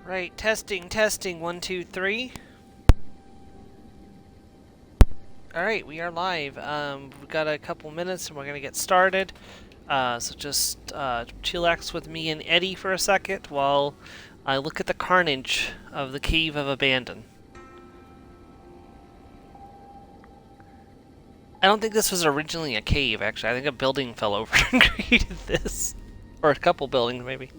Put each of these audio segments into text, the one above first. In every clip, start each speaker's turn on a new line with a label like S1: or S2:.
S1: Right, testing, 1, 2, 3. Alright, we are live. We've got a couple minutes and we're gonna get started. So just chillax with me and Eddie for a second while I look at the carnage of the Cave of Abandon. I don't think this was originally a cave, actually. I think a building fell over and created this. Or a couple buildings, maybe.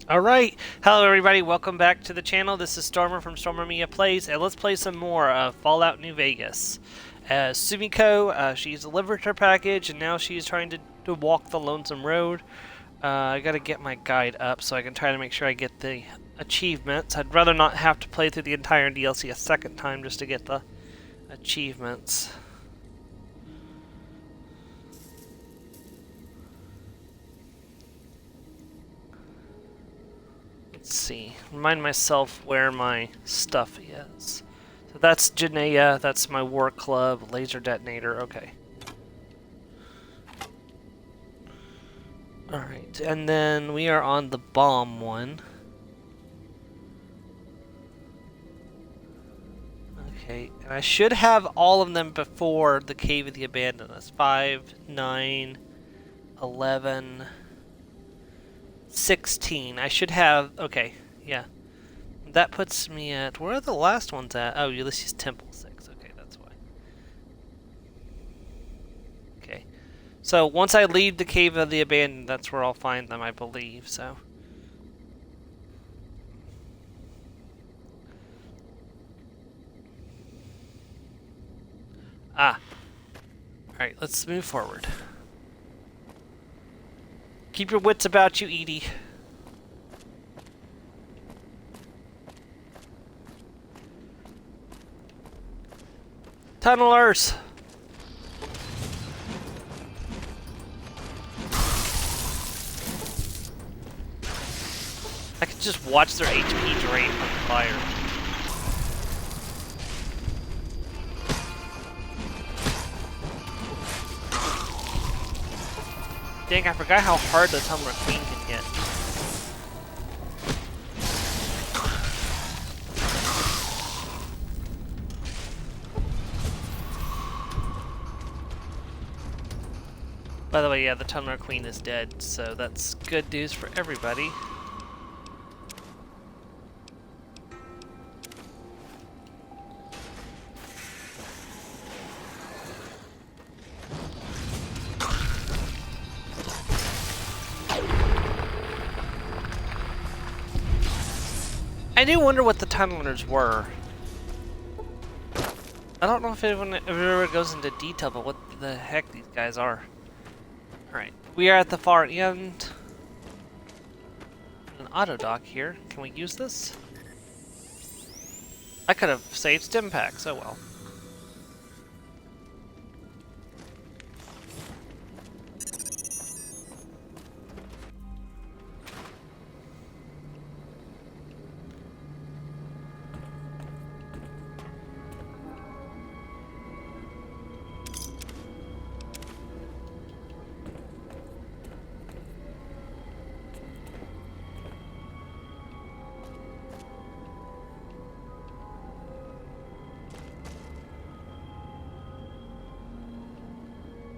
S1: Alright, hello everybody, welcome back to the channel. This is Stormer from Stormer Mia Plays, and let's play some more of Fallout New Vegas. Sumiko, she's delivered her package, and now she's trying to walk the Lonesome Road. I gotta get my guide up so I can try to make sure I get the achievements. I'd rather not have to play through the entire DLC a second time just to get the achievements. Let's see. Remind myself where my stuff is. So that's Janaea, that's my war club, laser detonator, okay. Alright, and then we are on the bomb one. Okay, and I should have all of them before the Cave of the Abandoned. That's 5, 9, 11... 16. I should have... Okay, yeah. That puts me at... Where are the last ones at? Oh, Ulysses Temple 6. Okay, that's why. Okay. So, once I leave the Cave of the Abandoned, that's where I'll find them, I believe, so... Ah. Alright, let's move forward. Keep your wits about you, Edie. Tunnelers! I could just watch their HP drain from the fire. Dang, I forgot how hard the Tumbler Queen can hit. By the way, yeah, the Tumbler Queen is dead, so that's good news for everybody. I do wonder what the tunnelers were. I don't know if it ever goes into detail, but what the heck these guys are. Alright, we are at the far end. An auto dock here. Can we use this? I could have saved stim packs. Oh well.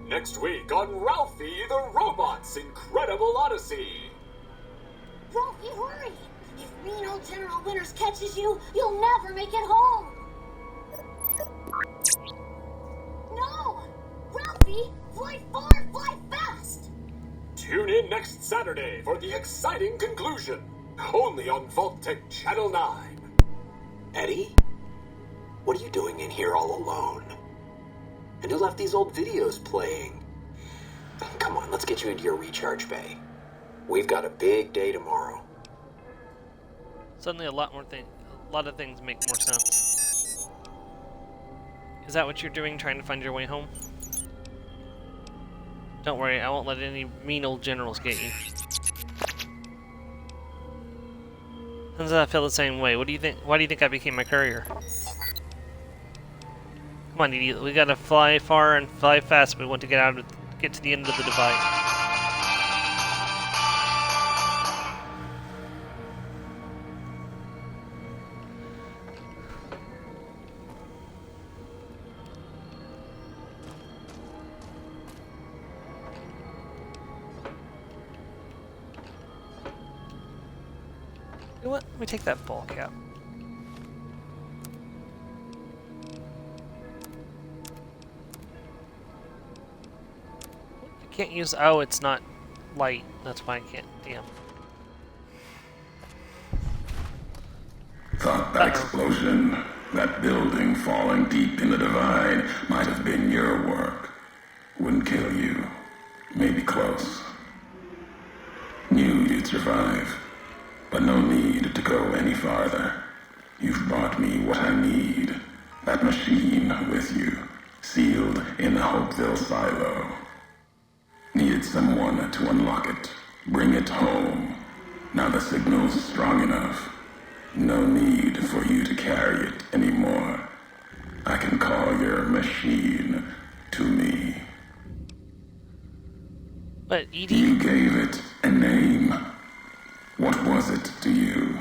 S2: Next week on Ralphie the Robot's Incredible Odyssey.
S3: Ralphie, hurry! If mean old General Winters catches you, you'll never make it home! No! Ralphie, fly far, fly fast!
S2: Tune in next Saturday for the exciting conclusion. Only on Vault-Tec Channel 9.
S4: Eddie? What are you doing in here all alone? And who left these old videos playing? Come on, let's get you into your recharge bay. We've got a big day tomorrow.
S1: Suddenly a lot of things make more sense. Is that what you're doing, trying to find your way home? Don't worry, I won't let any mean old generals get you. Sometimes I feel the same way. What do you think? Why do you think I became a courier? Come on, idiot. We gotta fly far and fly fast. We want to get to the end of the divide. You know what? Let me take that ball cap. Can't use. Oh, it's not light. That's why I can't. Damn.
S5: Thought that explosion, that building falling deep in the divide, might have been your work. Wouldn't kill you. Maybe close. Knew you'd survive, but no need to go any farther. You've brought me what I need. That machine with you, sealed in the Hopeville silo. Needed someone to unlock it, bring it home. Now the signal's strong enough. No need for you to carry it anymore. I can call your machine to me.
S1: But Edie?
S5: You gave it a name. What was it to you?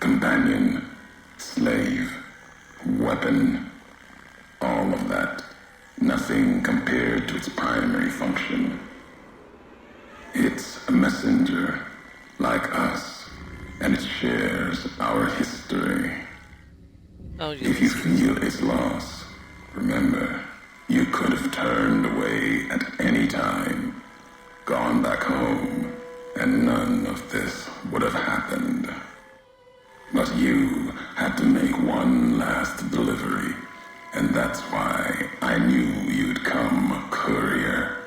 S5: Companion, slave, weapon, all of that. Nothing compared to its primary function. It's a messenger, like us, and it shares our history.
S1: Oh,
S5: If you feel its loss, remember, you could have turned away at any time, gone back home, and none of this would have happened. But you had to make one last delivery, and that's why I knew you'd come, courier.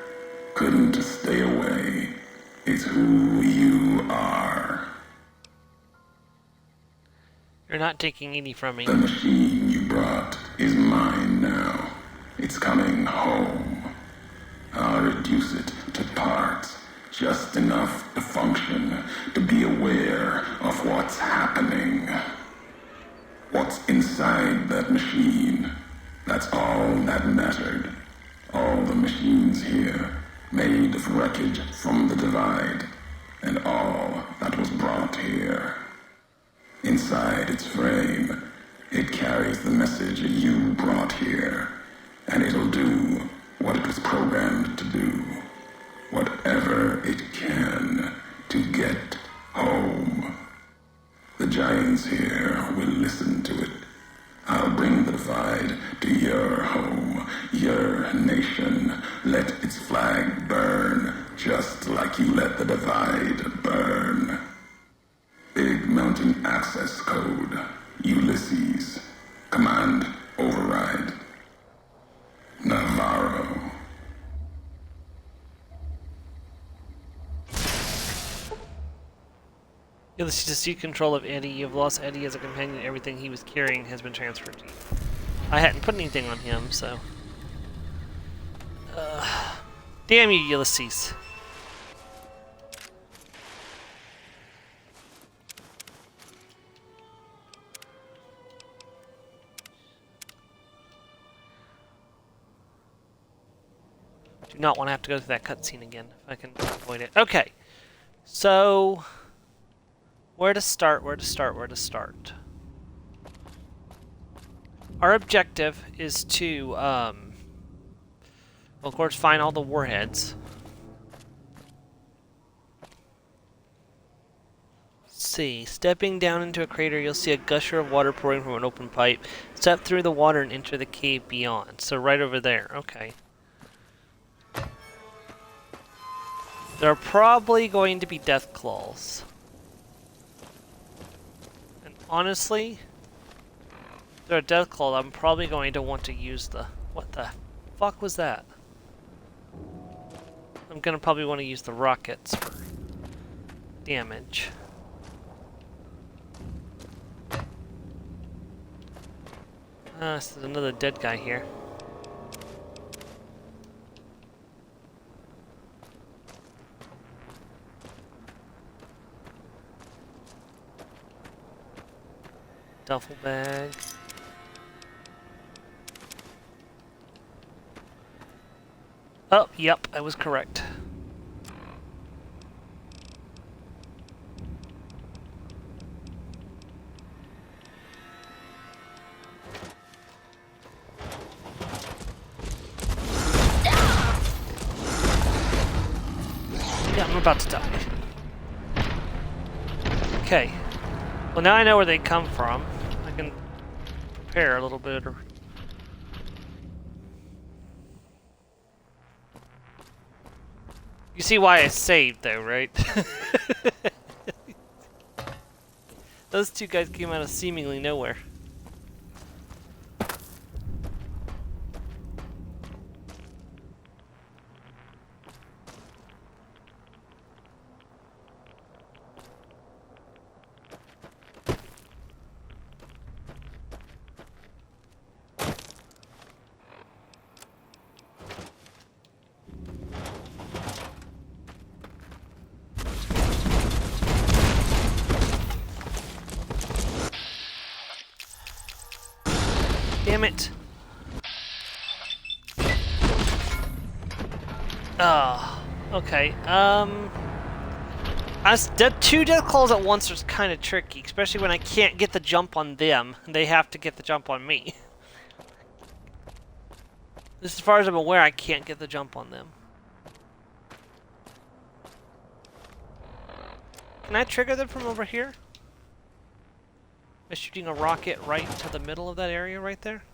S5: Couldn't stay away. It's who you are.
S1: You're not taking any from me.
S5: The machine you brought is mine now. It's coming home. I'll reduce it to parts, just enough to function, to be aware of what's happening. What's inside that machine, that's all that mattered. All the machines here, made of wreckage from the divide, and all that was brought here. Inside its frame, it carries the message you brought here, and it'll do what it was programmed to do. Whatever it can to get home. The giants here will listen to it. I'll bring the divide to your home, your nation. Let its flag burn, just like you let the divide burn. Big Mountain Access Code, Ulysses. Command override. Navarro.
S1: You'll see control of Eddie. You've lost Eddie as a companion. Everything he was carrying has been transferred to you. I hadn't put anything on him, so... damn you, Ulysses. Do not want to have to go through that cutscene again, if I can avoid it. Okay, so... where to start, where to start, where to start? Our objective is to, well, of course, find all the warheads. Let's see. Stepping down into a crater, you'll see a gusher of water pouring from an open pipe. Step through the water and enter the cave beyond. So right over there. Okay. There are probably going to be death claws. And honestly, if there are death claws, I'm probably going to want to use the... what the fuck was that? I'm gonna probably want to use the rockets for damage. So there's another dead guy here. Duffel bag. Oh, yep, I was correct. Yeah, I'm about to die. Okay. Well, now I know where they come from. I can prepare a little bit. You see why I saved, though, right? Those two guys came out of seemingly nowhere. Damn it. Oh, okay. Two death claws at once is kind of tricky, especially when I can't get the jump on them. They have to get the jump on me. As far as I'm aware, I can't get the jump on them. Can I trigger them from over here? By shooting a rocket right to the middle of that area right there?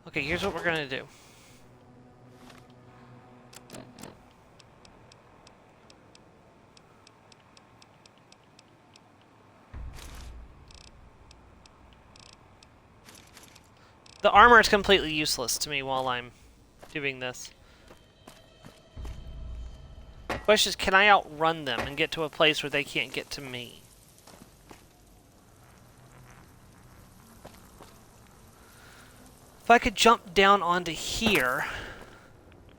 S1: Okay, here's what we're gonna do. The armor is completely useless to me while I'm doing this. The question is, can I outrun them and get to a place where they can't get to me? If I could jump down onto here,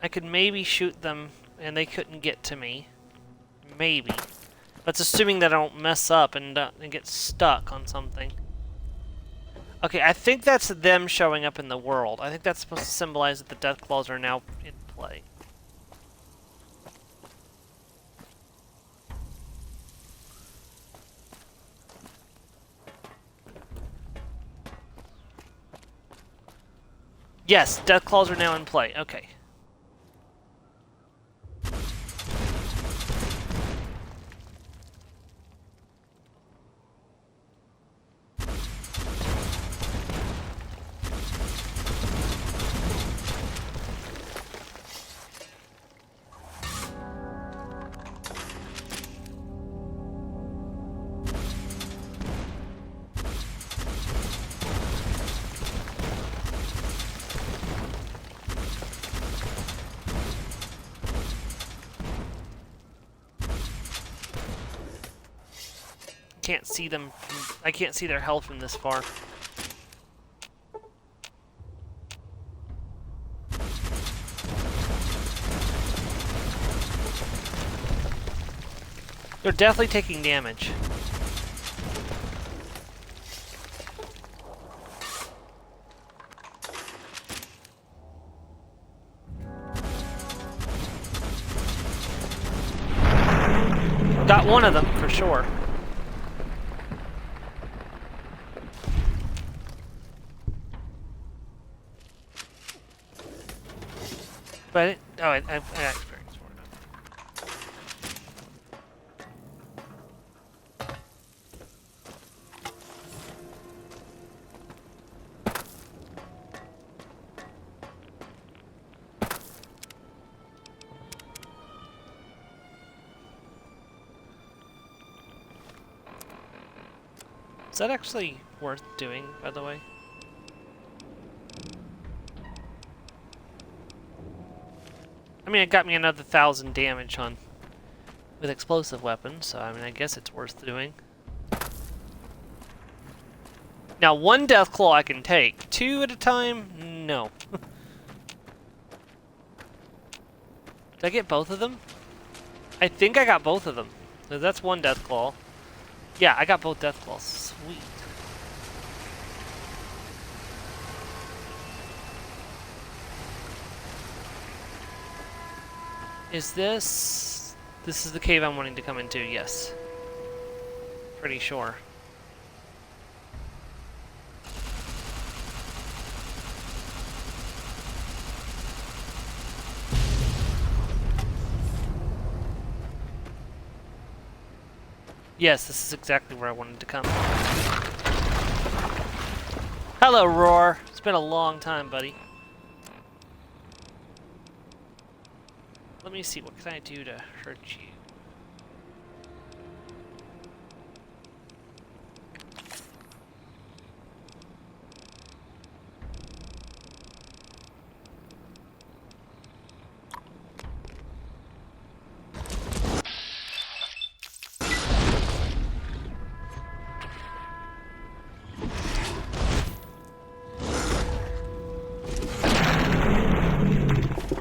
S1: I could maybe shoot them and they couldn't get to me. Maybe. That's assuming that I don't mess up and get stuck on something. Okay, I think that's them showing up in the world. I think that's supposed to symbolize that the death claws are now in play. Yes, death claws are now in play. Okay. can't see them. I can't see their health from this far. They're definitely taking damage. Got one of them for sure. But I experienced for it. Is that actually worth doing, by the way? I mean, it got me another 1,000 damage on with explosive weapons, so I mean, I guess it's worth doing. Now, one death claw I can take. 2 at a time? No. Did I get both of them? I think I got both of them. So that's one death claw. Yeah, I got both death claws. Sweet. Is this... This is the cave I'm wanting to come into, yes. Pretty sure. Yes, this is exactly where I wanted to come. Hello, Roar. It's been a long time, buddy. Let me see, what can I do to hurt you?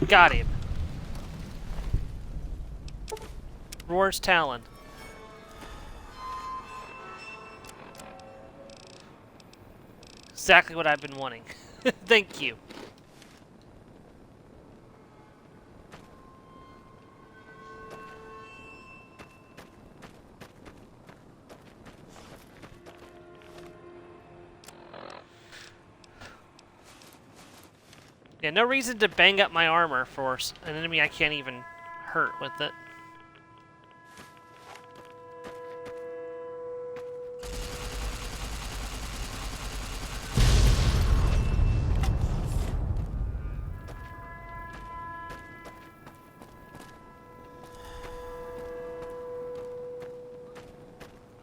S1: Got him. Roar's Talon. Exactly what I've been wanting. Thank you. Yeah, no reason to bang up my armor for an enemy I can't even hurt with it.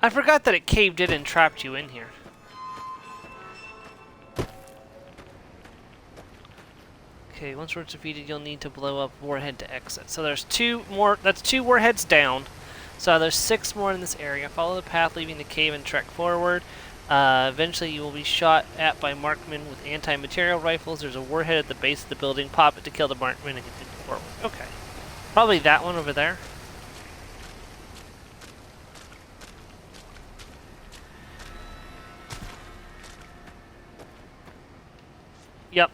S1: I forgot that it caved in and trapped you in here. Okay, once we're defeated, you'll need to blow up warhead to exit. So there's 2 more, that's 2 warheads down. So there's 6 more in this area. Follow the path leaving the cave and trek forward. Eventually you will be shot at by markmen with anti-material rifles. There's a warhead at the base of the building. Pop it to kill the markmen and continue forward. Okay. Probably that one over there. Yep.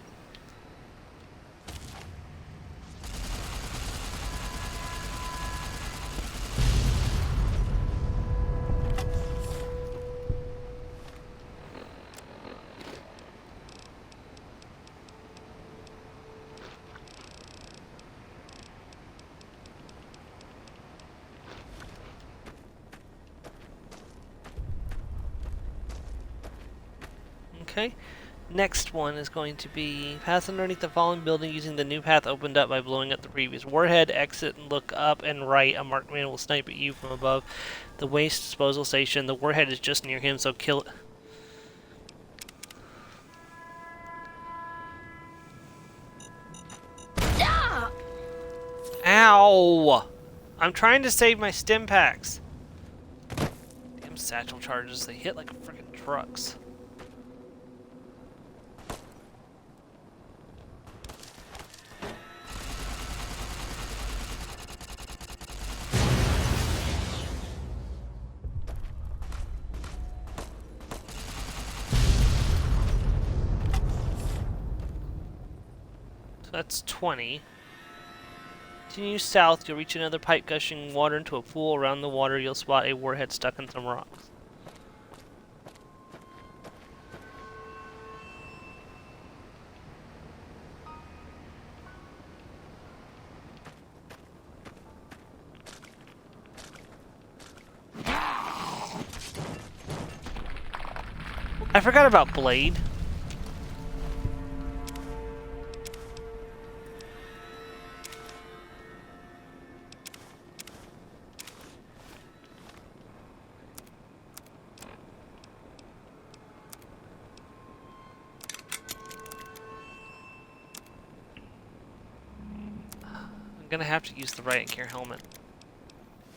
S1: Okay. Next one is going to be pass underneath the fallen building using the new path opened up by blowing up the previous warhead. Exit and look up and right. A marked man will snipe at you from above the waste disposal station. The warhead is just near him, so kill it. Ow! I'm trying to save my stim packs. Damn satchel charges. They hit like freaking trucks. That's 20. Continue south, you'll reach another pipe gushing water into a pool. Around the water, you'll spot a warhead stuck in some rocks. I forgot about Blade. I'm gonna have to use the riot gear helmet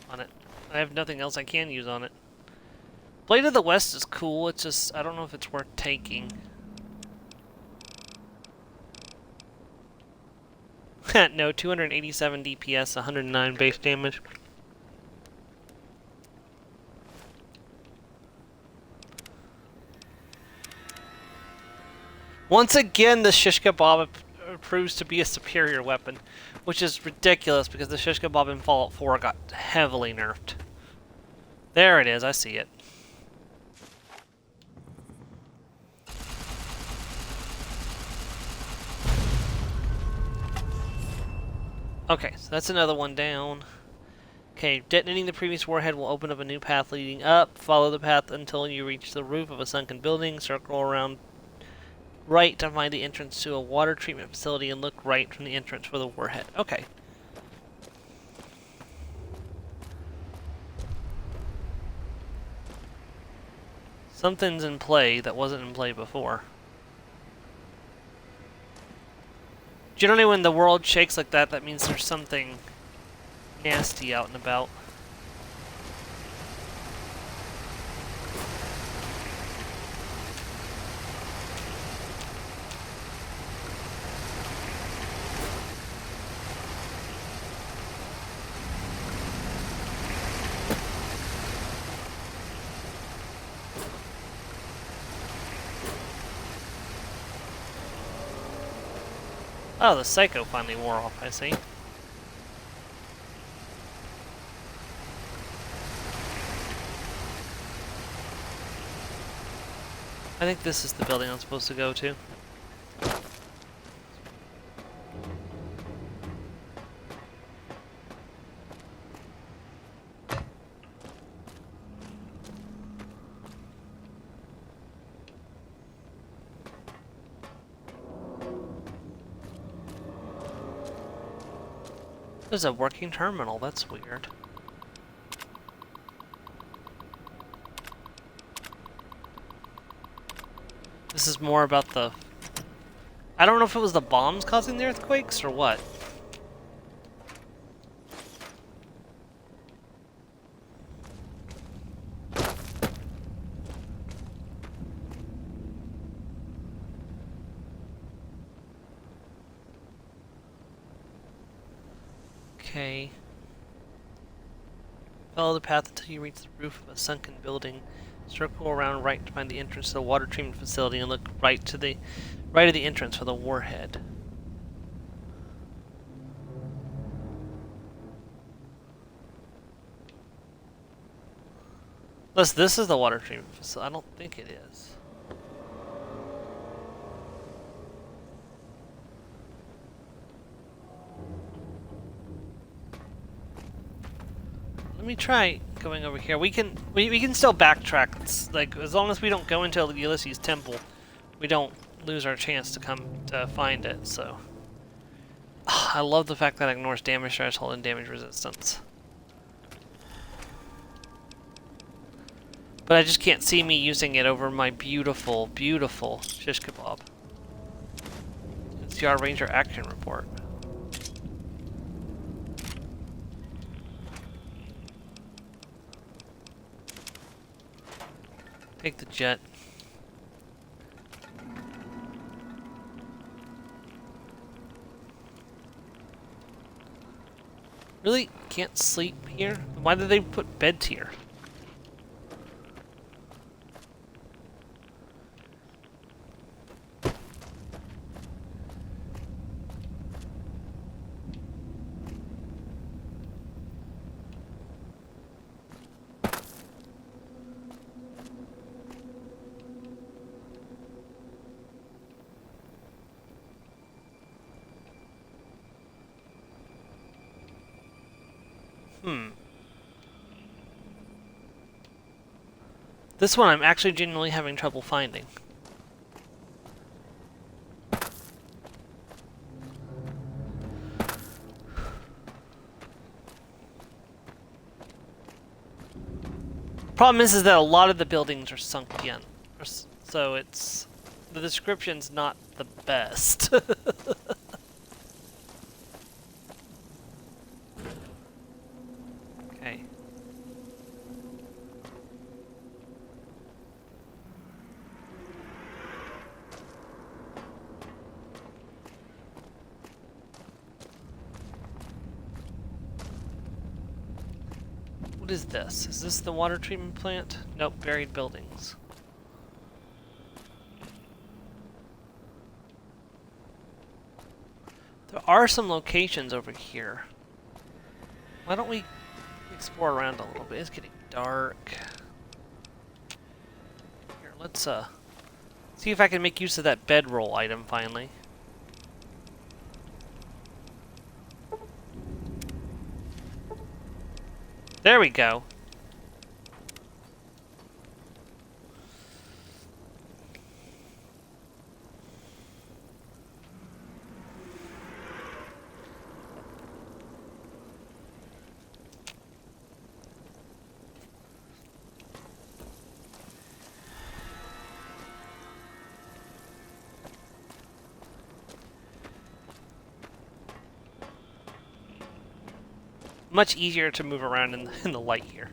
S1: on it. I have nothing else I can use on it. Blade of the West is cool, it's just, I don't know if it's worth taking. No, 287 DPS, 109 base damage. Once again, the shish kebab proves to be a superior weapon, which is ridiculous because the shish kebab in Fallout 4 got heavily nerfed. There it is, I see it. Okay, so that's another one down. Okay, detonating the previous warhead will open up a new path leading up. Follow the path until you reach the roof of a sunken building. Circle around right to find the entrance to a water treatment facility and look right from the entrance for the warhead. Okay. Something's in play that wasn't in play before. Generally when the world shakes like that, that means there's something nasty out and about. Oh, the Psycho finally wore off, I see. I think this is the building I'm supposed to go to. There's a working terminal, that's weird. This is more about the... I don't know if it was the bombs causing the earthquakes or what. Okay. Follow the path until you reach the roof of a sunken building. Circle around right to find the entrance to the water treatment facility and look right of the entrance for the warhead. Unless this is the water treatment facility. I don't think it is. Let me try going over here. We can still backtrack. It's like as long as we don't go into Ulysses' temple, we don't lose our chance to come to find it. So I love the fact that it ignores damage threshold and damage resistance. But I just can't see me using it over my beautiful, beautiful shish kebab. It's the Ranger action report. Take the jet. Really? Can't sleep here? Why did they put beds here? This one I'm actually genuinely having trouble finding. Problem is that a lot of the buildings are sunk in, so it's the description's not the best. Okay. What is this? Is this the water treatment plant? Nope, buried buildings. There are some locations over here. Why don't we explore around a little bit? It's getting dark. Here, let's see if I can make use of that bedroll item finally. There we go. Much easier to move around in the light here.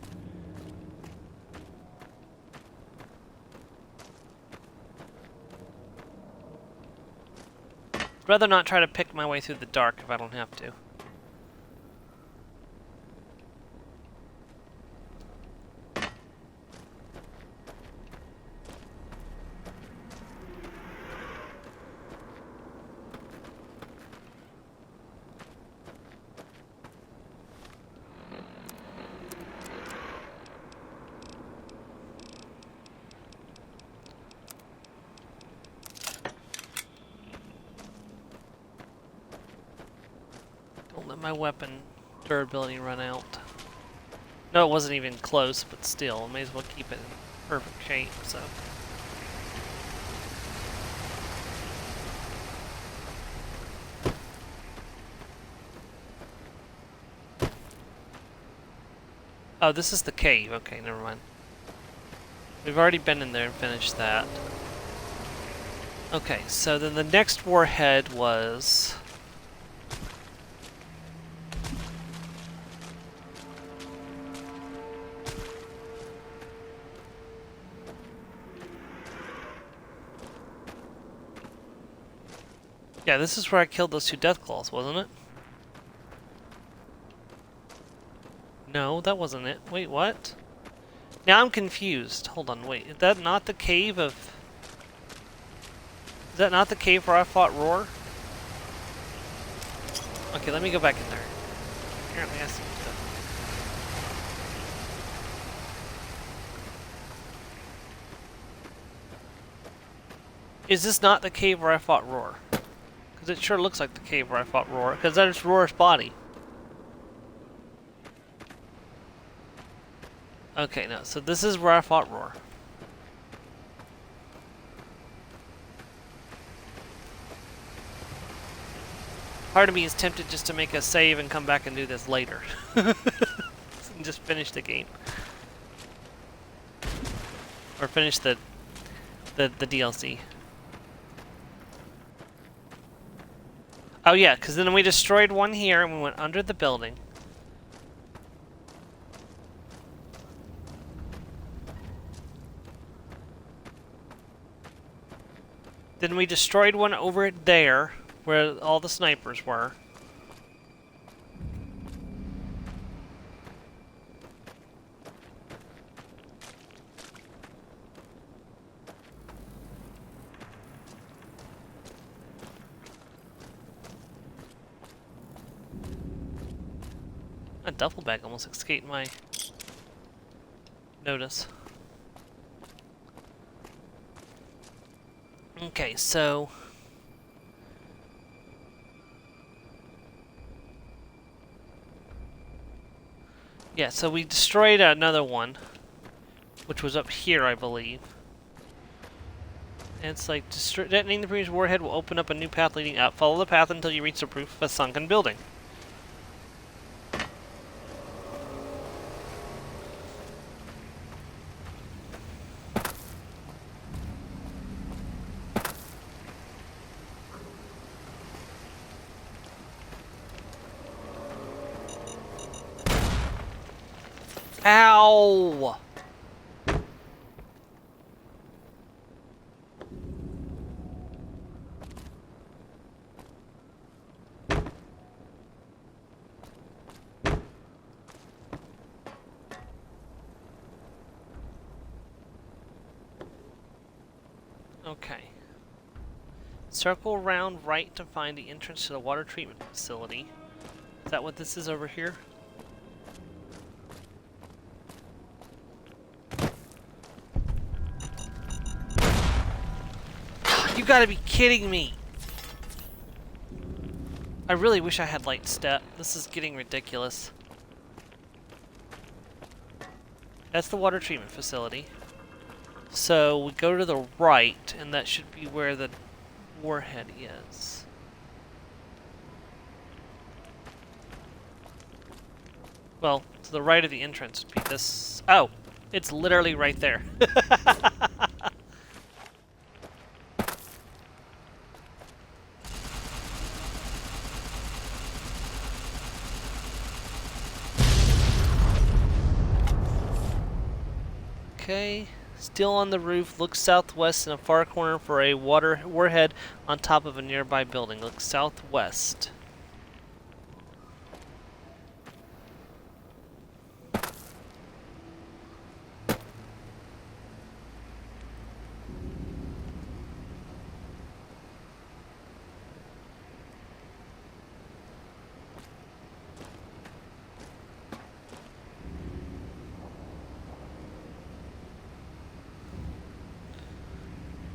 S1: I'd rather not try to pick my way through the dark if I don't have to. Don't let my weapon durability run out. No, it wasn't even close, but still, I may as well keep it in perfect shape, so. Oh, this is the cave. Okay, never mind. We've already been in there and finished that. Okay, so then the next warhead was... Yeah, this is where I killed those two Deathclaws, wasn't it? No, that wasn't it. Wait, what? Now I'm confused. Hold on, wait. Is that not the cave of... Is that not the cave where I fought Roar? Okay, let me go back in there. Apparently I see stuff. Is this not the cave where I fought Roar? Because it sure looks like the cave where I fought Roar, because that is Roar's body. Okay, no, so this is where I fought Roar. Part of me is tempted just to make a save and come back and do this later. And just finish the game. Or finish the DLC. Oh yeah, because then we destroyed one here and we went under the building. Then we destroyed one over there, where all the snipers were. A duffel bag almost escaped my notice. Okay, so... yeah, so we destroyed another one, which was up here, I believe. And it's like, detonating the previous warhead will open up a new path leading up. Follow the path until you reach the roof of a sunken building. Ow! Okay. Circle around right to find the entrance to the water treatment facility. Is that what this is over here? You gotta be kidding me! I really wish I had light step. This is getting ridiculous. That's the water treatment facility. So we go to the right, and that should be where the warhead is. Well, to the right of the entrance would be this. Oh! It's literally right there. Okay, still on the roof, look southwest in a far corner for a warhead on top of a nearby building. Look southwest.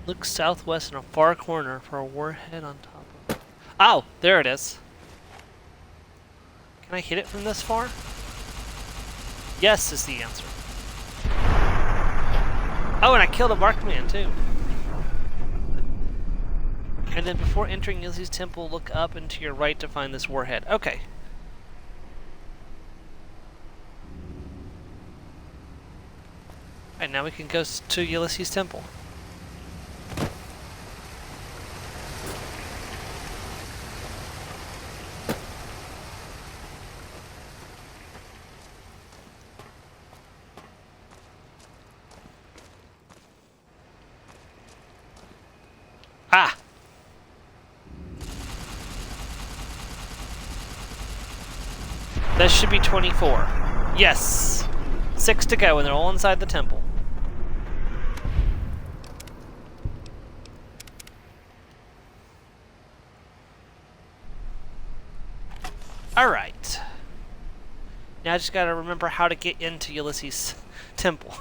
S1: Look southwest in a far corner for a warhead on top of... Oh! There it is. Can I hit it from this far? Yes is the answer. Oh, and I killed a Markman too. And then before entering Ulysses' temple, look up and to your right to find this warhead. Okay. Alright, now we can go to Ulysses' temple. Ah! That should be 24. Yes! 6 to go, and they're all inside the temple. Alright. Now I just gotta remember how to get into Ulysses' temple.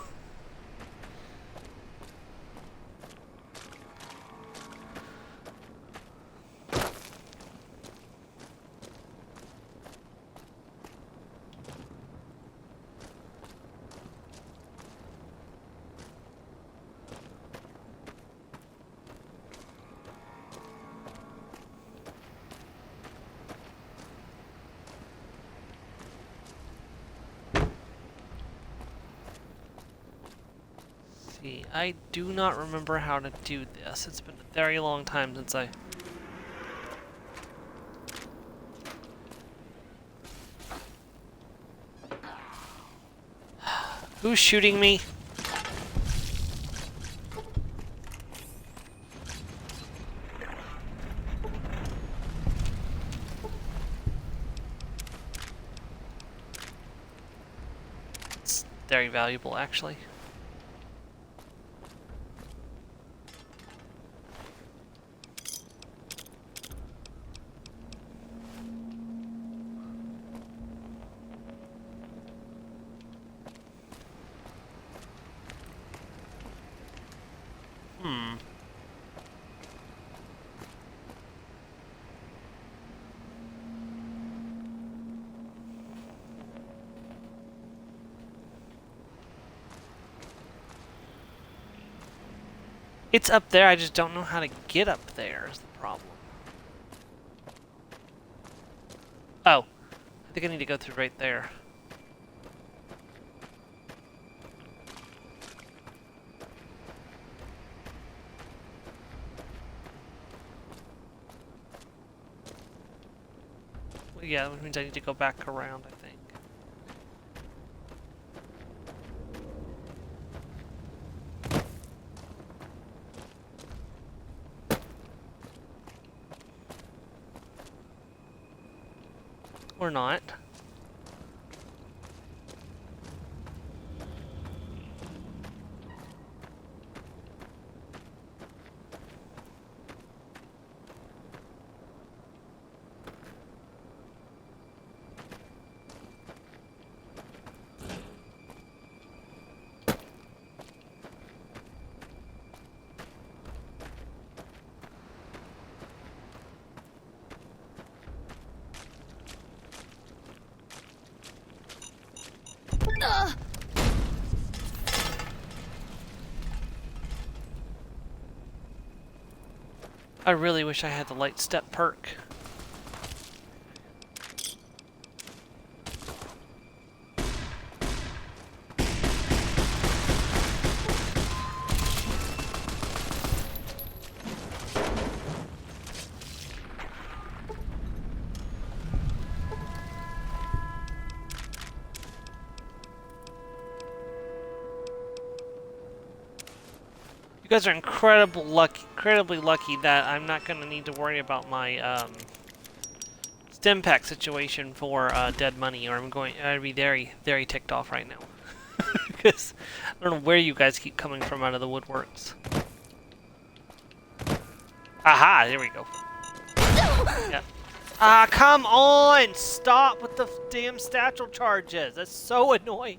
S1: I do not remember how to do this. It's been a very long time since I... Who's shooting me? very valuable, actually. It's up there, I just don't know how to get up there is the problem. Oh, I think I need to go through right there. Well, yeah, which means I need to go back around, I think. Or not. I really wish I had the light step perk. You guys are incredibly lucky that I'm not going to need to worry about my stim pack situation for dead money, or I'd be very, very ticked off right now. Because I don't know where you guys keep coming from out of the woodworks. Aha! There we go. Yeah. Ah, come on! Stop with the damn satchel charges! That's so annoying!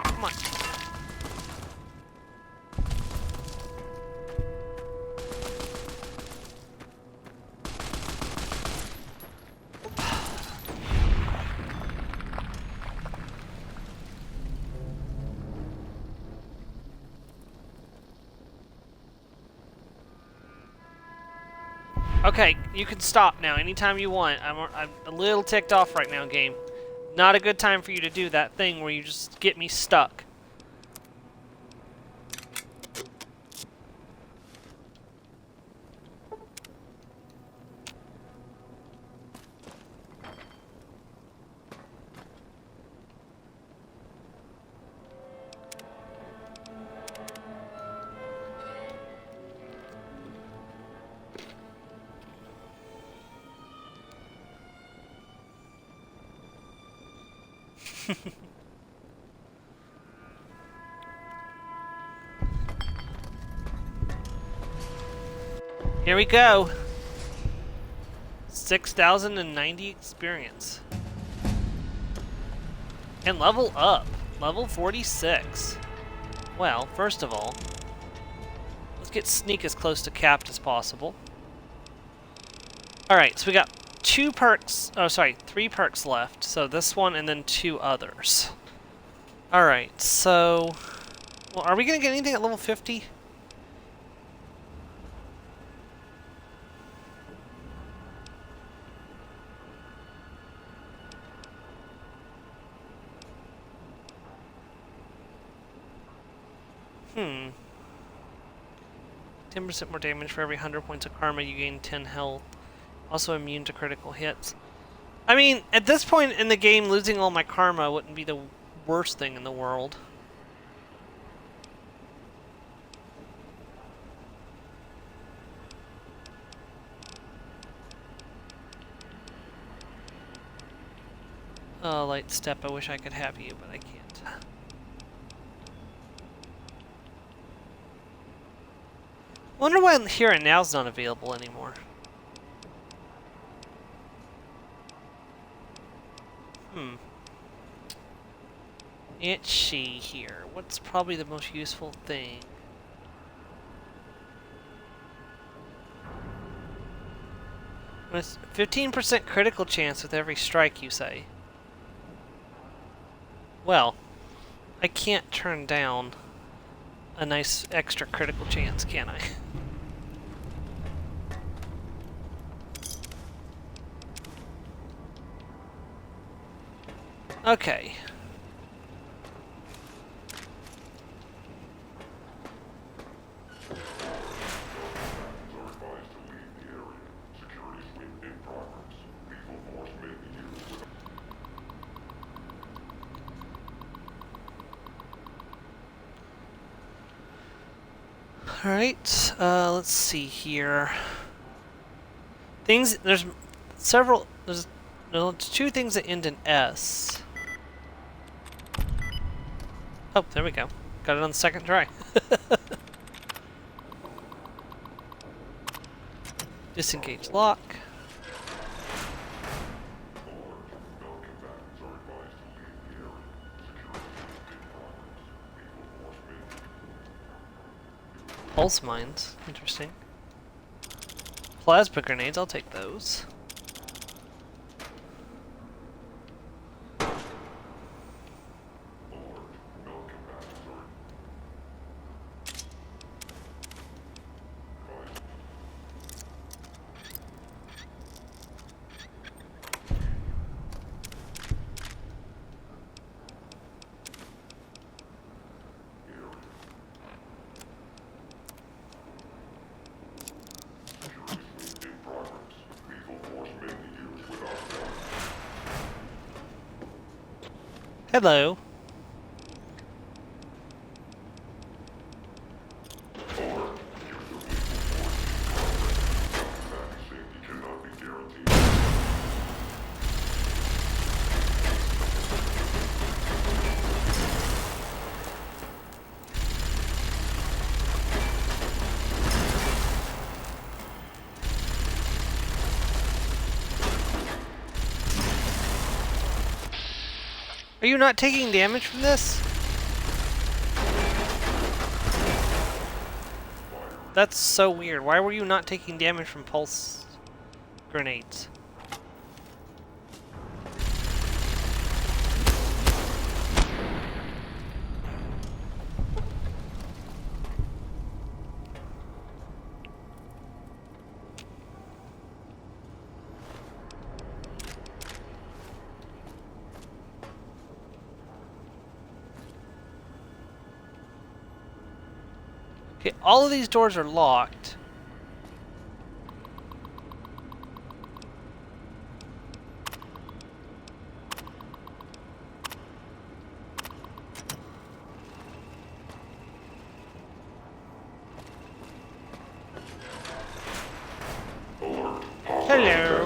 S1: Come on. Okay, you can stop now anytime you want. I'm a little ticked off right now, game. Not a good time for you to do that thing where you just get me stuck. Here we go. 6,090 experience. And level up. Level 46. Well, first of all, let's get sneak as close to capped as possible. Alright, so we got 3 perks left. So this one and then 2 others. Alright, so... Well, are we going to get anything at level 50? Hmm. 10% more damage for every 100 points of karma, you gain 10 health. Also immune to critical hits. I mean, at this point in the game, losing all my karma wouldn't be the worst thing in the world. Oh, light step, I wish I could have you, but I can't. Wonder why Here and Now's not available anymore. Let's see here. What's probably the most useful thing? With 15% critical chance with every strike, you say? Well, I can't turn down a nice extra critical chance, can I? Okay. Alright, let's see here. There's several, there's two things that end in S. Oh, there we go. Got it on the second try. Disengage lock. Pulse mines, interesting. Plasma grenades, I'll take those. Hello. Are you not taking damage from this? That's so weird. Why were you not taking damage from pulse grenades? Okay, all of these doors are locked. Hello.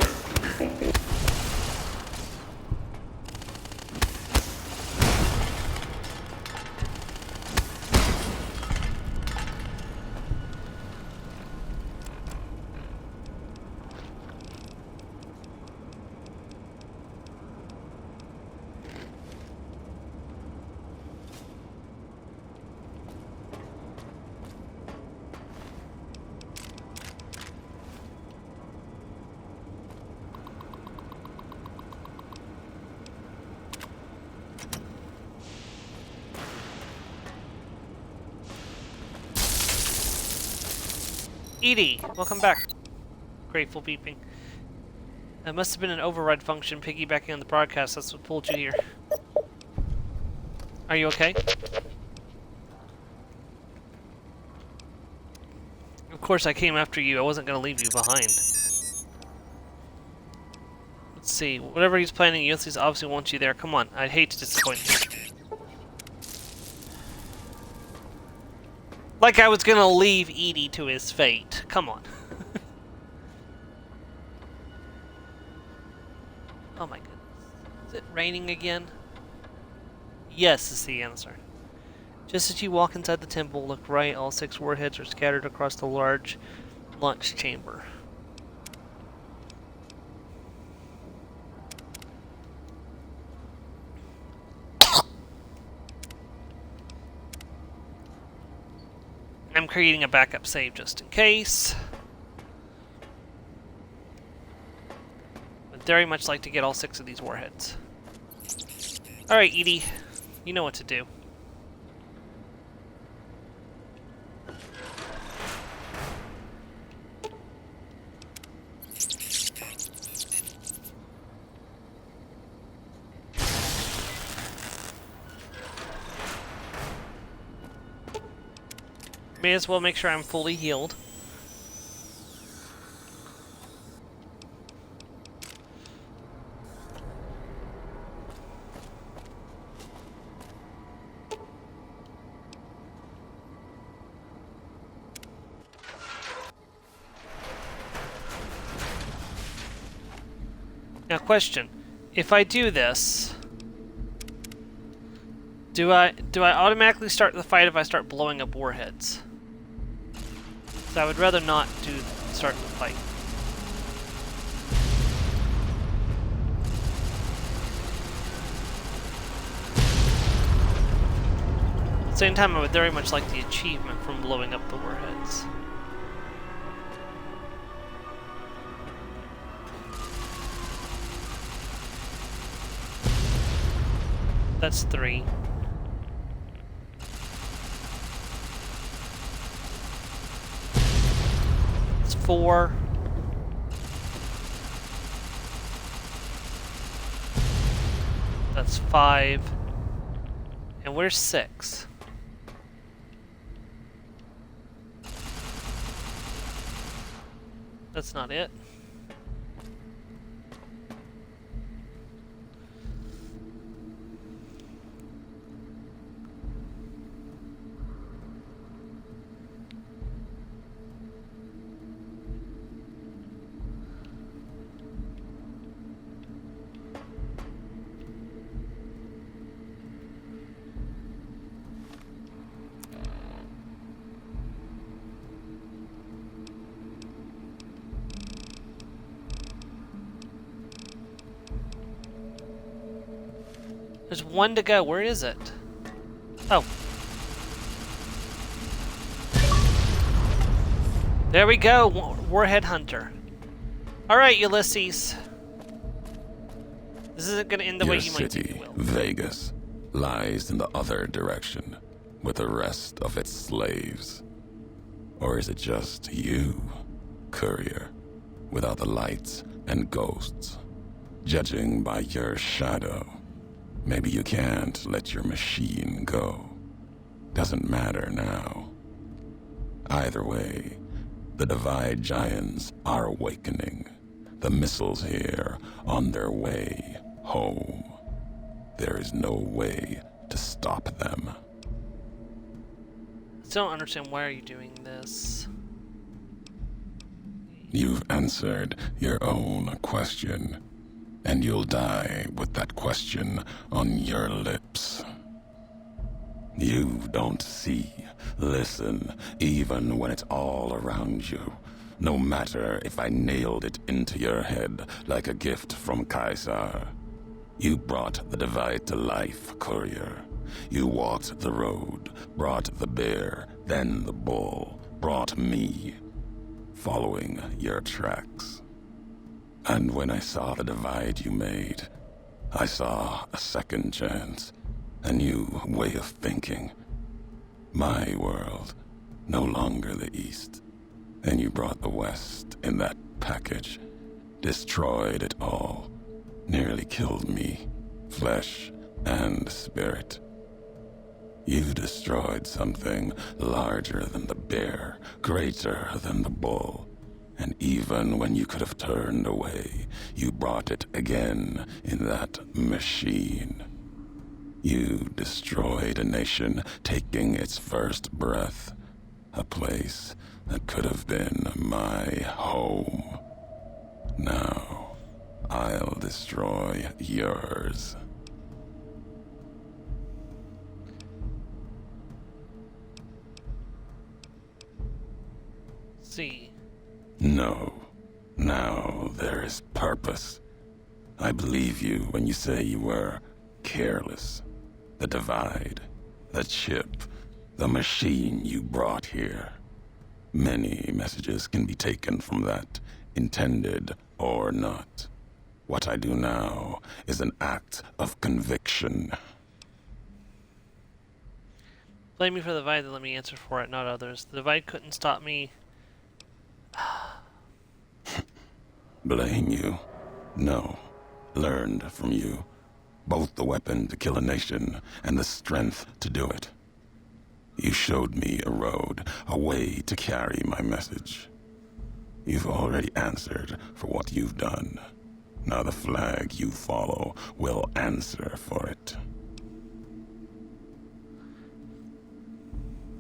S1: Edie, welcome back. Grateful beeping. That must have been an override function piggybacking on the broadcast. That's what pulled you here. Are you okay? Of course I came after you. I wasn't going to leave you behind. Let's see. Whatever he's planning, Ulysses obviously wants you there. Come on. I'd hate to disappoint you. Like I was going to leave Edie to his fate. Come on. Oh my goodness. it raining again? Yes is the answer. Just as you walk inside the temple, look right. All 6 warheads are scattered across the large launch chamber. I'm creating a backup save just in case. Would very much like to get all 6 of these warheads. Alright, Edie. You know what to do. May as well make sure I'm fully healed. Now question, if I do this, do I automatically start the fight if I start blowing up warheads? So I would rather not start the fight. At the same time, I would very much like the achievement from blowing up the warheads. That's 3. It's 4. That's 5. And where's 6? That's not it. There's 1 to go. Where is it? Oh. There we go. Warhead Hunter. Alright, Ulysses. This isn't going to end the way you might think it will.
S5: Vegas, lies in the other direction with the rest of its slaves. Or is it just you, courier, without the lights and ghosts? Judging by your shadow, maybe you can't let your machine go. Doesn't matter now. Either way, the Divide Giants are awakening. The missiles here on their way home. There is no way to stop them.
S1: I still don't understand why are you doing this.
S5: You've answered your own question, and you'll die with that question on your lips. You don't see, listen, even when it's all around you. No matter if I nailed it into your head like a gift from Caesar. You brought the Divide to life, courier. You walked the road, brought the bear, then the bull, brought me, following your tracks. And when I saw the divide you made, I saw a second chance, a new way of thinking. My world, no longer the East. And you brought the West in that package, destroyed it all, nearly killed me, flesh and spirit. You destroyed something larger than the bear, greater than the bull. And even when you could have turned away, you brought it again in that machine. You destroyed a nation taking its first breath, a place that could have been my home. Now, I'll destroy yours.
S1: See.
S5: No. Now there is purpose. I believe you when you say you were careless. The divide, the chip, the machine you brought here. Many messages can be taken from that, intended or not. What I do now is an act of conviction.
S1: Blame me for the divide, then let me answer for it, not others. The divide couldn't stop me.
S5: Blame you? No. Learned from you. Both the weapon to kill a nation and the strength to do it. You showed me a road, a way to carry my message. You've already answered for what you've done. Now the flag you follow will answer for it.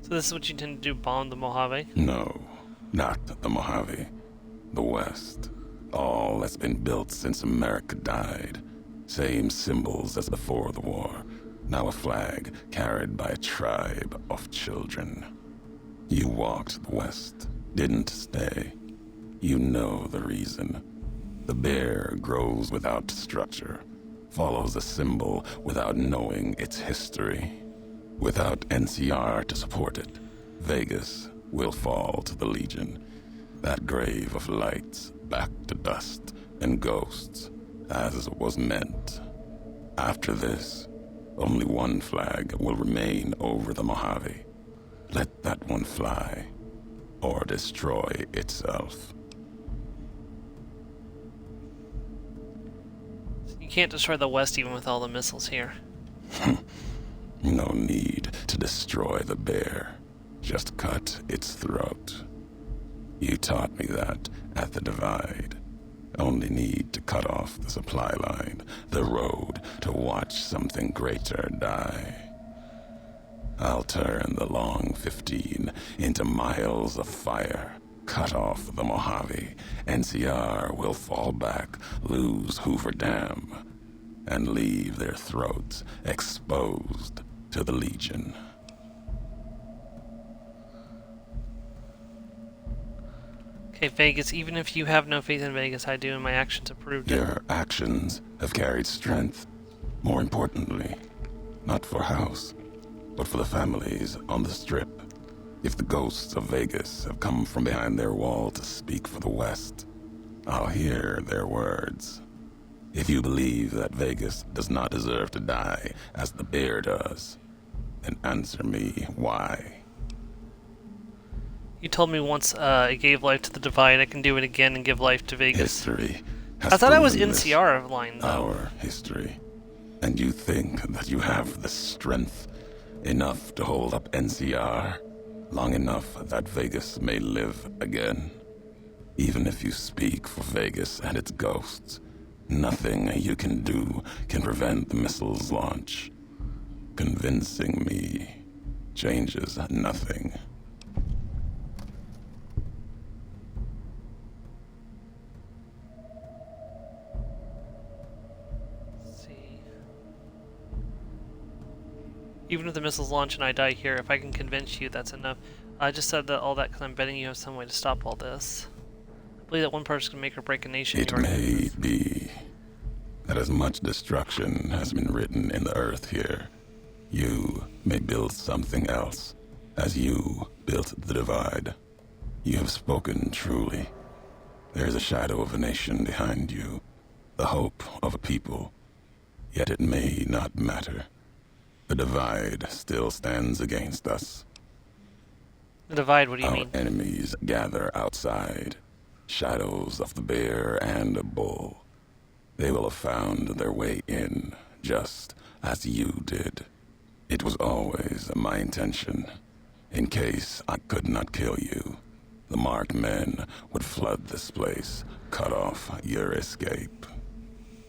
S1: So this is what you intend to do, bomb the Mojave?
S5: No, not the Mojave. The West. All that's been built since America died. Same symbols as before the war. Now a flag carried by a tribe of children. You walked the West, didn't stay. You know the reason. The bear grows without structure, follows a symbol without knowing its history. Without NCR to support it, Vegas will fall to the Legion. That grave of lights back to dust and ghosts, as was meant. After this, only one flag will remain over the Mojave. Let that one fly, or destroy itself.
S1: You can't destroy the West even with all the missiles here.
S5: No need to destroy the bear. Just cut its throat. You taught me that at the divide. Only need to cut off the supply line, the road, to watch something greater die. I'll turn the long 15 into miles of fire. Cut off the Mojave. NCR will fall back, lose Hoover Dam, and leave their throats exposed to the Legion.
S1: Okay, Vegas, even if you have no faith in Vegas, I do, and my actions have proved it.
S5: Your actions have carried strength. More importantly, not for House, but for the families on the Strip. If the ghosts of Vegas have come from behind their wall to speak for the West, I'll hear their words. If you believe that Vegas does not deserve to die as the bear does, then answer me why.
S1: You told me once it gave life to the divide, I can do it again and give life to Vegas.
S5: History has
S1: I thought I was
S5: proven this.
S1: NCR line, though.
S5: Our history. And you think that you have the strength enough to hold up NCR long enough that Vegas may live again? Even if you speak for Vegas and its ghosts, nothing you can do can prevent the missile's launch. Convincing me changes nothing.
S1: See. Even if the missiles launch and I die here, if I can convince you, that's enough. I just said that all that because I'm betting you have some way to stop all this. I believe that one person can make or break a nation.
S5: It may be that as much destruction has been written in the earth here, you may build something else, as you built the divide. You have spoken truly. There is a shadow of a nation behind you, the hope of a people. Yet it may not matter. The divide still stands against us.
S1: The divide, what do you
S5: Our
S1: mean?
S5: enemies gather outside, shadows of the bear and a bull. They will have found their way in, just as you did. It was always my intention. In case I could not kill you, the marked men would flood this place, cut off your escape.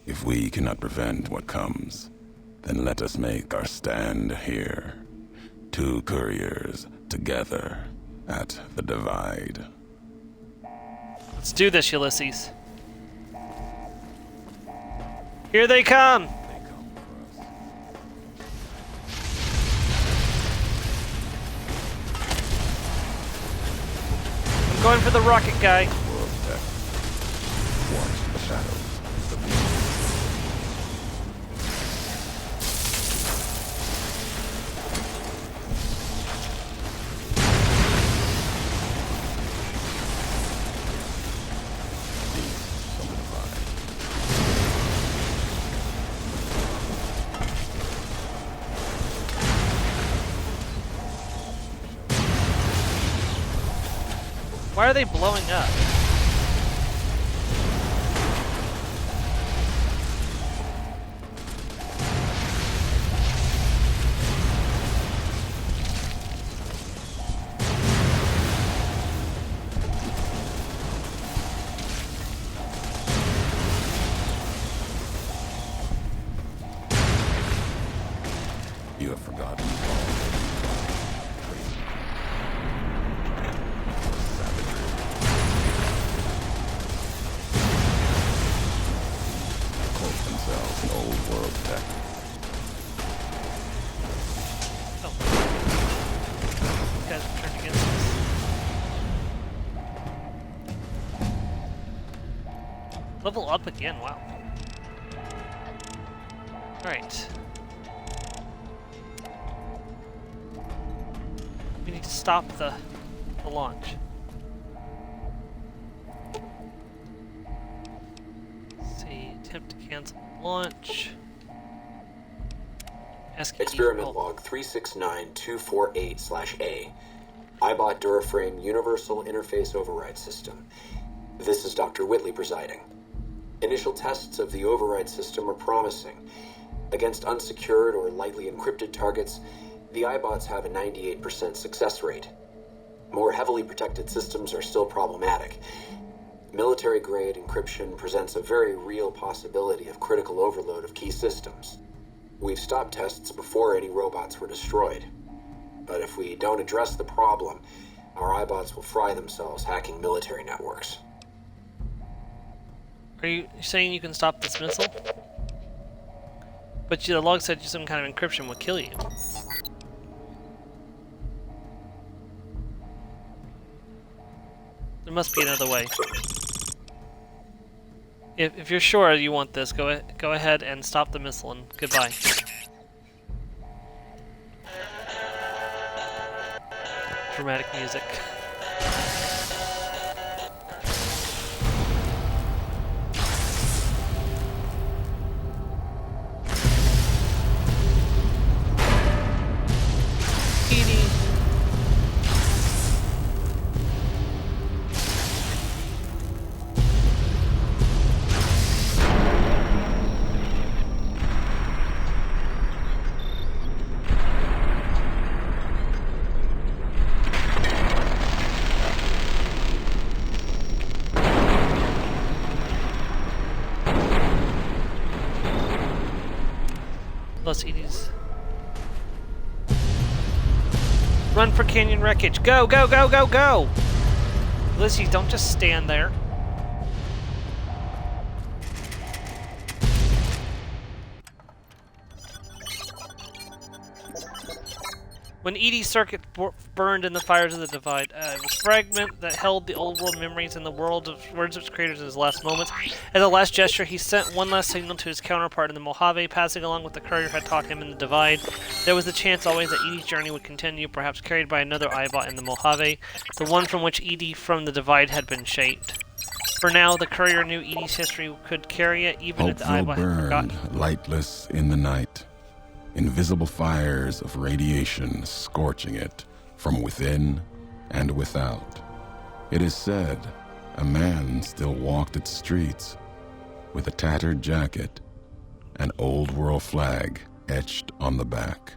S5: If we cannot prevent what comes, then let us make our stand here. Two couriers together at the divide.
S1: Let's do this, Ulysses. Here they come! I'm going for the rocket guy.
S5: World tech. Watch the shadows.
S1: Why are they blowing up?
S5: You have forgotten. Close themselves in old world tech.
S1: Oh. These guys have turned against us. Level up again, wow. Alright. We need to stop the launch. Let's see, attempt to cancel launch. Ask
S4: Experiment log 369248/A. iBot Duraframe Universal Interface Override System. This is Dr. Whitley presiding. Initial tests of the override system are promising. Against unsecured or lightly encrypted targets, the iBots have a 98% success rate. More heavily protected systems are still problematic. Military-grade encryption presents a very real possibility of critical overload of key systems. We've stopped tests before any robots were destroyed. But if we don't address the problem, our iBots will fry themselves hacking military networks.
S1: Are you saying you can stop this missile? But the log said some kind of encryption would kill you. There must be another way. If you're sure you want this, go ahead and stop the missile and goodbye. Dramatic music. Plus Edie's. Run for canyon wreckage. Go, go, go, go, go! Lizzie, don't just stand there. When Edie's circuit burned in the fires of the Divide, it was a fragment that held the old world memories and the words of its creators in his last moments. As a last gesture, he sent one last signal to his counterpart in the Mojave, passing along what the courier had taught him in the Divide. There was the chance always that Edie's journey would continue, perhaps carried by another iBot in the Mojave, the one from which Edie from the Divide had been shaped. For now, the courier knew Edie's history could carry it, even if the
S5: Hopeful
S1: iBot had forgotten.
S5: burned, lightless in the night. Invisible fires of radiation scorching it from within and without. It is said a man still walked its streets with a tattered jacket, an old world flag etched on the back.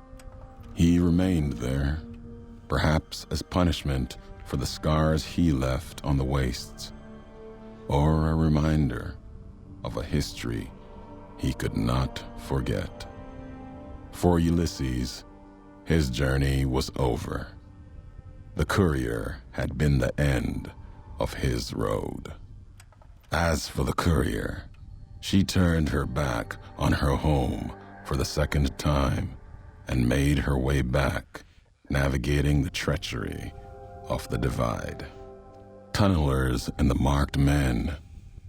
S5: He remained there, perhaps as punishment for the scars he left on the wastes, or a reminder of a history he could not forget. For Ulysses, his journey was over. The courier had been the end of his road. As for the courier, She turned her back on her home for the second time and made her way back, navigating the treachery of the divide. Tunnelers and the marked men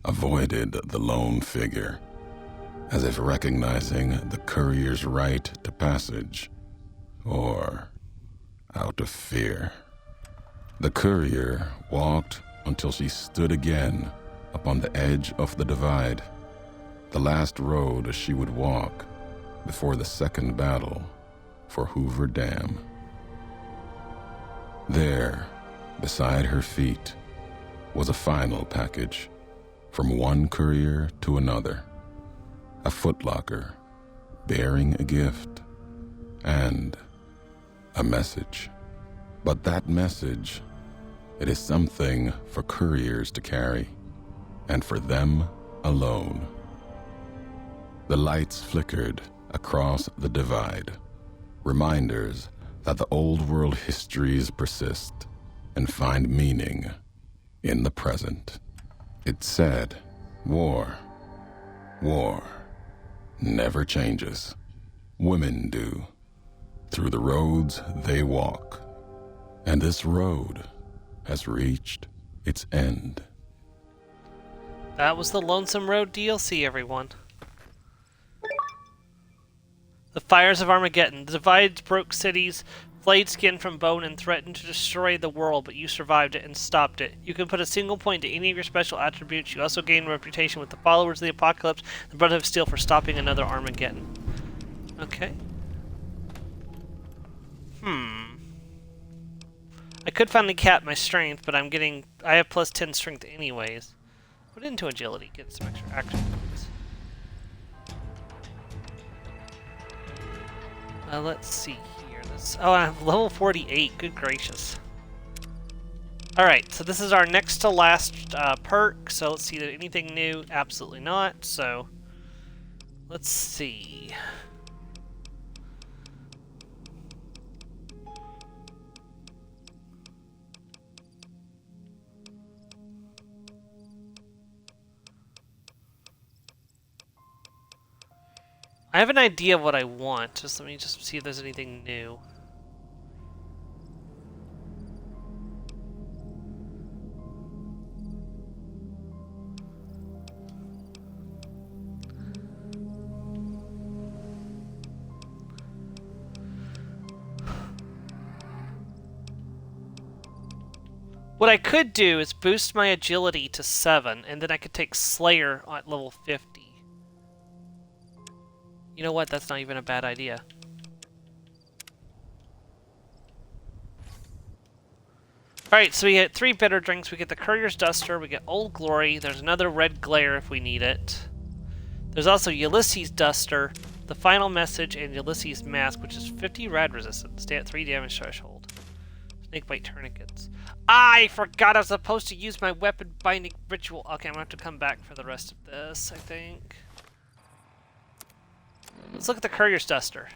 S5: avoided the lone figure, as if recognizing the courier's right to passage, or out of fear. The courier walked until she stood again upon the edge of the divide, the last road she would walk before the second battle for Hoover Dam. There, beside her feet, was a final package from one courier to another, a footlocker bearing a gift and a message. But that message, it is something for couriers to carry, and for them alone. The lights flickered across the divide, reminders that the old world histories persist and find meaning in the present. It said, war never changes. Women do, through the roads they walk. And this road has reached its end.
S1: That was the Lonesome Road DLC, everyone. The fires of Armageddon. The divides broke cities, flayed skin from bone, and threatened to destroy the world, but you survived it and stopped it. You can put a single point to any of your special attributes. You also gain reputation with the followers of the Apocalypse, the Brotherhood of Steel, for stopping another Armageddon. Okay. I could finally cap my strength, but I have plus 10 strength anyways. Put into agility, get some extra action points. Let's see here. Oh, I have level 48. Good gracious. Alright, so this is our next to last perk. So let's see, anything new? Absolutely not. So let's see. I have an idea of what I want. Let me see if there's anything new. What I could do is boost my agility to 7, and then I could take Slayer at level 50. You know what? That's not even a bad idea. Alright, so we get 3 bitter drinks. We get the Courier's Duster, we get Old Glory, there's another Red Glare if we need it. There's also Ulysses Duster, the Final Message, and Ulysses Mask, which is 50 rad resistance. Stay at 3 damage threshold. Snakebite Tourniquets. I forgot I was supposed to use my weapon binding ritual. Okay, I'm gonna have to come back for the rest of this, I think. Let's look at the Courier's Duster.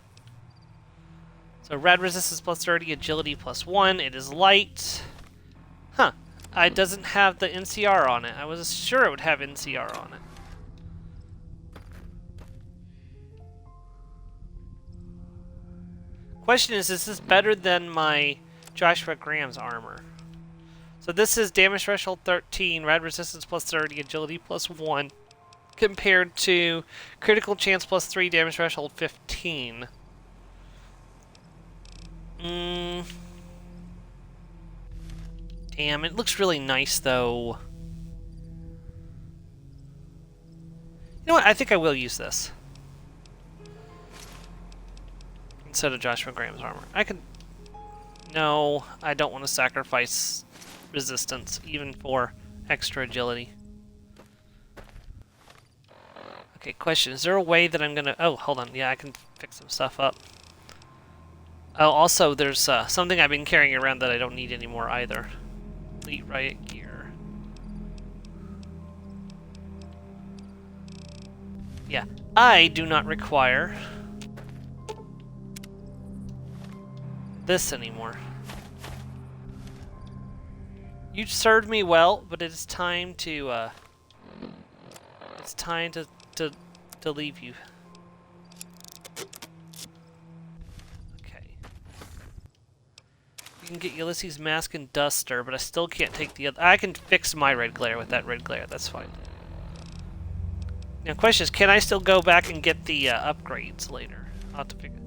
S1: So rad resistance plus 30, agility plus 1. It is light. Huh. It doesn't have the NCR on it. I was sure it would have NCR on it. Question is this better than my Joshua Graham's armor? So this is damage threshold 13, rad resistance plus 30, agility plus 1. Compared to critical chance plus 3, damage threshold 15. Damn, it looks really nice though. You know what? I think I will use this instead of Joshua Graham's armor. I could. No, I don't want to sacrifice resistance even for extra agility. Okay, question. Is there a way that I'm gonna... Oh, hold on. Yeah, I can fix some stuff up. Oh, also, there's something I've been carrying around that I don't need anymore either. Elite Riot Gear. Yeah, I do not require this anymore. You served me well, but it is time to, to leave you. Okay. You can get Ulysses' mask and duster, but I still can't take the other. I can fix my red glare with that red glare. That's fine. Now, question is, can I still go back and get the upgrades later? I'll have to figure.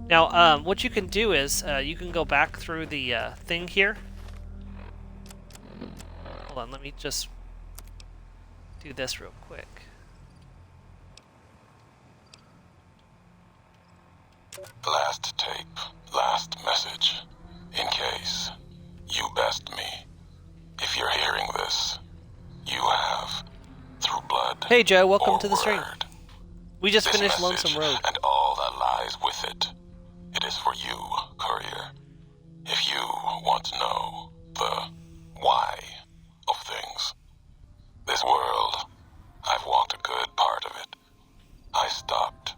S1: Now, what you can do is you can go back through the thing here. Hold on, let me just do this real quick.
S5: Last tape, last message. In case you best me. If you're hearing this, you have, through blood.
S1: Hey Joe, welcome
S5: or
S1: to the stream.
S5: word,
S1: We just
S5: this
S1: finished
S5: message
S1: Lonesome Road.
S5: and all that lies with it. It is for you, courier. If you want to know the why of things. This world, I've walked a good part of it. I stopped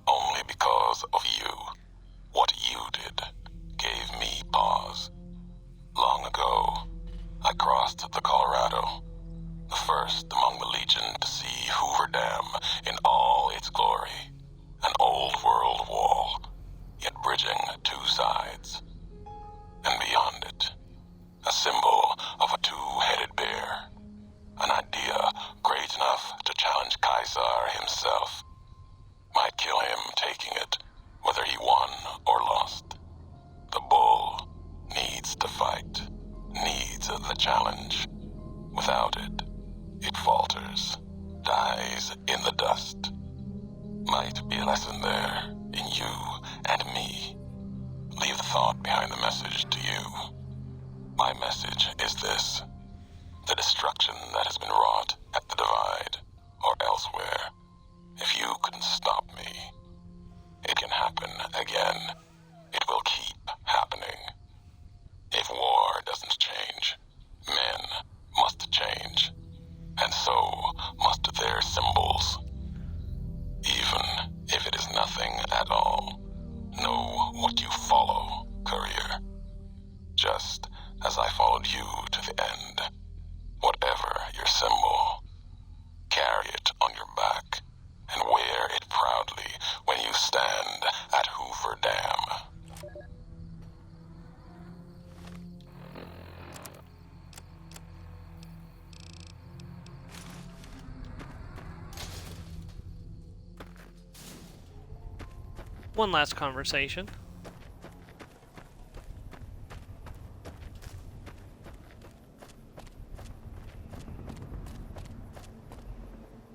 S5: only because of you. What you did gave me pause. Long ago, I crossed the Colorado, the first among the Legion to see Hoover Dam in all its glory. An old world wall, yet bridging two sides. And beyond it, a symbol of a two-headed bear. An idea great enough to challenge Caesar himself. Might kill him taking it, whether he won or lost. The bull needs to fight, needs the challenge. Without it, it falters, dies in the dust. Might be a lesson there, in you and me. Leave the thought behind the message to you. My message is this. The destruction that has been wrought at the Divide, or elsewhere, if you couldn't stop me, it can happen again. It will keep happening. If war doesn't change, men must change, and so must their symbols. Even if it is nothing at all, know what you follow, courier. Just as I followed you to the end. Whatever your symbol, carry it on your back and wear it proudly when you stand at Hoover Dam.
S1: One last conversation.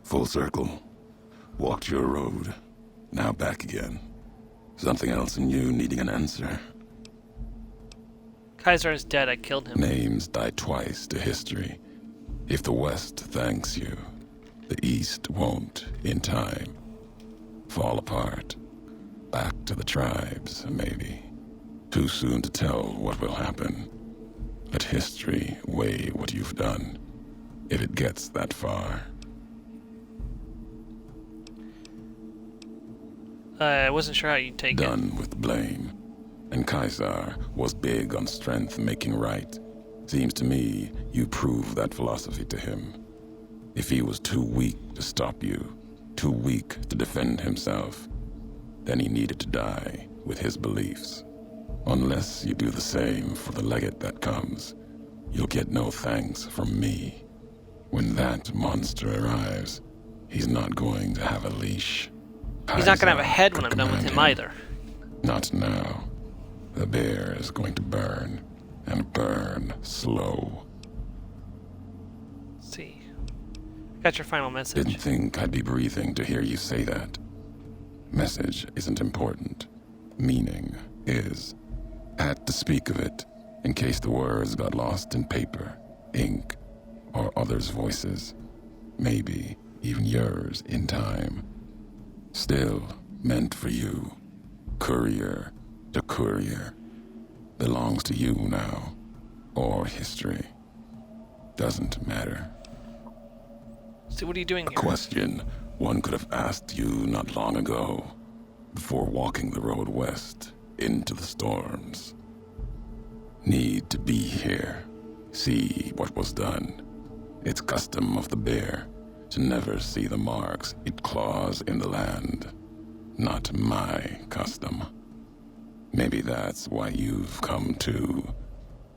S5: Full circle. Walked your road. Now back again. Something else in you needing an answer.
S1: Kaiser is dead, I killed him.
S5: Names die twice to history. If the West thanks you, the East won't in time. Fall apart. Back to the tribes, maybe. Too soon to tell what will happen. Let history weigh what you've done, if it gets that far.
S1: I wasn't sure how you'd take it.
S5: Done with blame. And Caesar was big on strength making right. Seems to me you proved that philosophy to him. If he was too weak to stop you, too weak to defend himself, then he needed to die with his beliefs. Unless you do the same for the legate that comes, you'll get no thanks from me. When that monster arrives, he's not going to have a leash.
S1: He's not gonna have a head when
S5: could
S1: I'm done with
S5: command
S1: him either.
S5: Not now. The bear is going to burn, and burn slow.
S1: Let's see. Got your final message.
S5: Didn't think I'd be breathing to hear you say that. Message isn't important. Meaning is. Had to speak of it, in case the words got lost in paper, ink, or others' voices. Maybe even yours in time. Still meant for you. Courier to courier. Belongs to you now. Or history. Doesn't matter.
S1: See, what are you doing
S5: A
S1: here?
S5: question one could have asked you not long ago, before walking the road west into the storms. Need to be here. See what was done. It's custom of the bear. to never see the marks it claws in the land. Not my custom. Maybe that's why you've come too.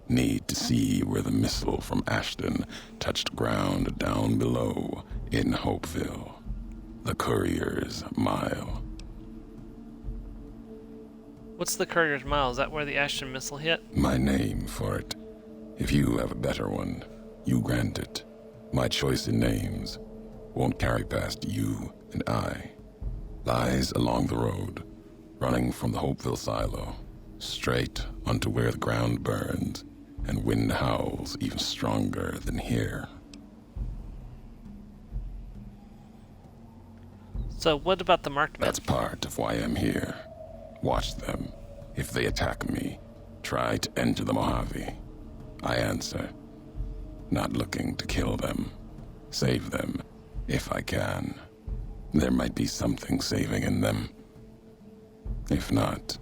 S5: Need to see where the missile from Ashton touched ground down below in Hopeville. The Courier's Mile.
S1: What's the Courier's Mile? Is that where the Ashton missile hit?
S5: My name for it. If you have a better one, you grant it. My choice in names won't carry past you and I. Lies along the road, running from the Hopeville silo, straight onto where the ground burns and wind howls even stronger than here.
S1: So what about the marked men?
S5: That's part of why I'm here. Watch them. If they attack me, try to enter the Mojave. I answer. Not looking to kill them. Save them, if I can. There might be something saving in them. If not,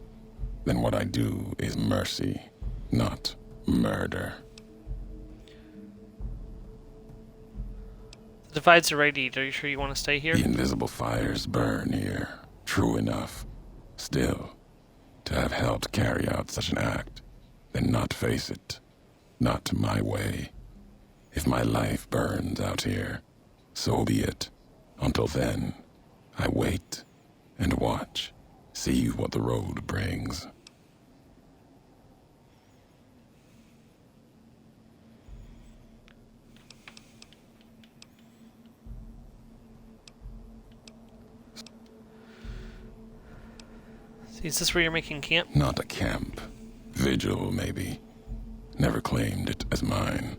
S5: then what I do is mercy, not murder.
S1: The Divide's irradiated. Are you sure you want to stay here?
S5: The invisible fires burn here. True enough. Still, to have helped carry out such an act, then not face it. Not my way. If my life burns out here, so be it. Until then, I wait and watch, see what the road brings.
S1: See, is this where you're making camp?
S5: Not a camp. Vigil, maybe. Never claimed it as mine.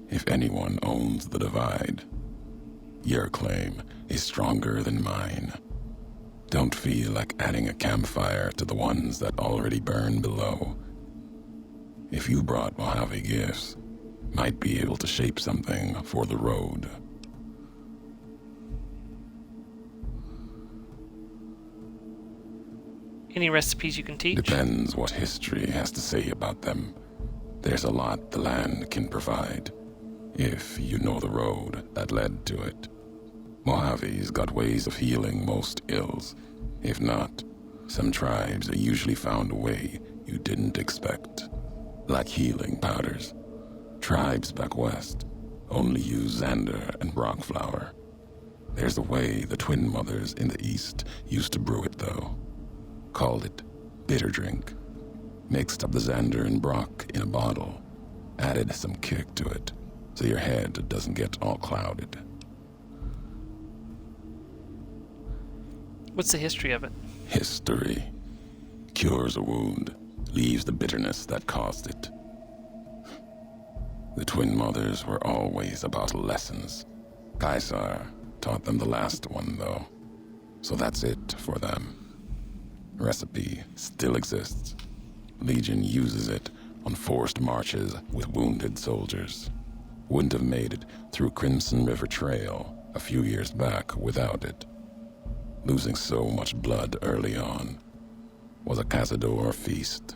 S5: If anyone owns the Divide, your claim is stronger than mine. Don't feel like adding a campfire to the ones that already burn below. If you brought Mojave gifts, might be able to shape something for the road.
S1: Any recipes you can teach?
S5: Depends what history has to say about them. There's a lot the land can provide, if you know the road that led to it. Mojave's got ways of healing most ills. If not, some tribes are usually found a way you didn't expect. Like healing powders. Tribes back west only use Xander and rock flour. There's a way the twin mothers in the east used to brew it though. Called it bitter drink. Mixed up the Xander and Brock in a bottle. Added some kick to it, so your head doesn't get all clouded.
S1: What's the history of it?
S5: History. Cures a wound, leaves the bitterness that caused it. The twin mothers were always about lessons. Caesar taught them the last one, though. So that's it for them. Recipe still exists. Legion uses it on forced marches with wounded soldiers. Wouldn't have made it through Crimson River Trail a few years back without it. Losing so much blood early on was a Cazador feast.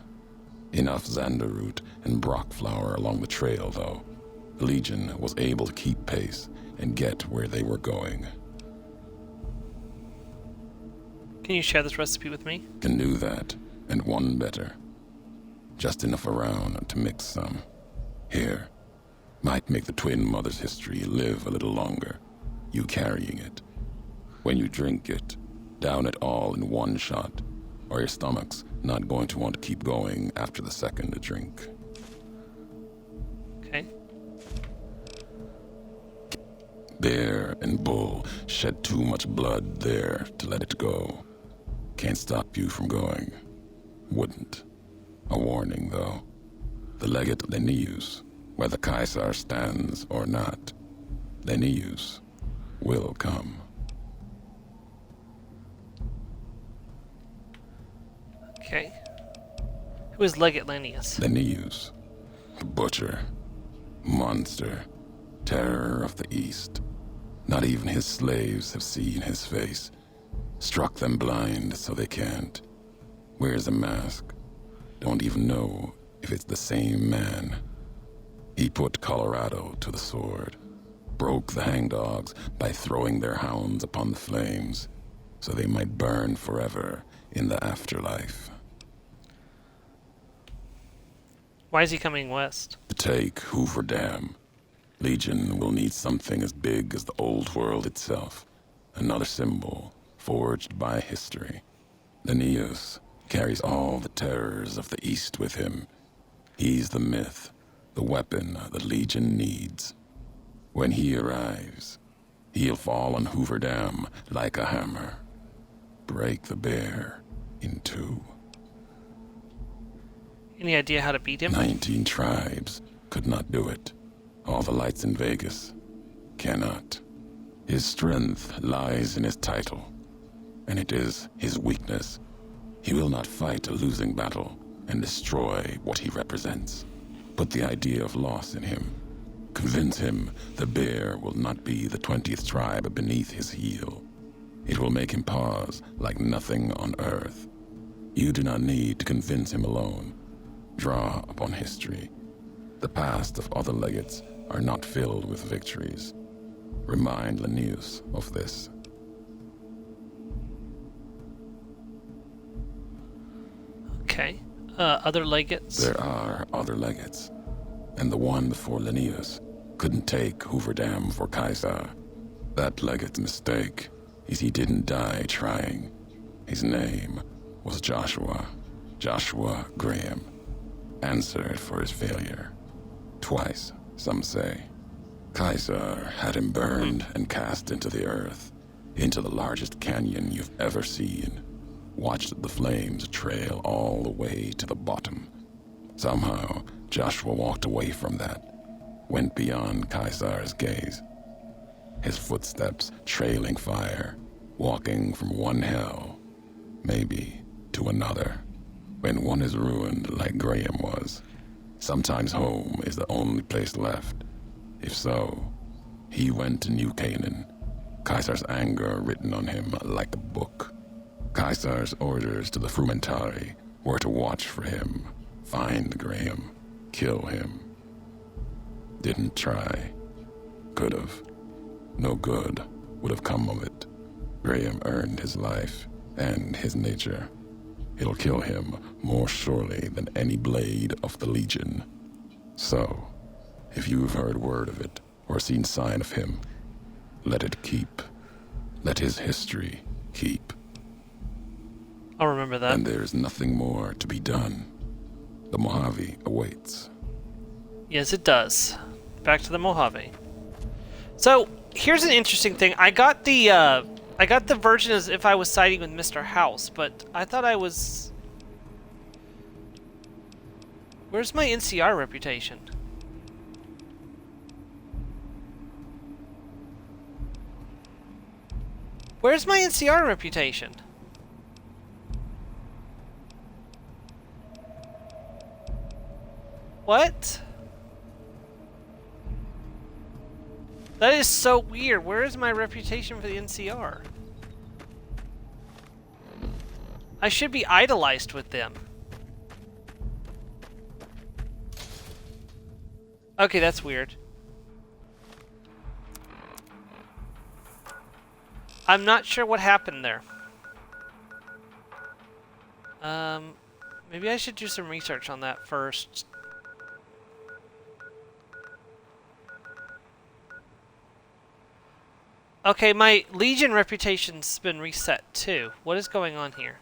S5: Enough Xander root and Brock flour along the trail, though. The Legion was able to keep pace and get where they were going.
S1: Can you share this recipe with me?
S5: Can do that, and one better. Just enough around to mix some. Here. Might make the twin mother's history live a little longer. You carrying it. When you drink it, down it all in one shot, or your stomach's not going to want to keep going after the second drink.
S1: Okay.
S5: Bear and bull shed too much blood there to let it go. Can't stop you from going. Wouldn't. A warning, though. The legate Linnaeus, whether Caesar stands or not, Linnaeus will come.
S1: Okay. Who is Legate Linnaeus?
S5: Linnaeus, the butcher, monster, terror of the East. Not even his slaves have seen his face. Struck them blind so they can't. Wears a mask. Don't even know if it's the same man. He put Colorado to the sword. broke the hangdogs by throwing their hounds upon the flames, so they might burn forever in the afterlife.
S1: Why is he coming west?
S5: To take Hoover Dam, Legion will need something as big as the old world itself. Another symbol forged by history. Linnaeus carries all the terrors of the East with him. He's the myth, the weapon the Legion needs. When he arrives, he'll fall on Hoover Dam like a hammer. Break the bear in two.
S1: Any idea how to beat him?
S5: 19 tribes could not do it. All the lights in Vegas cannot. His strength lies in his title, and it is his weakness. He will not fight a losing battle and destroy what he represents. Put the idea of loss in him. Convince him the bear will not be the 20th tribe beneath his heel. It will make him pause like nothing on earth. You do not need to convince him alone. Draw upon history. The past of other legates are not filled with victories. Remind Linnaeus of this.
S1: Okay. Other legates?
S5: There are other legates, and the one before Linnaeus couldn't take Hoover Dam for Kaiser. That legate's mistake is he didn't die trying. His name was Joshua Graham. Answered for his failure. Twice, some say. Kaiser had him burned and cast into the earth, into the largest canyon you've ever seen. Watched the flames trail all the way to the bottom. Somehow, Joshua walked away from that, went beyond Kaiser's gaze. His footsteps trailing fire, walking from one hell, maybe to another. When one is ruined like Graham was, sometimes home is the only place left. If so, he went to New Canaan, Kaiser's anger written on him like a book. Kaiser's orders to the Frumentari were to watch for him, find Graham, kill him. Didn't try. Could've. No good would have come of it. Graham earned his life and his nature. It'll kill him more surely than any blade of the Legion. So, if you've heard word of it or seen sign of him, let it keep. Let his history keep.
S1: I'll remember that.
S5: And there's nothing more to be done. The Mojave awaits.
S1: Yes, it does. Back to the Mojave. So, here's an interesting thing. I got the version as if I was siding with Mr. House, but I thought I was... Where's my NCR reputation? Where's my NCR reputation? What? That is so weird. Where is my reputation for the NCR? I should be idolized with them. Okay, that's weird. I'm not sure what happened there. Maybe I should do some research on that first. Okay, my Legion reputation's been reset too. What is going on here?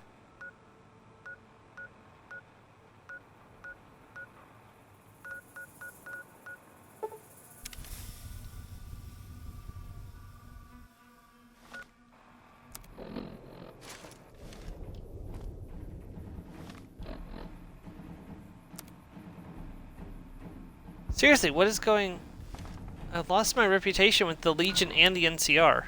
S1: Seriously, what is going... I've lost my reputation with the Legion and the NCR.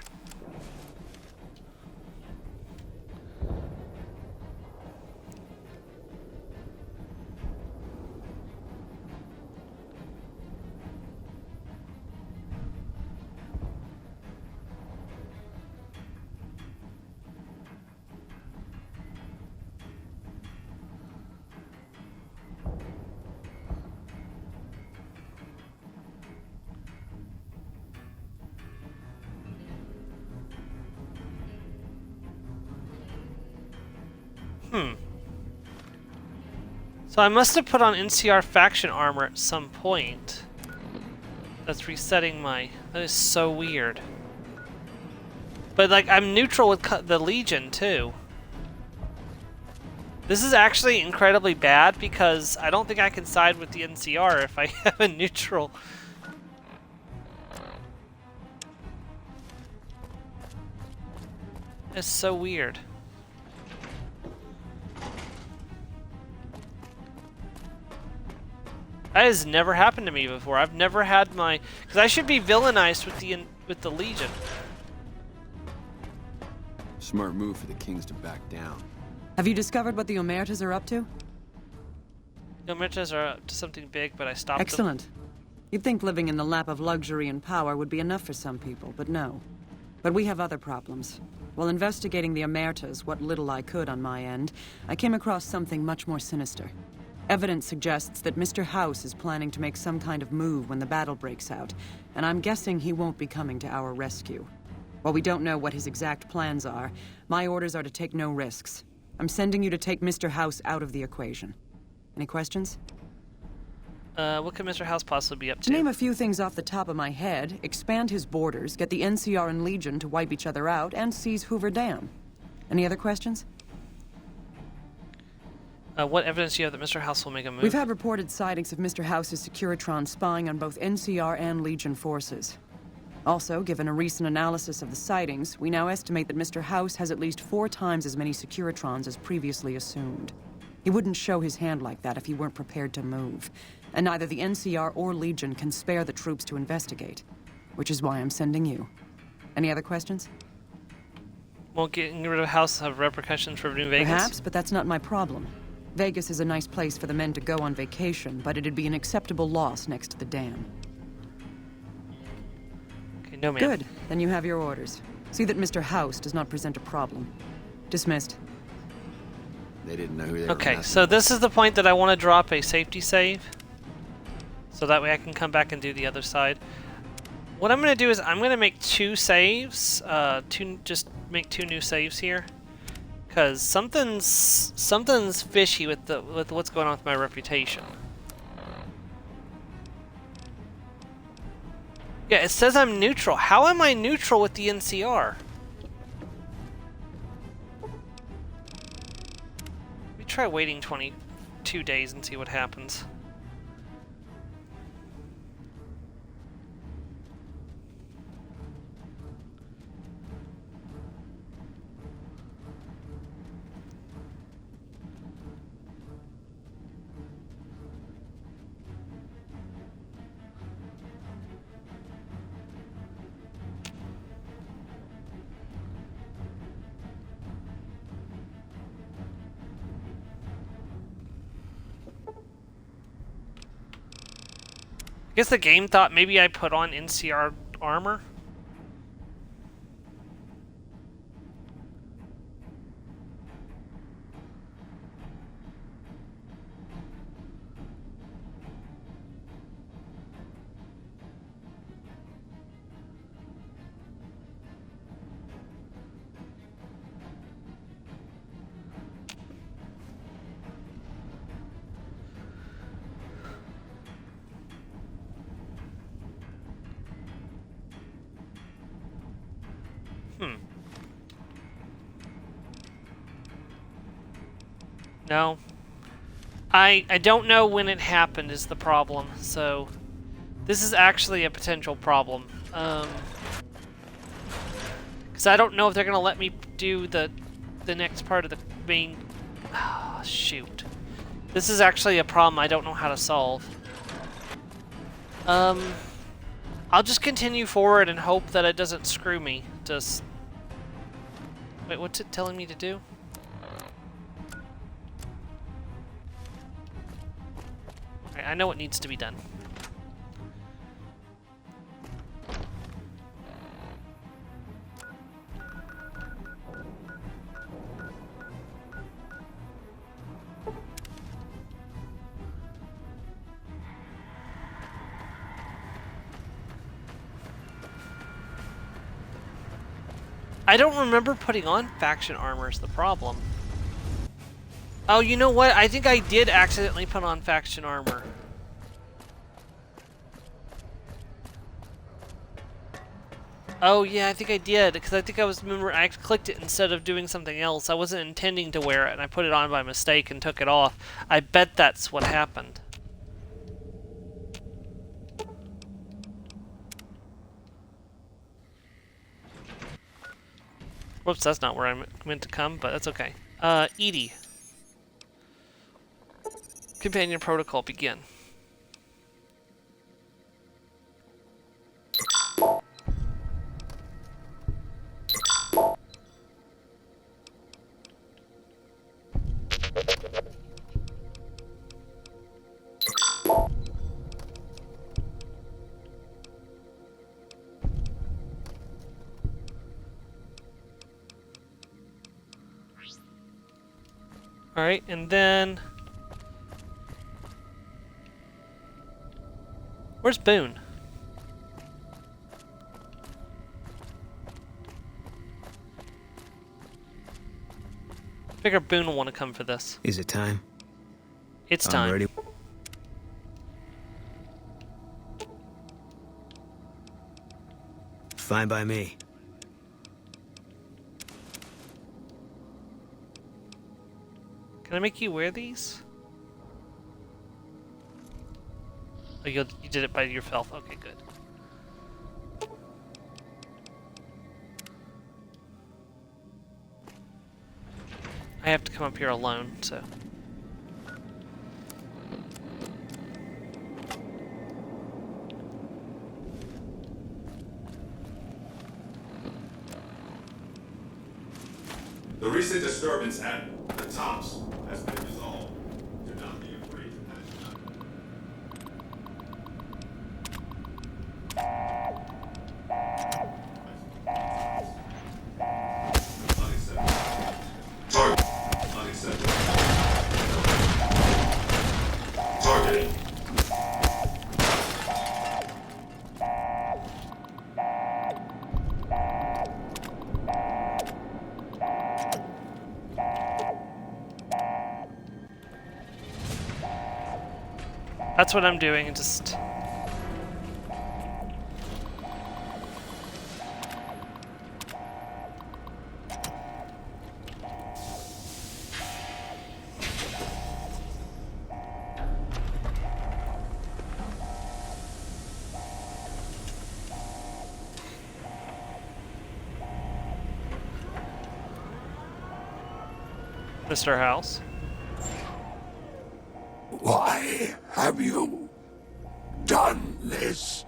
S1: Hmm. So I must have put on NCR faction armor at some point. That's resetting my... That is so weird. But, like, I'm neutral with the Legion, too. This is actually incredibly bad because I don't think I can side with the NCR if I have a neutral. It's so weird. That has never happened to me before. I've never had my... Because I should be villainized with the Legion.
S6: Smart move for the Kings to back down.
S7: Have you discovered what the Omertas are up to?
S1: The Omertas are up to something big, but I stopped them.
S7: Excellent. You'd think living in the lap of luxury and power would be enough for some people, but no. But we have other problems. While investigating the Omertas, what little I could on my end, I came across something much more sinister. Evidence suggests that Mr. House is planning to make some kind of move when the battle breaks out, and I'm guessing he won't be coming to our rescue. While we don't know what his exact plans are, my orders are to take no risks. I'm sending you to take Mr. House out of the equation. Any questions?
S1: What could Mr. House possibly be up to?
S7: To name a few things off the top of my head, expand his borders, get the NCR and Legion to wipe each other out, and seize Hoover Dam. Any other questions?
S1: What evidence do you have that Mr. House will make a move?
S7: We've had reported sightings of Mr. House's Securitron spying on both NCR and Legion forces. Also, given a recent analysis of the sightings, we now estimate that Mr. House has at least 4 times as many Securitrons as previously assumed. He wouldn't show his hand like that if he weren't prepared to move. And neither the NCR or Legion can spare the troops to investigate. Which is why I'm sending you. Any other questions?
S1: Won't getting rid of House have repercussions for New Vegas?
S7: Perhaps, but that's not my problem. Vegas is a nice place for the men to go on vacation, but it'd be an acceptable loss next to the dam.
S1: Okay, no man.
S7: Good. Then you have your orders. See that Mr. House does not present a problem. Dismissed.
S6: They didn't know who they were.
S1: Okay, so this is the point that I want to drop a safety save. So that way I can come back and do the other side. What I'm going to do is I'm going to make 2 saves. Just make 2 new saves here. Because something's fishy with what's going on with my reputation. Yeah, it says I'm neutral. How am I neutral with the NCR? Let me try waiting 22 days and see what happens. I guess the game thought maybe I put on NCR armor. No. I don't know when it happened is the problem, so this is actually a potential problem. Because I don't know if they're going to let me do the next part of the main... Oh, shoot. This is actually a problem I don't know how to solve. I'll just continue forward and hope that it doesn't screw me. Just... Wait, what's it telling me to do? I know what needs to be done. I don't remember putting on faction armor is the problem. Oh, you know what? I think I did accidentally put on faction armor. Oh yeah, I think I did, because I think I clicked it instead of doing something else. I wasn't intending to wear it, and I put it on by mistake and took it off. I bet that's what happened. Whoops, that's not where I meant to come, but that's okay. Edie. Companion protocol, begin. Alright, and then... Where's Boone? Figure Boone will want to come for this.
S6: Is it time?
S1: It's time.
S6: I'm ready. Fine by me.
S1: Can I make you wear these? Oh, you did it by yourself. Okay, good. I have to come up here alone, so...
S2: The recent disturbance at the Tops has been resolved. Do not be afraid to mention Unacceptable. Target. Unacceptable. Targeting.
S1: That's what I'm doing, just... Mr. House.
S8: Why have you done this?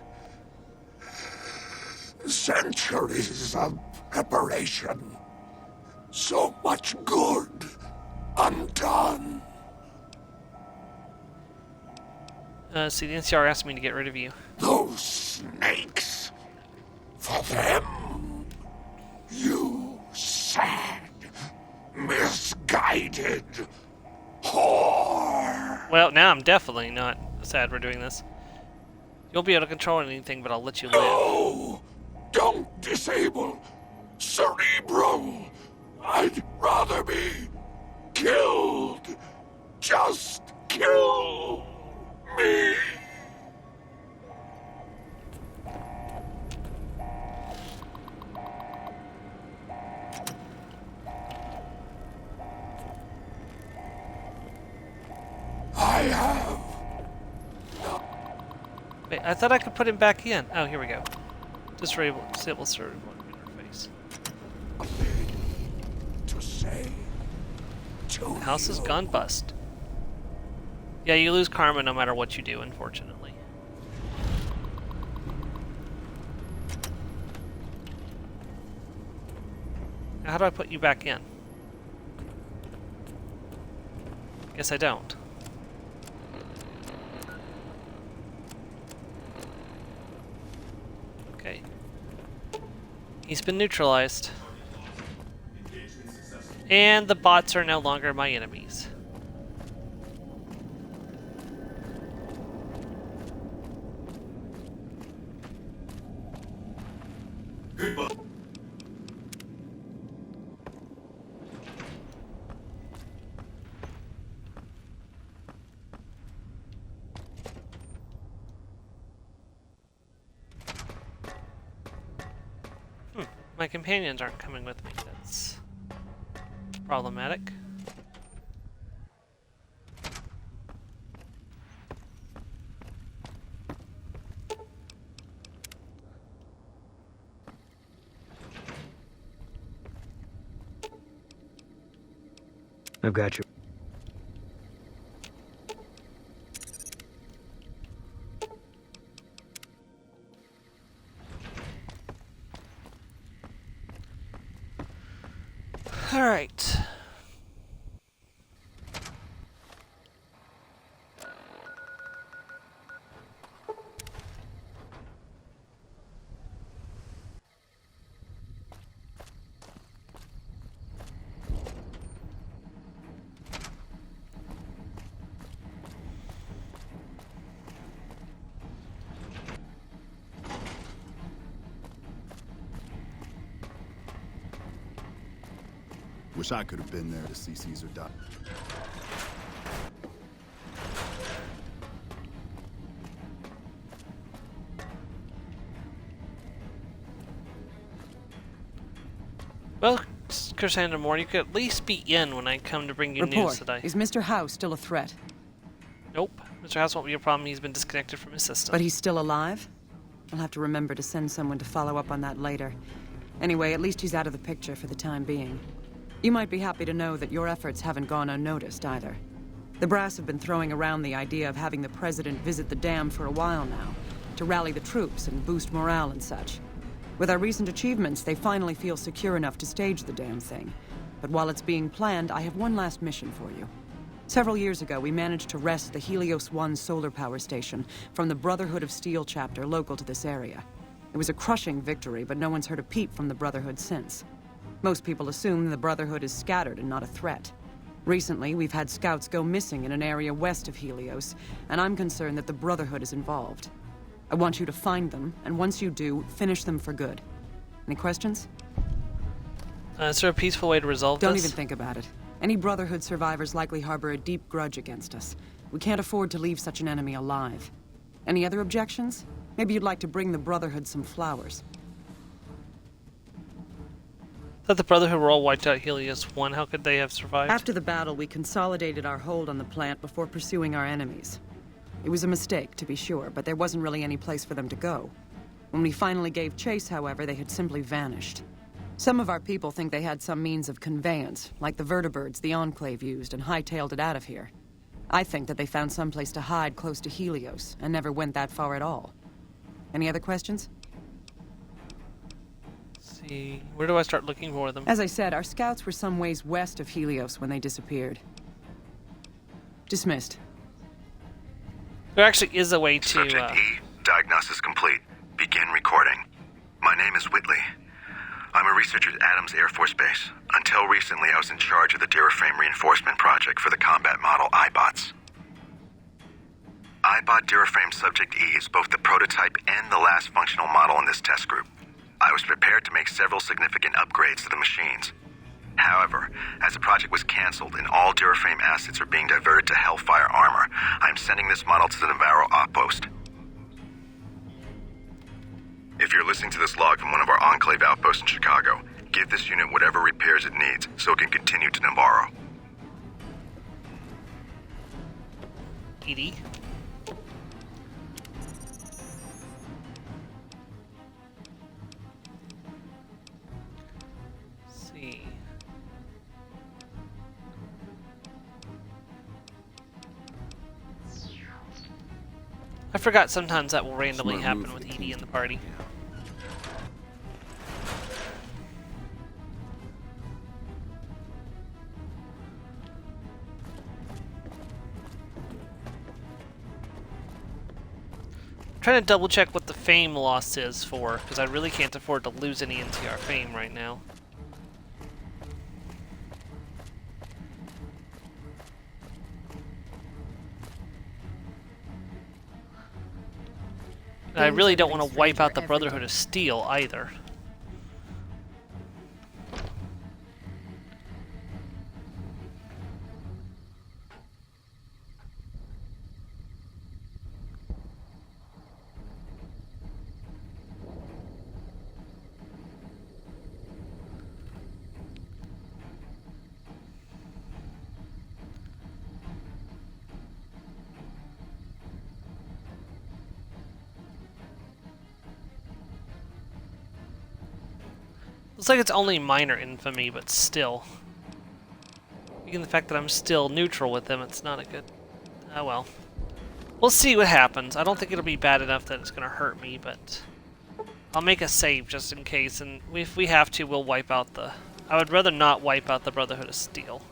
S8: Centuries of preparation. So much good undone.
S1: See, the NCR asked me to get rid of you.
S8: Those snakes. For them, you sad, misguided whore.
S1: Well, now I'm definitely not sad we're doing this. You'll be able to control anything, but I'll let you live.
S8: No! Don't disable Cerebral! I'd rather be killed. Just kill me. I have.
S1: Wait, I thought I could put him back in. Oh, here we go. Disable cerebral interface.
S8: To say to
S1: House has
S8: you.
S1: gone bust. Yeah, you lose karma no matter what you do, unfortunately. How do I put you back in? Guess I don't. Okay. He's been neutralized. And the bots are no longer my enemies.
S2: Goodbye.
S1: My companions aren't coming with me. That's problematic.
S9: I've got you.
S1: All right.
S10: Wish I could have been there to see Caesar die.
S1: Well, Cassandra Moore, you could at least be in when I come to bring you news
S7: Report.
S1: today.
S7: Is Mr. House still a threat?
S1: Nope. Mr. House won't be a problem. He's been disconnected from his system.
S7: But he's still alive? I'll have to remember to send someone to follow up on that later. Anyway, at least he's out of the picture for the time being. You might be happy to know that your efforts haven't gone unnoticed either. The brass have been throwing around the idea of having the president visit the dam for a while now, to rally the troops and boost morale and such. With our recent achievements, they finally feel secure enough to stage the damn thing. But while it's being planned, I have one last mission for you. Several years ago, we managed to wrest the Helios 1 solar power station from the Brotherhood of Steel chapter local to this area. It was a crushing victory, but no one's heard a peep from the Brotherhood since. Most people assume the Brotherhood is scattered and not a threat. Recently, we've had scouts go missing in an area west of Helios, and I'm concerned that the Brotherhood is involved. I want you to find them, and once you do, finish them for good. Any questions?
S1: Is there a peaceful way to resolve this?
S7: Don't even think about it. Any Brotherhood survivors likely harbor a deep grudge against us. We can't afford to leave such an enemy alive. Any other objections? Maybe you'd like to bring the Brotherhood some flowers.
S1: I thought the Brotherhood were all wiped out Helios 1. How could they have survived?
S7: After the battle, we consolidated our hold on the plant before pursuing our enemies. It was a mistake, to be sure, but there wasn't really any place for them to go. When we finally gave chase, however, they had simply vanished. Some of our people think they had some means of conveyance, like the vertibirds the Enclave used, and hightailed it out of here. I think that they found some place to hide close to Helios, and never went that far at all. Any other questions?
S1: Let's see. Where do I start looking for them?
S7: As I said, our scouts were some ways west of Helios when they disappeared. Dismissed.
S1: There actually is a way to...
S11: Subject E, diagnosis complete. Begin recording. My name is Whitley. I'm a researcher at Adams Air Force Base. Until recently, I was in charge of the Duraframe Reinforcement Project for the combat model iBots. iBot Duraframe Subject E is both the prototype and the last functional model in this test group. I was prepared to make several significant upgrades to the machines. However, as the project was canceled and all Duraframe assets are being diverted to Hellfire armor, I'm sending this model to the Navarro outpost. If you're listening to this log from one of our Enclave outposts in Chicago, give this unit whatever repairs it needs so it can continue to Navarro.
S1: Edie. Let's see. I forgot sometimes that will randomly
S10: Smart
S1: happen
S10: move
S1: with
S10: for the
S1: Edie in the
S10: Kings.
S1: party. Trying to double check what the fame loss is for, because I really can't afford to lose any NTR fame right now. And I really don't want to wipe out the Brotherhood of Steel either. Looks like it's only minor infamy, but still. Even the fact that I'm still neutral with them, it's not a good... Oh well. We'll see what happens. I don't think it'll be bad enough that it's going to hurt me, but... I'll make a save just in case, and if we have to, we'll wipe out the... I would rather not wipe out the Brotherhood of Steel.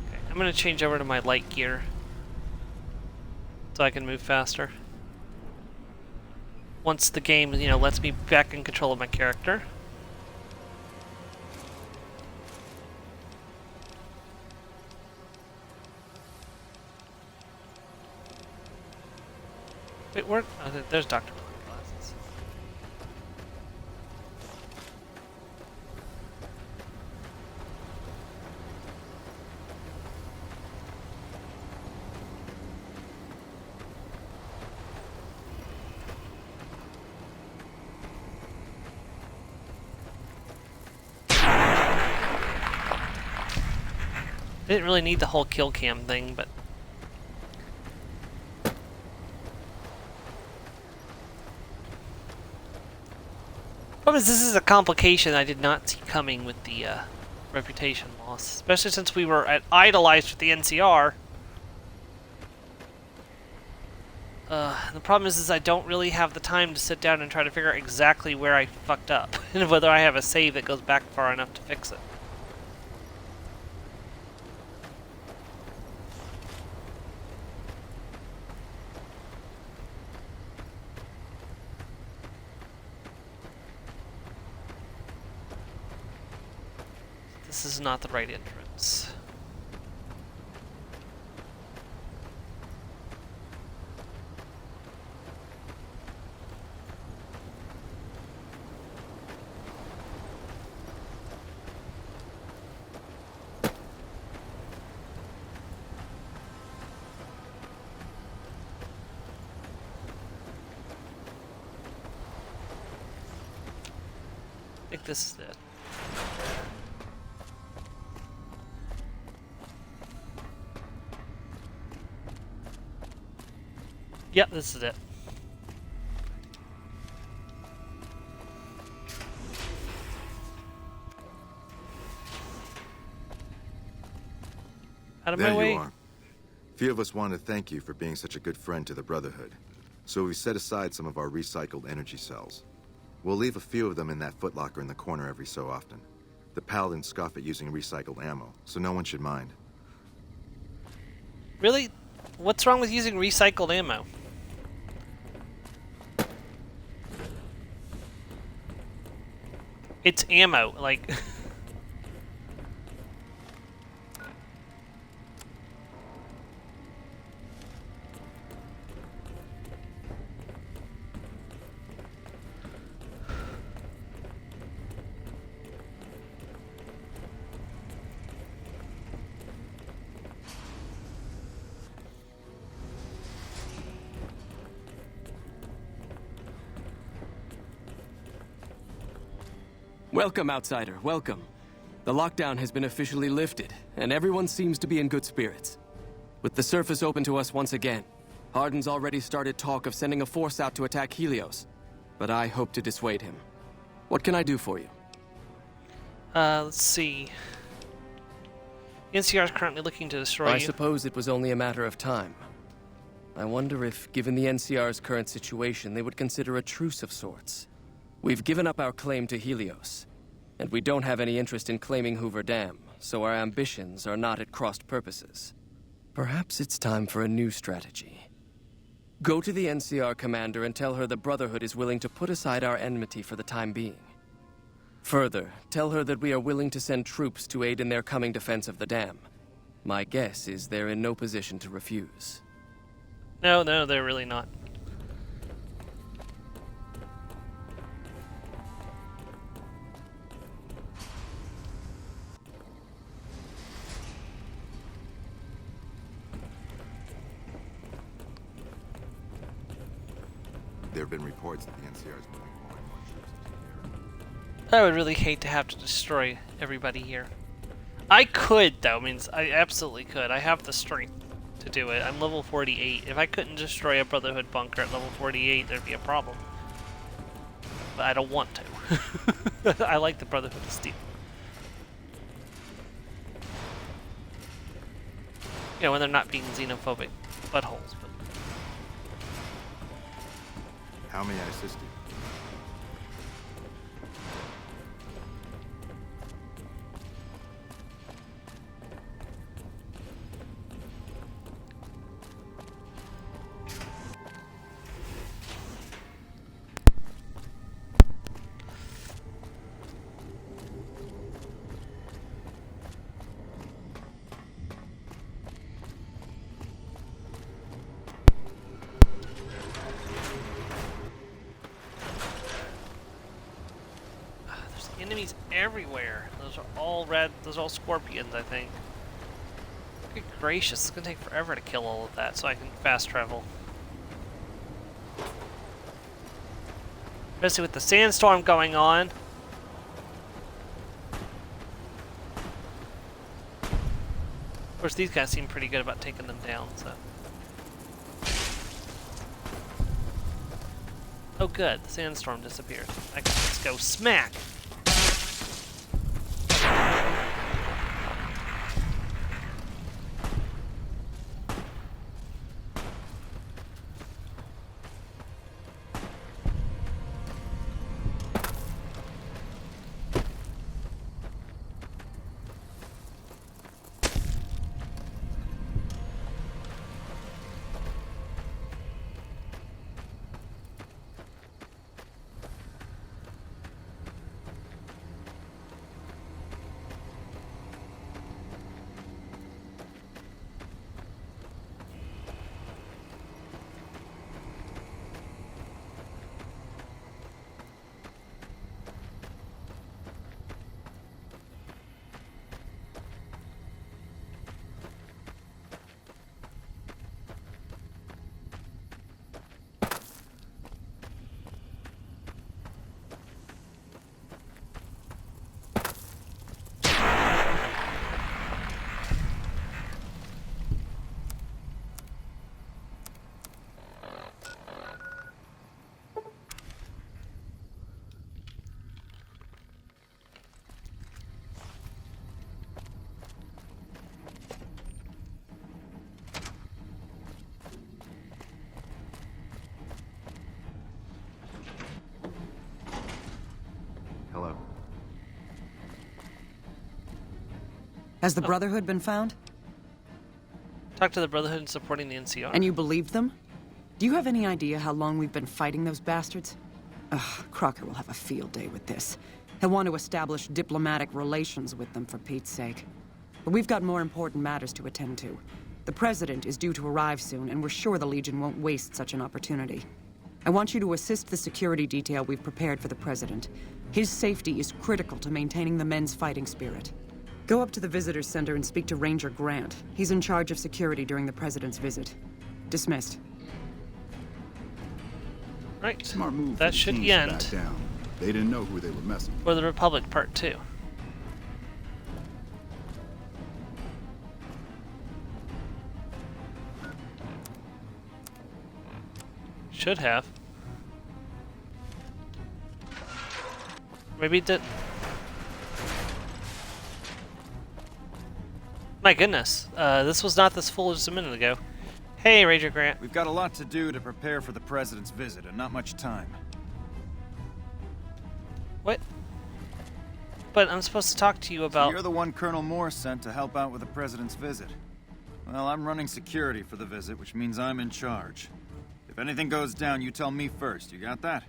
S1: Okay, I'm going to change over to my light gear so I can move faster. Once the game, you know, lets me back in control of my character. Wait, where? Oh, there's Dr. Glasses. I didn't really need the whole kill cam thing, but... Problem is, this is a complication I did not see coming with the reputation loss. Especially since we were idolized with the NCR. The problem is I don't really have the time to sit down and try to figure out exactly where I fucked up. And whether I have a save that goes back far enough to fix it. This is not the right entrance. I think this is it. Yep, this is it. Out of my way.
S12: There you are. A few of us want to thank you for being such a good friend to the Brotherhood. So we set aside some of our recycled energy cells. We'll leave a few of them in that footlocker in the corner every so often. The Paladins scoff at using recycled ammo, so no one should mind.
S1: Really? What's wrong with using recycled ammo? It's ammo, like...
S13: Welcome, outsider. Welcome. The lockdown has been officially lifted, and everyone seems to be in good spirits. With the surface open to us once again, Hardin's already started talk of sending a force out to attack Helios, but I hope to dissuade him. What can I do for you?
S1: Let's see. The NCR is currently looking to destroy you.
S13: I suppose it was only a matter of time. I wonder if, given the NCR's current situation, they would consider a truce of sorts. We've given up our claim to Helios, and we don't have any interest in claiming Hoover Dam, so our ambitions are not at crossed purposes. Perhaps it's time for a new strategy. Go to the NCR commander and tell her the Brotherhood is willing to put aside our enmity for the time being. Further, tell her that we are willing to send troops to aid in their coming defense of the dam. My guess is they're in no position to refuse.
S1: No, they're really not.
S12: There have been reports that the NCR is moving more and more troops into the area.
S1: I would really hate to have to destroy everybody here. I could, though. I absolutely could. I have the strength to do it. I'm level 48. If I couldn't destroy a Brotherhood bunker at level 48, there'd be a problem. But I don't want to. I like the Brotherhood of Steel. You know, when they're not being xenophobic buttholes. But...
S12: How may I assist you?
S1: Enemies everywhere. Those are all red. Those are all scorpions, I think. Good gracious, it's gonna take forever to kill all of that, so I can fast travel. Especially with the sandstorm going on. Of course, these guys seem pretty good about taking them down, so. Oh good, the sandstorm disappeared. I can just go smack!
S12: Hello.
S7: Has the Brotherhood been found?
S1: Talk to the Brotherhood and supporting the NCR.
S7: And you believed them? Do you have any idea how long we've been fighting those bastards? Ugh, Crocker will have a field day with this. He'll want to establish diplomatic relations with them, for Pete's sake. But we've got more important matters to attend to. The President is due to arrive soon, and we're sure the Legion won't waste such an opportunity. I want you to assist the security detail we've prepared for the President. His safety is critical to maintaining the men's fighting spirit. Go up to the Visitors Center and speak to Ranger Grant. He's in charge of security during the President's visit. Dismissed.
S1: Right.
S10: Smart move.
S1: That should end.
S10: Back down. They didn't know who they were messing with.
S1: For the Republic Part 2. Should have. Maybe it didn't. My goodness, this was not this full just a minute ago. Hey, Ranger Grant.
S14: We've got a lot to do to prepare for the President's visit, and not much time.
S1: What? But I'm supposed to talk to you about...
S14: So you're the one Colonel Moore sent to help out with the President's visit. Well, I'm running security for the visit, which means I'm in charge. If anything goes down, you tell me first, you got that?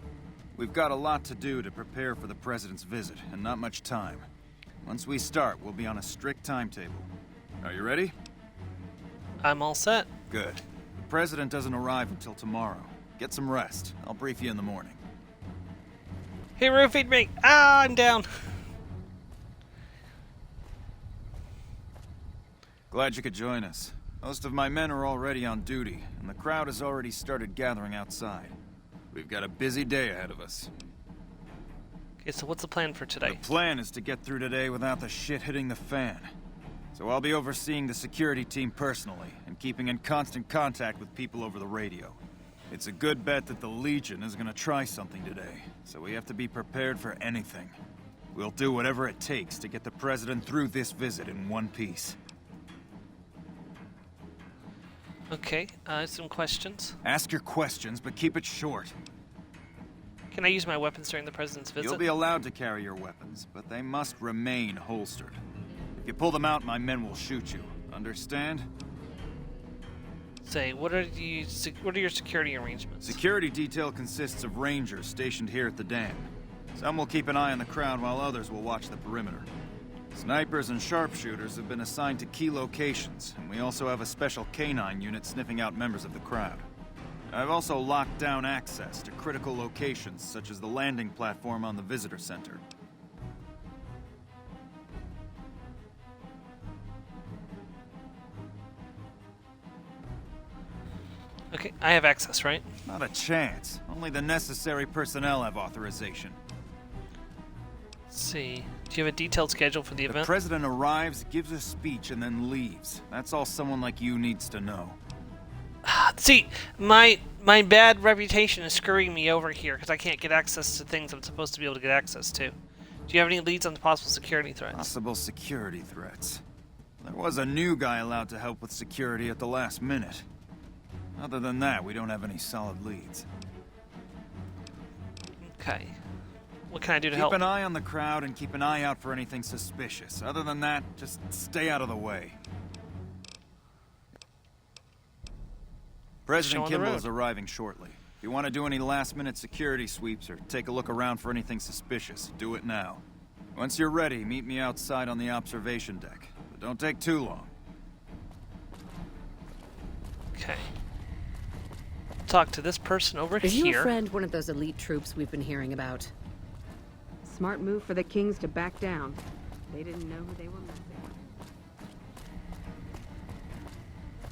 S14: We've got a lot to do to prepare for the President's visit, and not much time. Once we start, we'll be on a strict timetable. Are you ready?
S1: I'm all set.
S14: Good. The President doesn't arrive until tomorrow. Get some rest. I'll brief you in the morning.
S1: He roofied me! Ah, I'm down!
S14: Glad you could join us. Most of my men are already on duty, and the crowd has already started gathering outside. We've got a busy day ahead of us.
S1: Okay, so what's the plan for today?
S14: The plan is to get through today without the shit hitting the fan. So I'll be overseeing the security team personally, and keeping in constant contact with people over the radio. It's a good bet that the Legion is gonna try something today, so we have to be prepared for anything. We'll do whatever it takes to get the President through this visit in one piece.
S1: Okay, some questions.
S14: Ask your questions, but keep it short.
S1: Can I use my weapons during the President's visit?
S14: You'll be allowed to carry your weapons, but they must remain holstered. If you pull them out, my men will shoot you. Understand?
S1: Say, what are your security arrangements?
S14: Security detail consists of rangers stationed here at the dam. Some will keep an eye on the crowd while others will watch the perimeter. Snipers and sharpshooters have been assigned to key locations, and we also have a special canine unit sniffing out members of the crowd. I've also locked down access to critical locations, such as the landing platform on the visitor center.
S1: Okay, I have access, right?
S14: Not a chance. Only the necessary personnel have authorization.
S1: Let's see. Do you have a detailed schedule for the event?
S14: The President arrives, gives a speech, and then leaves. That's all someone like you needs to know.
S1: See, my bad reputation is screwing me over here because I can't get access to things I'm supposed to be able to get access to. Do you have any leads on the possible security threats?
S14: Possible security threats. There was a new guy allowed to help with security at the last minute. Other than that, we don't have any solid leads.
S1: Okay. What can I do to help?
S14: Keep an eye on the crowd and keep an eye out for anything suspicious. Other than that, just stay out of the way. President Kimball is arriving shortly. If you want to do any last-minute security sweeps or take a look around for anything suspicious, do it now. Once you're ready, meet me outside on the observation deck. But don't take too long.
S1: Okay. Talk to this person over
S15: Is
S1: here.
S15: your friend one of those elite troops we've been hearing about?
S16: Smart move for the Kings to back down. They didn't know who they were messing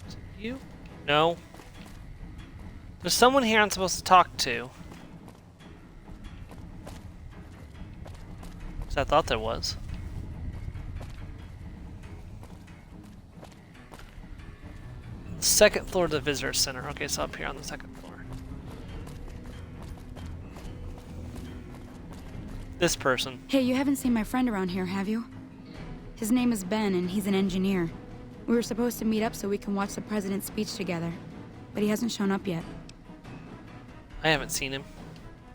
S16: with.
S1: You? No. There's someone here I'm supposed to talk to. So I thought there was. Second floor of the visitor center. Okay, so up here on the second floor. This person.
S17: Hey, you haven't seen my friend around here, have you? His name is Ben, and he's an engineer. We were supposed to meet up so we can watch the president's speech together, but he hasn't shown up yet.
S1: I haven't seen him.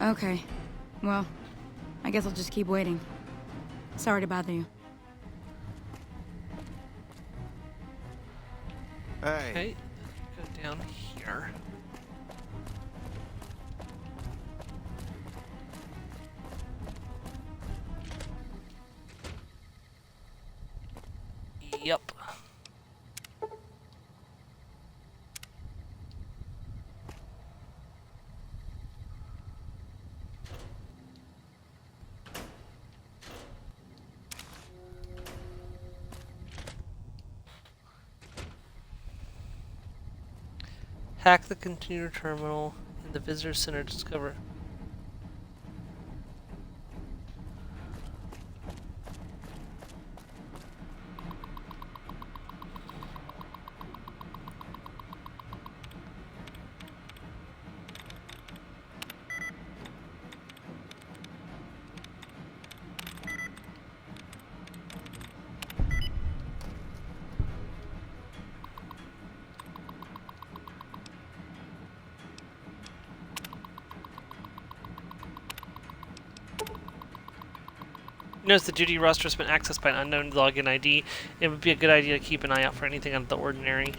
S17: Okay. Well, I guess I'll just keep waiting. Sorry to bother you.
S14: Hey.
S1: Okay, go down here. Yep. Hack the computer terminal in the visitor center to discover. Notice the duty roster has been accessed by an unknown login ID. It would be a good idea to keep an eye out for anything out of the ordinary.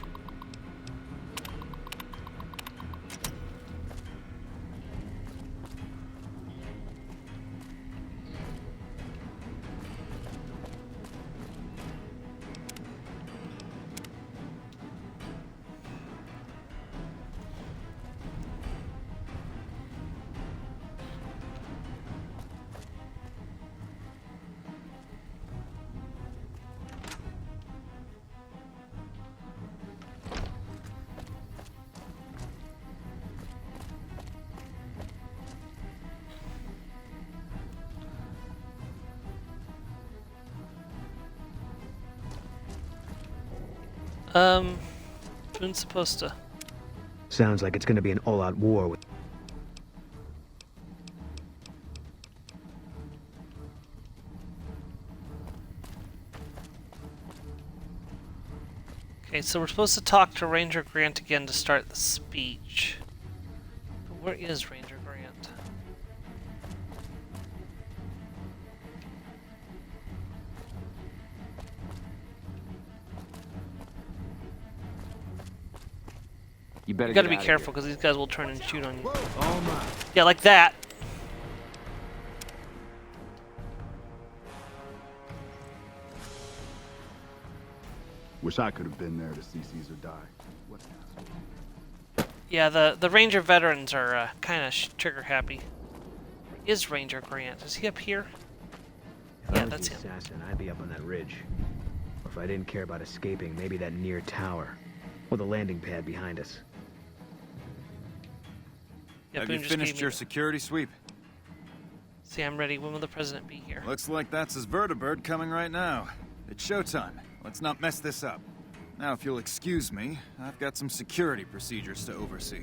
S1: Who's supposed to?
S9: Sounds like it's gonna be an all-out war with...
S1: Okay, so we're supposed to talk to Ranger Grant again to start the speech. But where is Ranger Grant?
S6: You better
S1: You gotta
S6: get
S1: be
S6: out
S1: careful because these guys will turn and shoot on you.
S6: Oh my.
S1: Yeah, like that.
S10: Wish I could have been there to see Caesar die. What an asshole.
S1: Yeah, the Ranger veterans are kind of trigger happy. Where is Ranger Grant? Is he up here?
S9: If
S1: Yeah,
S9: I was
S1: that's
S9: the
S1: him.
S9: assassin, I'd be up on that ridge. Or if I didn't care about escaping, maybe that near tower. Or the landing pad behind us.
S1: Yeah,
S14: Have
S1: Boone
S14: you
S1: just
S14: finished
S1: gave me
S14: your
S1: the-
S14: security sweep?
S1: See, I'm ready. When will the president be here?
S14: Looks like that's his vertibird coming right now. It's showtime. Let's not mess this up. Now, if you'll excuse me, I've got some security procedures to oversee.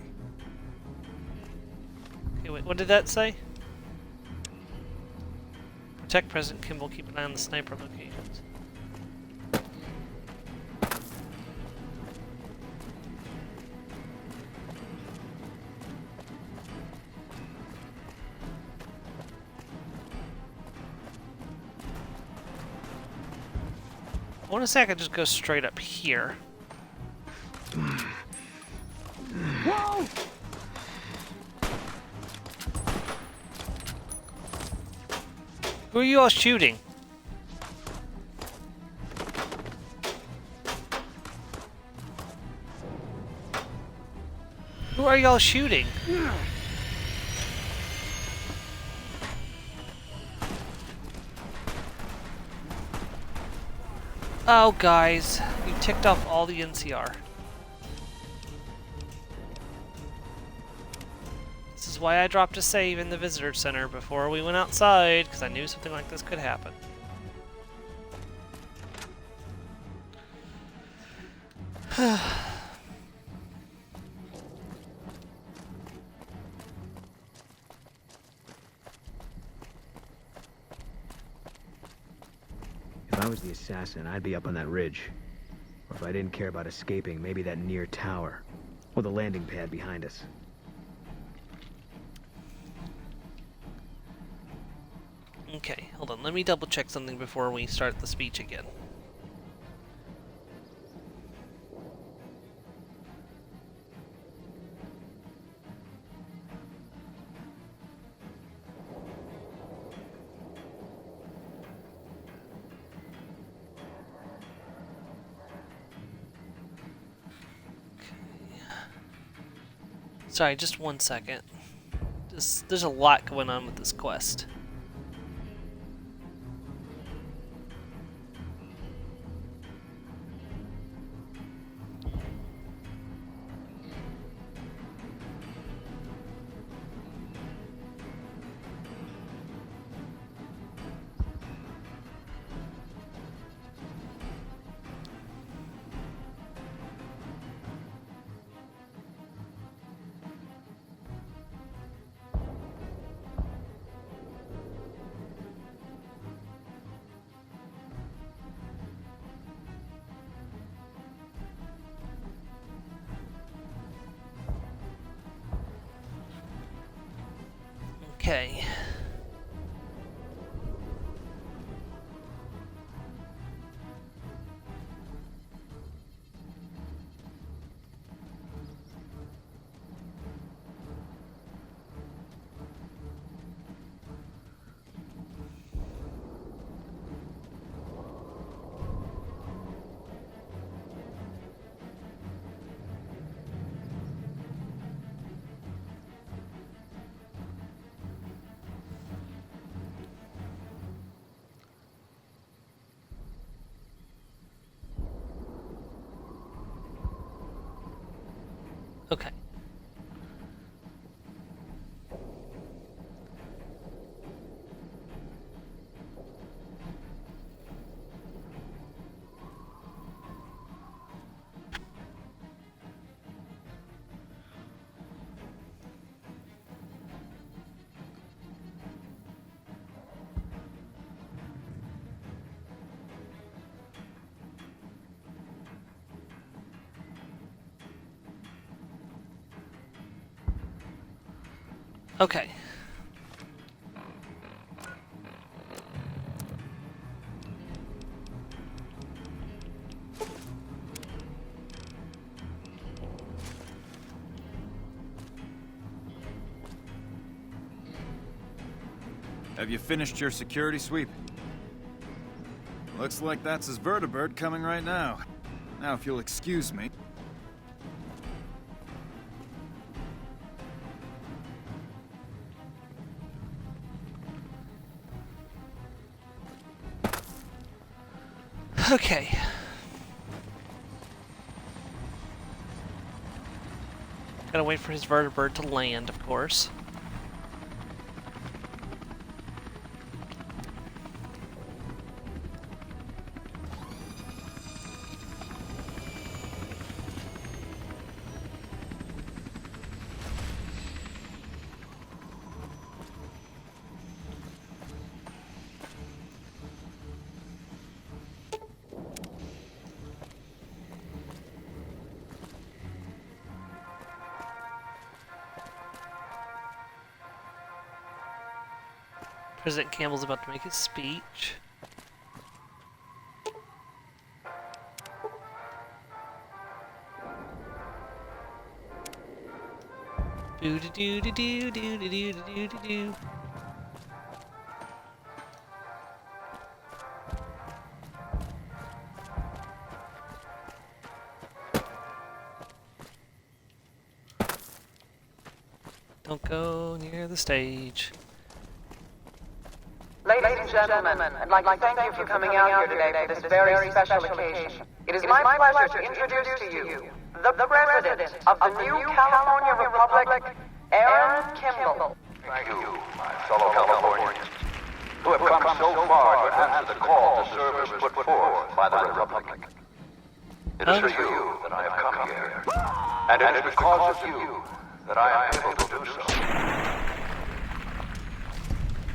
S1: Okay, wait, what did that say? Protect President Kimball, keep an eye on the sniper locations. I want to say I could just go straight up here.
S8: Whoa!
S1: Who are you all shooting? Who are y'all shooting? Oh, guys, you ticked off all the NCR. This is why I dropped a save in the visitor center before we went outside, because I knew something like this could happen.
S9: If I was the assassin, I'd be up on that ridge. Or if I didn't care about escaping, maybe that near tower. Or the landing pad behind us.
S1: Okay, hold on. Let me double check something before we start the speech again. Sorry, just 1 second. There's a lot going on with this quest. Okay. Okay. Okay.
S14: Have you finished your security sweep? Looks like that's his vertibird coming right now. Now, if you'll excuse me.
S1: Okay. Gotta wait for his vertibird to land, of course. President Campbell's about to make his speech. Do do do do do do do do do do do. Don't go near the stage.
S18: Ladies and gentlemen, I'd like to thank you for coming out here today for this very special occasion. It is my pleasure to introduce to you the President of the new California Republic, Aaron Kimball.
S19: Thank you, my fellow Californians, who have come so far to answer the call to service put forth by the Republic. It is for you that I have come here, and it is because of you that I am able to do so.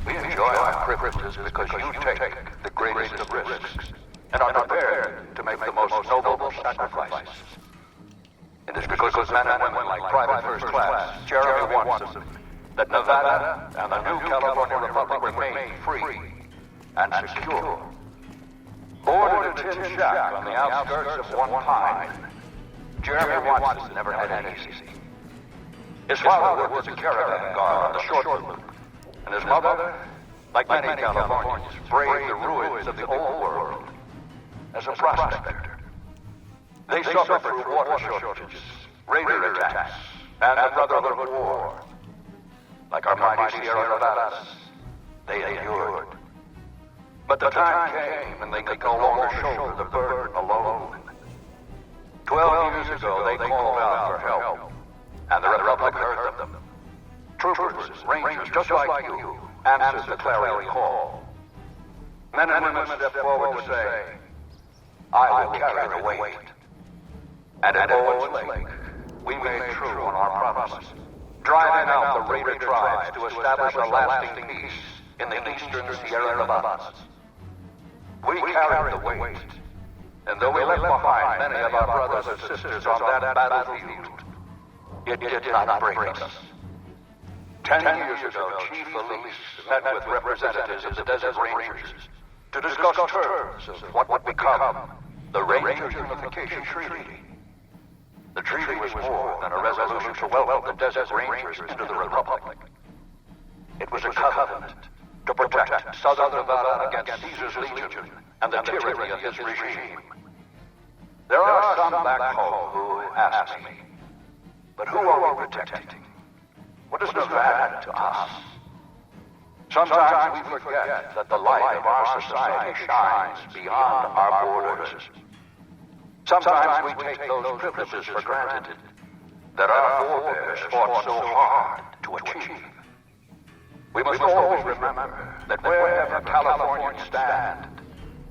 S19: We enjoy our privileges because you take the greatest of risks and are prepared to make the most noble sacrifices. It is because of men and women like Private First Class Jeremy Watson that Nevada and the new California Republic remain free and secure. Born in a tin shack on the outskirts of One Pine, Jeremy Watson never had it easy. His father worked as a caravan guard on the short loop, and his mother, like many Californians, braved the ruins of the old world as a prospector. They suffered through water shortages, raider attacks, and the Brotherhood War. Like our mighty Sierra Nevadas, they endured. But the time came when they could no longer shoulder the burden alone. 12 years ago, they called out for help, and the Republic heard them. Troopers, rangers, just like you, answered the clarion call. Men and women stepped forward to say, I will carry the weight. And at Owens Lake, we made true on our promise, driving out the raider tribes to establish a lasting peace in the eastern Sierra Nevadas. We carried the weight, and though we left behind many of our brothers and sisters on that battlefield, it did not break us. 10 years ago, Chief Elise met with representatives of the Desert Rangers to discuss terms of what would become the Rangers Unification Treaty. The treaty was more than a resolution to welcome the Desert Rangers into the Republic. It was a covenant to protect Southern Nevada against Caesar's Legion and the tyranny of his regime. There are some back home who ask me, but who are we protecting? What is Nevada to us? Sometimes we forget that the light of our society shines beyond our borders. Sometimes we take those privileges for granted that our forebears fought so hard to achieve. We must always remember that wherever Californians stand,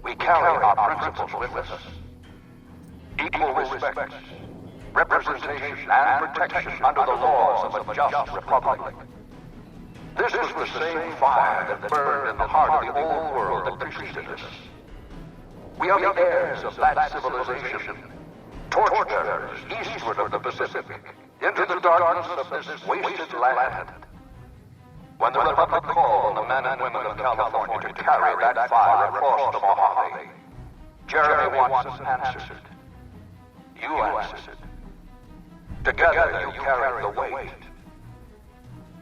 S19: we carry our principles with us. Equal respect, representation, and protection under the laws of a just republic. This was the same fire that burned in the heart of the old world that preceded us. We are the heirs of that civilization, torchbearers eastward of the Pacific, into the darkness of this wasted land. When the Republic called on the men and women of California to carry that fire across the Mojave, Jeremy Watson answered. You answered. Together you carried the weight.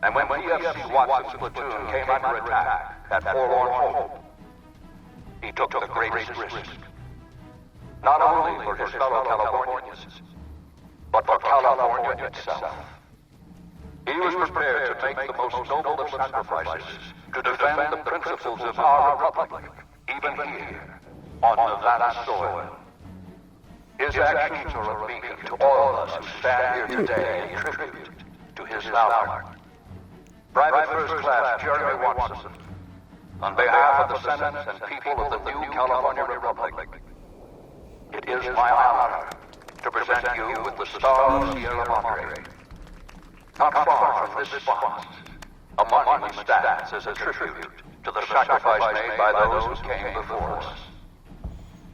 S19: And when PFC Watson's platoon came under attack at Forlorn Hope, he took the greatest risk. Not only for his fellow Californians, but for California itself. He was prepared to make the most noble of sacrifices to defend the principles of our republic, even here, on Nevada soil. His actions are a beacon to all of us who stand here today in tribute to his valor. Private First Class Jeremy Watson, on behalf of the Senate and people of the new California Republic, it is my honor to present you with the Star of Sierra Madre. Not far from this spot, a monument stands as a tribute to the sacrifice made by those who came before us.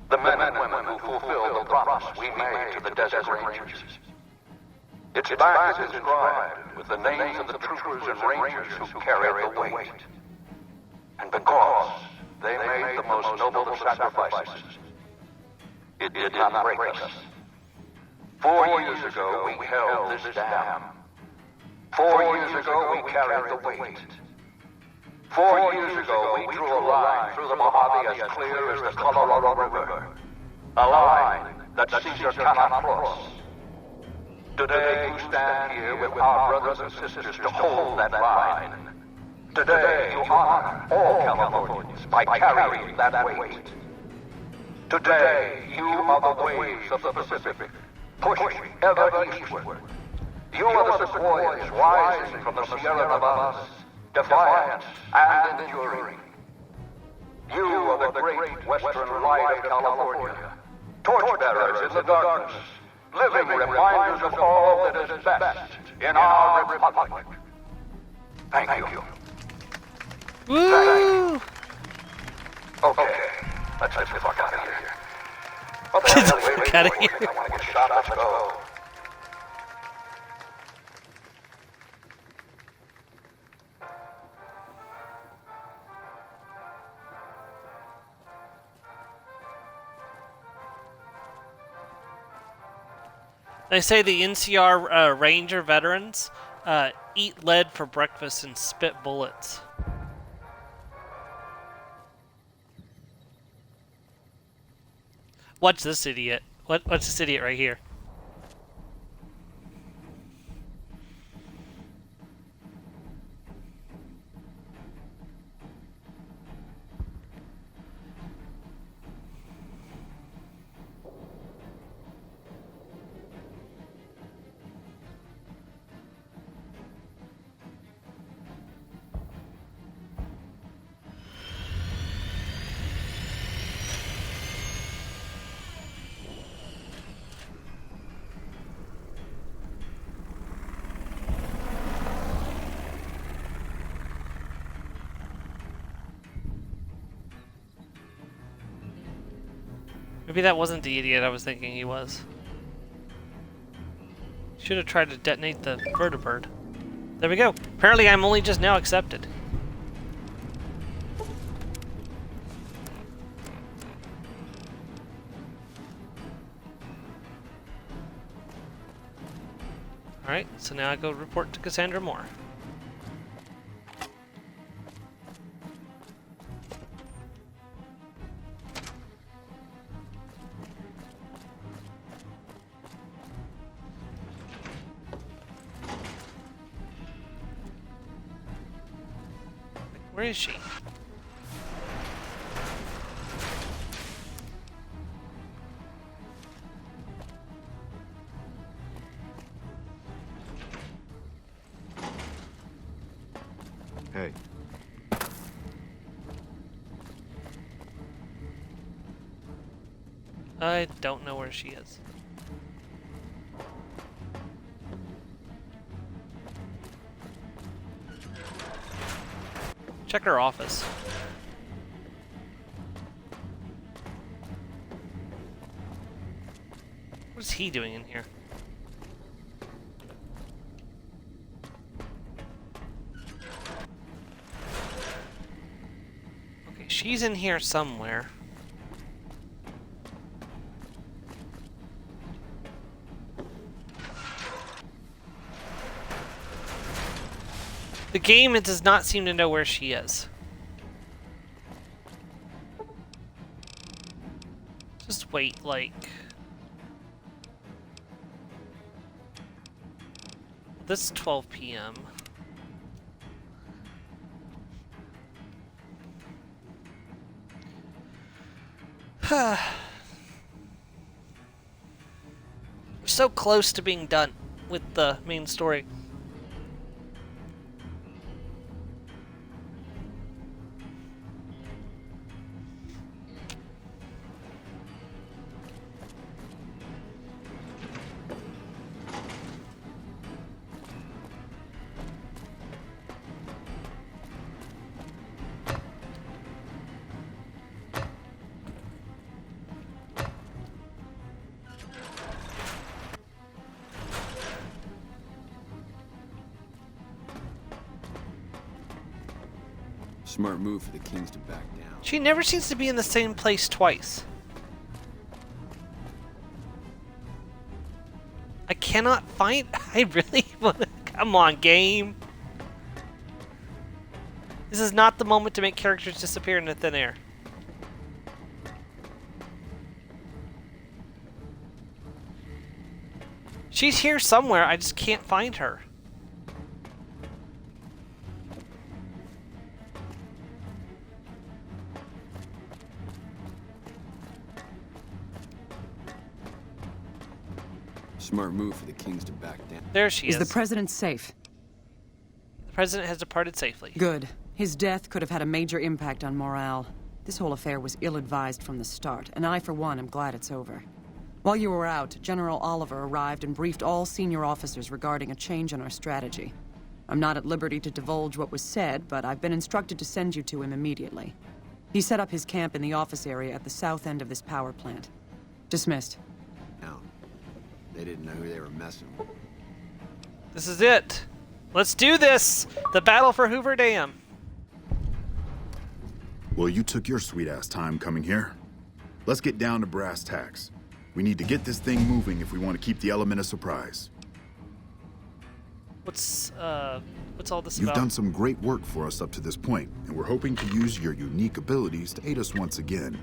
S19: The men and women who fulfilled the promise we made to the Desert Rangers. Its back is inscribed with the names of the troopers and rangers who carried the weight. And because they made the most noble of sacrifices, it did not break us. 4 years ago, we held this dam. 4 years ago, we carried the weight. 4 years ago, we drew a line through the Mojave as clear as the Colorado River. A line that Caesar cannot cross. Today, you stand here with our brothers and sisters to hold that line. Today, you honor all Californians by carrying that weight. Today, you are the waves of the Pacific, pushing ever eastward. You are the sequoias rising from the Sierra Nevadas, defiant and enduring. You are the great western light of California, torchbearers in the darkness, living reminders of all that is best in our republic. Thank you.
S1: Woo!
S19: Okay, let's get the fuck out of here.
S1: Get the fuck out of here.
S19: I want to get shot, let's go.
S1: They say the NCR Ranger veterans eat lead for breakfast and spit bullets. Watch this idiot. Watch this idiot right here. Maybe that wasn't the idiot I was thinking he was. Should have tried to detonate the vertibird. There we go. Apparently I'm only just now accepted. Alright, so now I go report to Cassandra Moore. Where is she?
S10: Hey.
S1: I don't know where she is. Check her office. What's he doing in here? she's in here somewhere. The game, it does not seem to know where she is. Just wait, like... This is 12 p.m. We're so close to being done with the main story.
S6: Smart move for the Kings to back down.
S1: She never seems to be in the same place twice. I cannot find... I really want to... Come on, game. This is not the moment to make characters disappear into thin air. She's here somewhere, I just can't find her.
S6: Smart move for the Kings to back down.
S1: There she is.
S7: Is the president safe?
S1: The president has departed safely.
S7: Good. His death could have had a major impact on morale. This whole affair was ill-advised from the start, and I, for one, am glad it's over. While you were out, General Oliver arrived and briefed all senior officers regarding a change in our strategy. I'm not at liberty to divulge what was said, but I've been instructed to send you to him immediately. He set up his camp in the office area at the south end of this power plant. Dismissed.
S6: No. They didn't know who they were messing with.
S1: This is it. Let's do this! The battle for Hoover Dam.
S10: Well, you took your sweet-ass time coming here. Let's get down to brass tacks. We need to get this thing moving if we want to keep the element of surprise.
S1: What's all this
S10: You've
S1: about?
S10: done some great work for us up to this point, and we're hoping to use your unique abilities to aid us once again.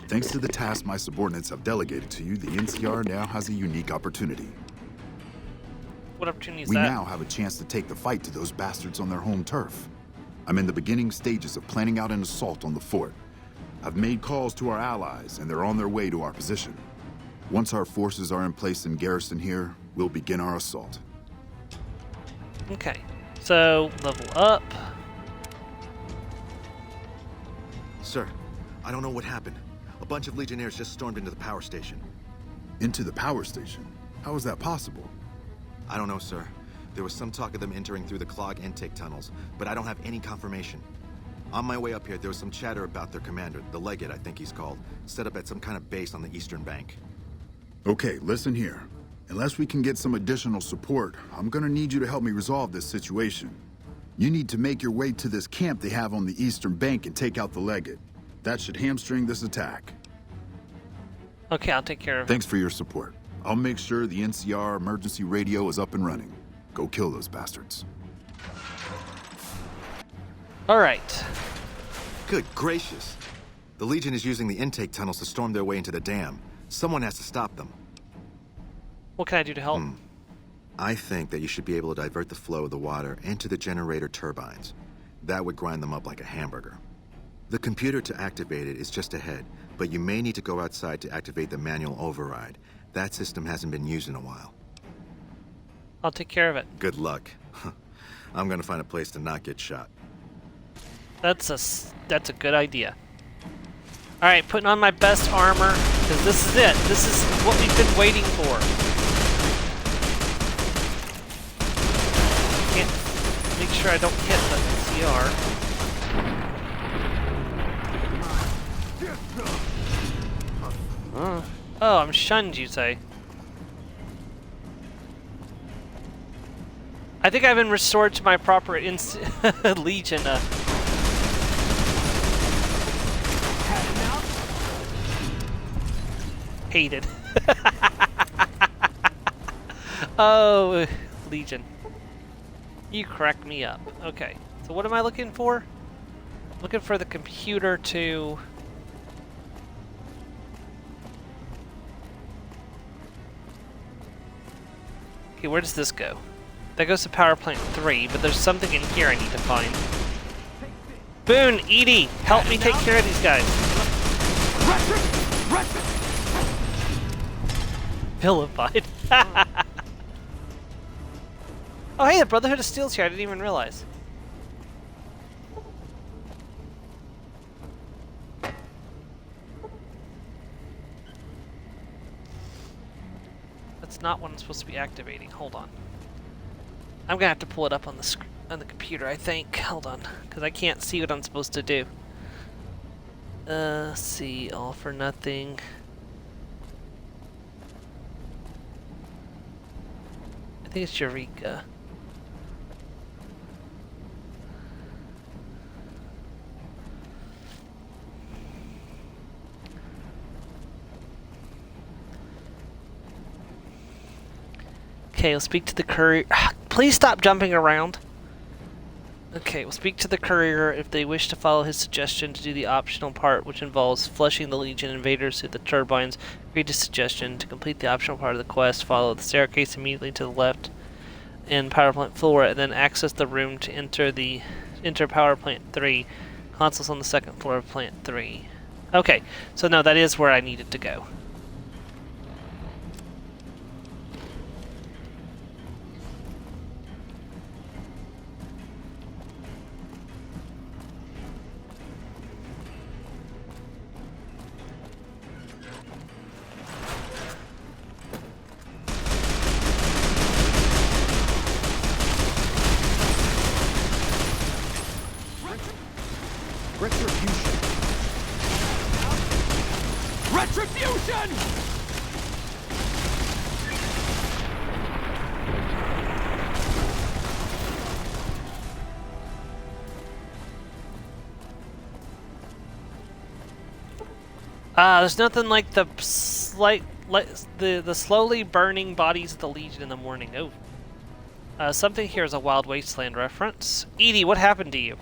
S10: Thanks to the task my subordinates have delegated to you, the NCR now has a unique opportunity.
S1: What opportunity is
S10: We
S1: that?
S10: now have a chance to take the fight to those bastards on their home turf. I'm in the beginning stages of planning out an assault on the fort. I've made calls to our allies, and they're on their way to our position. Once our forces are in place in garrison here, we'll begin our assault.
S1: Okay. So, level up.
S12: Sir, I don't know what happened. A bunch of Legionnaires just stormed into the power station.
S10: Into the power station? How is that possible?
S12: I don't know, sir. There was some talk of them entering through the clog intake tunnels, but I don't have any confirmation. On my way up here, there was some chatter about their commander, the Legate, I think he's called, set up at some kind of base on the eastern bank.
S10: Okay, listen here. Unless we can get some additional support, I'm gonna need you to help me resolve this situation. You need to make your way to this camp they have on the eastern bank and take out the Legate. That should hamstring this attack.
S1: Okay, I'll take care of it.
S10: Thanks for your support. I'll make sure the NCR emergency radio is up and running. Go kill those bastards.
S1: Alright.
S12: Good gracious. The Legion is using the intake tunnels to storm their way into the dam. Someone has to stop them.
S1: What can I do to help?
S12: I think that you should be able to divert the flow of the water into the generator turbines. That would grind them up like a hamburger. The computer to activate it is just ahead, but you may need to go outside to activate the manual override. That system hasn't been used in a while.
S1: I'll take care of it.
S12: Good luck. I'm gonna find a place to not get shot.
S1: That's a good idea. Alright, putting on my best armor, because this is it. This is what we've been waiting for. Can't make sure I don't hit the CR. Oh, I'm shunned, you say? I think I've been restored to my proper Legion. hated. Oh, Legion. You crack me up. Okay, so what am I looking for? Looking for the computer to... Okay, where does this go? That goes to power plant 3, but there's something in here I need to find. Boone, Edie, help me take care of these guys. Vilified. Oh, hey, the Brotherhood of Steel's here. I didn't even realize. That's not what I'm supposed to be activating. Hold on. I'm gonna have to pull it up on the computer, I think. Hold on, because I can't see what I'm supposed to do. See, all for nothing. I think it's Eureka. Okay, we'll speak to the courier. Please stop jumping around. Okay, we'll speak to the courier if they wish to follow his suggestion to do the optional part, which involves flushing the Legion invaders through the turbines. Read his suggestion. To complete the optional part of the quest, follow the staircase immediately to the left in power plant 4, and then access the room to enter power plant 3. Consoles on the second floor of plant 3. Okay, so no, that is where I needed to go.
S8: Retribution!
S1: There's nothing like the the slowly burning bodies of the Legion in the morning. Oh. Something here is a Wild Wasteland reference. Edie, what happened to you?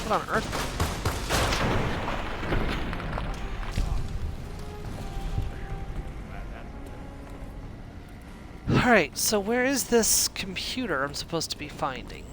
S1: What on earth? Alright, so where is this computer I'm supposed to be finding?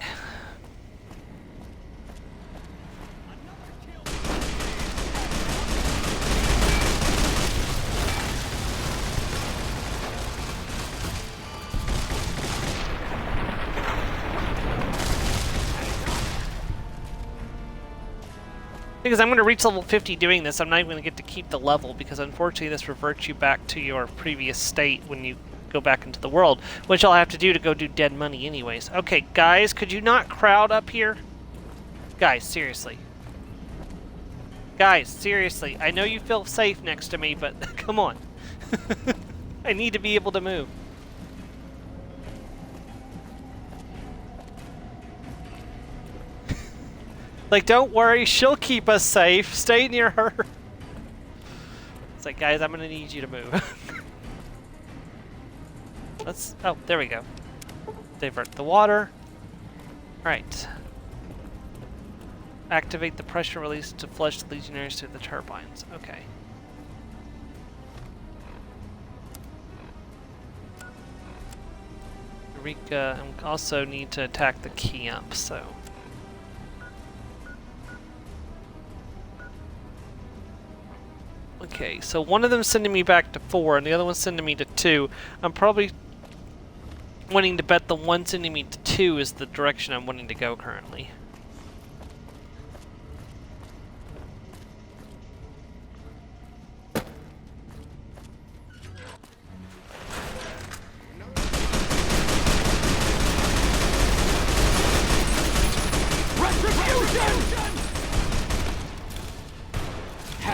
S1: Because I'm going to reach level 50 doing this, I'm not even going to get to keep the level, because unfortunately this reverts you back to your previous state when you go back into the world, which I'll have to do to go do dead money anyways. Okay, guys, could you not crowd up here? Guys, seriously. Guys, seriously. I know you feel safe next to me, but come on. I need to be able to move. Like, don't worry, she'll keep us safe. Stay near her. It's like, guys, I'm gonna need you to move. Let's, oh, there we go. Divert the water. Right. Activate the pressure release to flush the Legionnaires through the turbines. Okay. Eureka, and also need to attack the camp, so. Okay, so one of them's sending me back to 4, and the other one's sending me to 2. I'm probably wanting to bet the one sending me to 2 is the direction I'm wanting to go currently.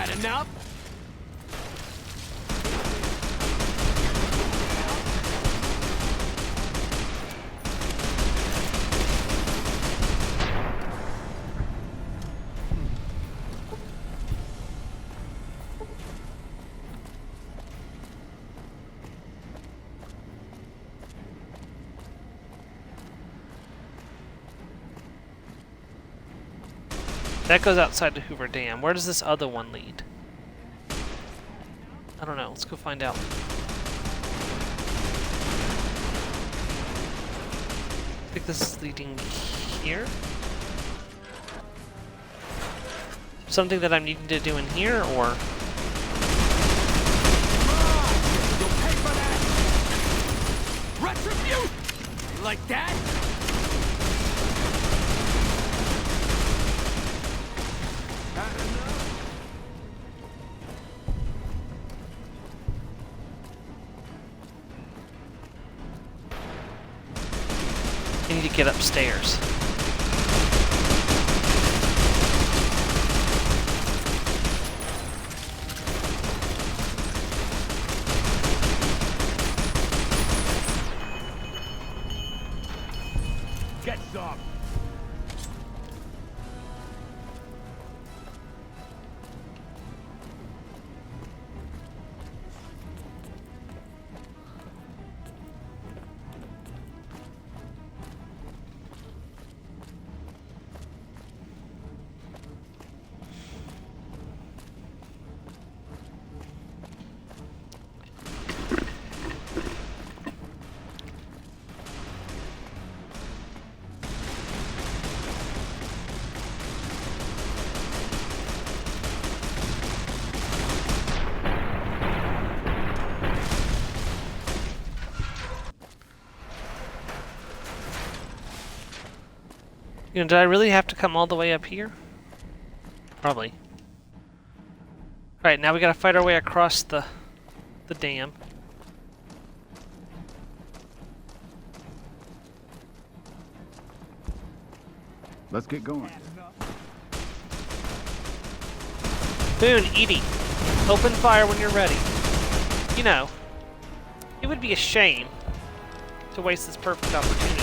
S8: Had enough?
S1: That goes outside the Hoover Dam. Where does this other one lead? I don't know. Let's go find out. I think this is leading here. Something that I'm needing to do in here, or...
S8: You'll pay for that! Retribution! You like that?
S1: I need to get upstairs.
S8: Get some!
S1: You know, did I really have to come all the way up here? Probably. Alright, now we gotta fight our way across the dam.
S10: Let's get going.
S1: Boone, Edie, open fire when you're ready. You know, it would be a shame to waste this perfect opportunity.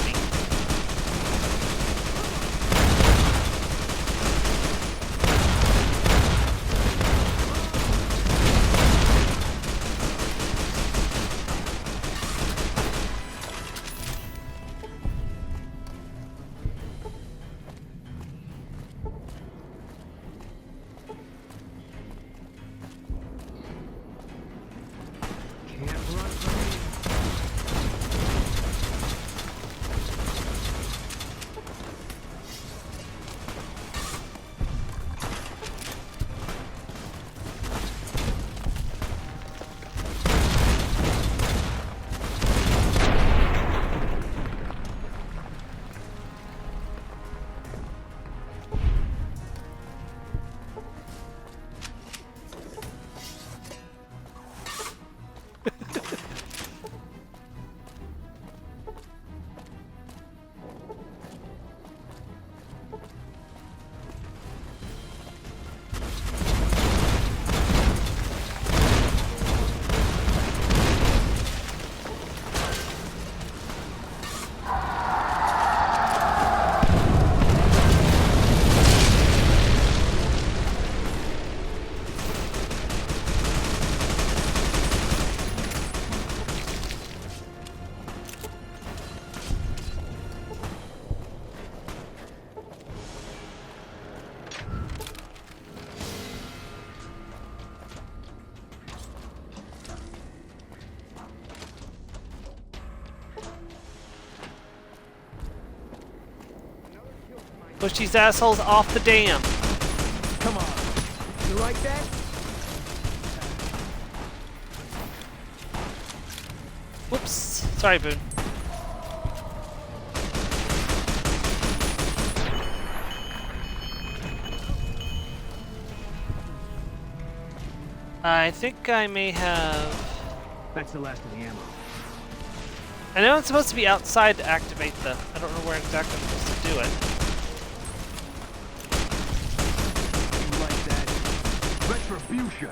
S1: Push these assholes off the dam.
S8: Come on. You like that?
S1: Whoops. Sorry, Boone. I think I may have...
S9: That's the last of the ammo.
S1: I know it's supposed to be outside to activate the... I don't know where exactly I'm supposed to do it.
S8: You like that? Retribution!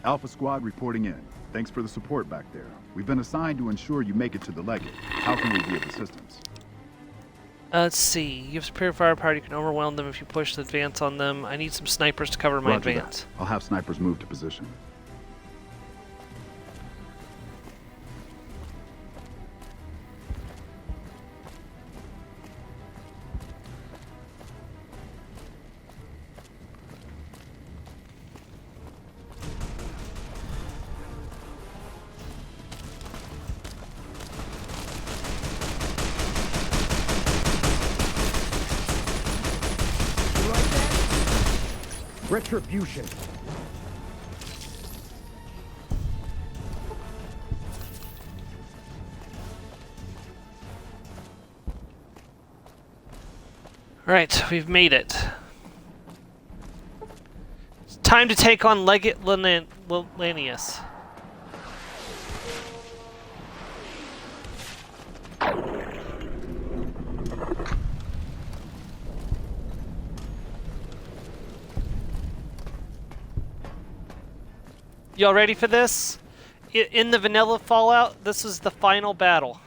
S10: Alpha Squad reporting in. Thanks for the support back there. We've been assigned to ensure you make it to the Legate. How can we be of assistance?
S1: Let's see. You have superior firepower. You can overwhelm them if you push the advance on them. I need some snipers to cover my
S10: Roger
S1: advance.
S10: that. I'll have snipers move to position.
S8: Retribution.
S1: Alright, we've made it. It's time to take on Legate Lanius. Y'all ready for this? In the vanilla Fallout, this is the final battle.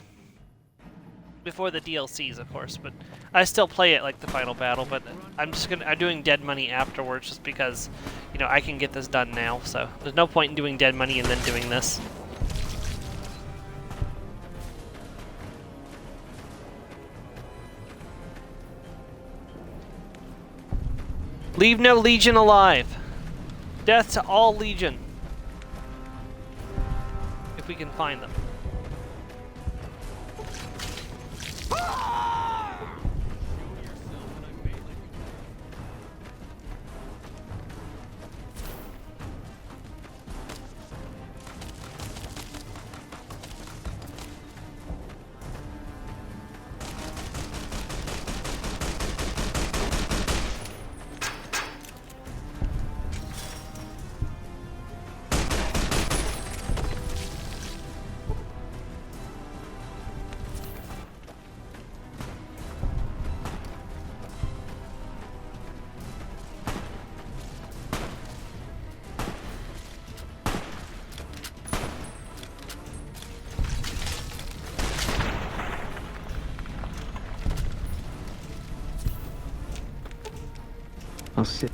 S1: Before the DLCs, of course, but I still play it like the final battle, but I'm doing dead money afterwards just because, you know, I can get this done now, so there's no point in doing dead money and then doing this. Leave no Legion alive. Death to all Legion. If we can find them.
S9: I'll sit.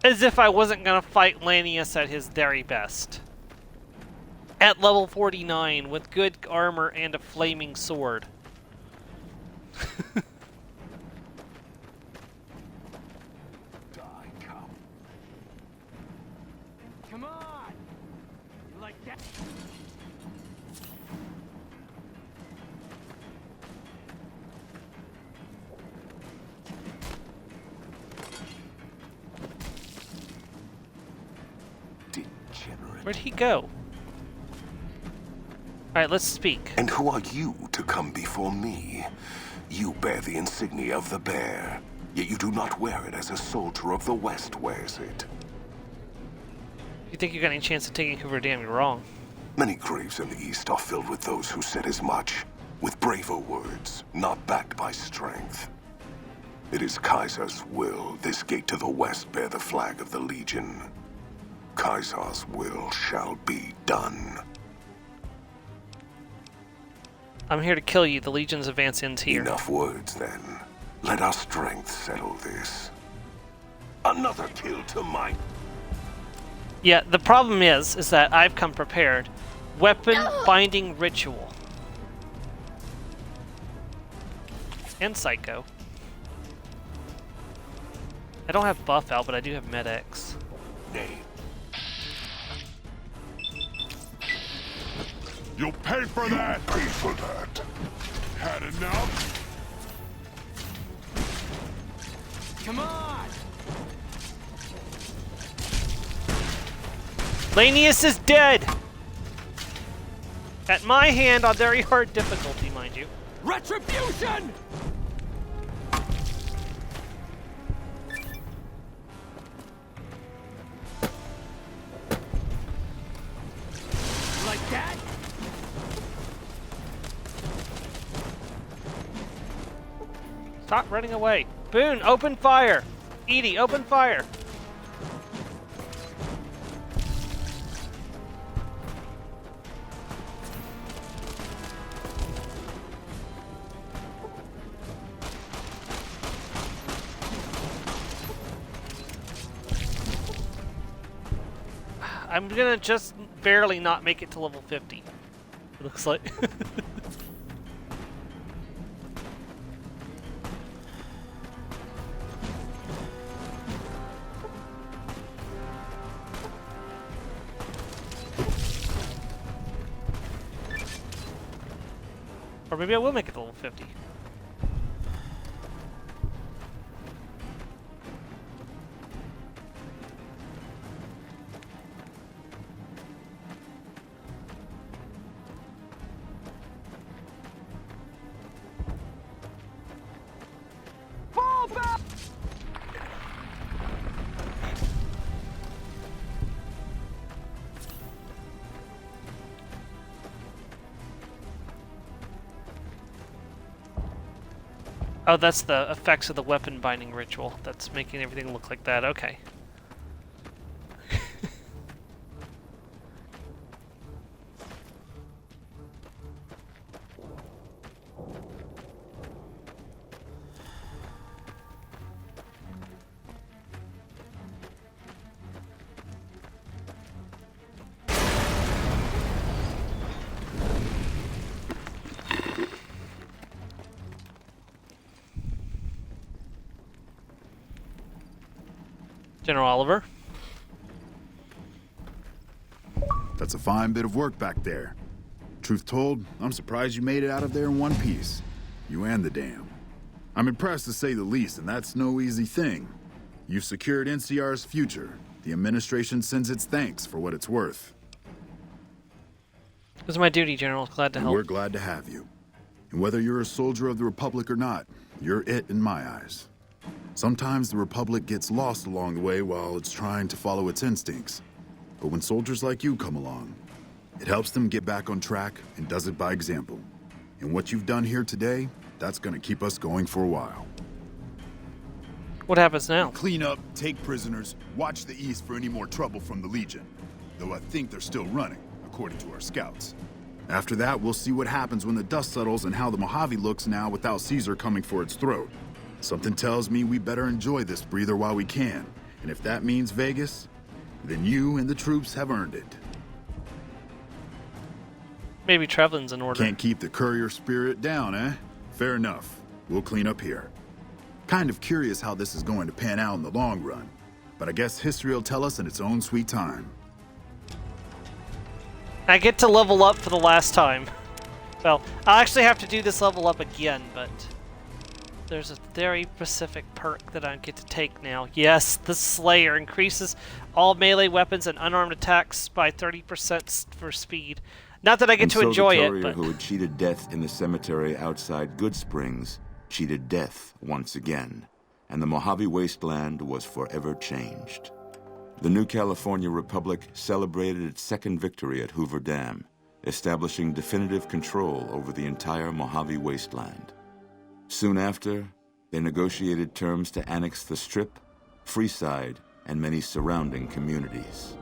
S1: As if I wasn't gonna fight Lanius at his very best. At level 49 with good armor and a flaming sword.
S8: Come on! You like that?
S1: Where'd he go? Alright, let's speak.
S20: And who are you to come before me? You bear the insignia of the bear, yet you do not wear it as a soldier of the West wears it.
S1: You think you got any chance of taking Hoover Dam, you're wrong.
S20: Many graves in the East are filled with those who said as much, with braver words, not backed by strength. It is Kaiser's will this gate to the West bear the flag of the Legion. Kaiser's will shall be done.
S1: I'm here to kill you. The Legion's advance ends here.
S20: Enough words, then. Let our strength settle this. Another kill to my...
S1: Yeah, the problem is that I've come prepared, Weapon binding ritual. And Psycho. I don't have buff out, but I do have Med-X.
S20: You'll pay for that! Pay for that. Had enough?
S8: Come on!
S1: Lanius is dead! At my hand on very hard difficulty, mind you.
S8: Retribution! Like that?
S1: Stop running away. Boone, open fire! Edie, open fire! I'm gonna just barely not make it to level 50. It looks like. Or maybe I will make it to level 50.
S8: Fall back!
S1: Oh, that's the effects of the weapon binding ritual. That's making everything look like that. Okay. General Oliver.
S10: That's a fine bit of work back there. Truth told, I'm surprised you made it out of there in one piece. You and the dam. I'm impressed to say the least, and that's no easy thing. You've secured NCR's future. The administration sends its thanks for what it's worth.
S1: It was my duty, General. Glad to help.
S10: We're glad to have you. And whether you're a soldier of the Republic or not, you're it in my eyes. Sometimes the Republic gets lost along the way while it's trying to follow its instincts. But when soldiers like you come along, it helps them get back on track and does it by example. And what you've done here today, that's going to keep us going for a while.
S1: What happens now?
S10: Clean up, take prisoners, watch the east for any more trouble from the Legion. Though I think they're still running, according to our scouts. After that, we'll see what happens when the dust settles and how the Mojave looks now without Caesar coming for its throat. Something tells me we better enjoy this breather while we can. And if that means Vegas, then you and the troops have earned it.
S1: Maybe traveling's in order.
S10: Can't keep the courier spirit down, eh? Fair enough. We'll clean up here. Kind of curious how this is going to pan out in the long run. But I guess history will tell us in its own sweet time.
S1: I get to level up for the last time. Well, I'll actually have to do this level up again, but there's a very specific perk that I get to take now. Yes, the Slayer increases all melee weapons and unarmed attacks by 30% for speed. Not that I get to enjoy it, but...
S21: the courier who had cheated death in the cemetery outside Good Springs cheated death once again, and the Mojave Wasteland was forever changed. The new California Republic celebrated its second victory at Hoover Dam, establishing definitive control over the entire Mojave Wasteland. Soon after, they negotiated terms to annex the Strip, Freeside, and many surrounding communities.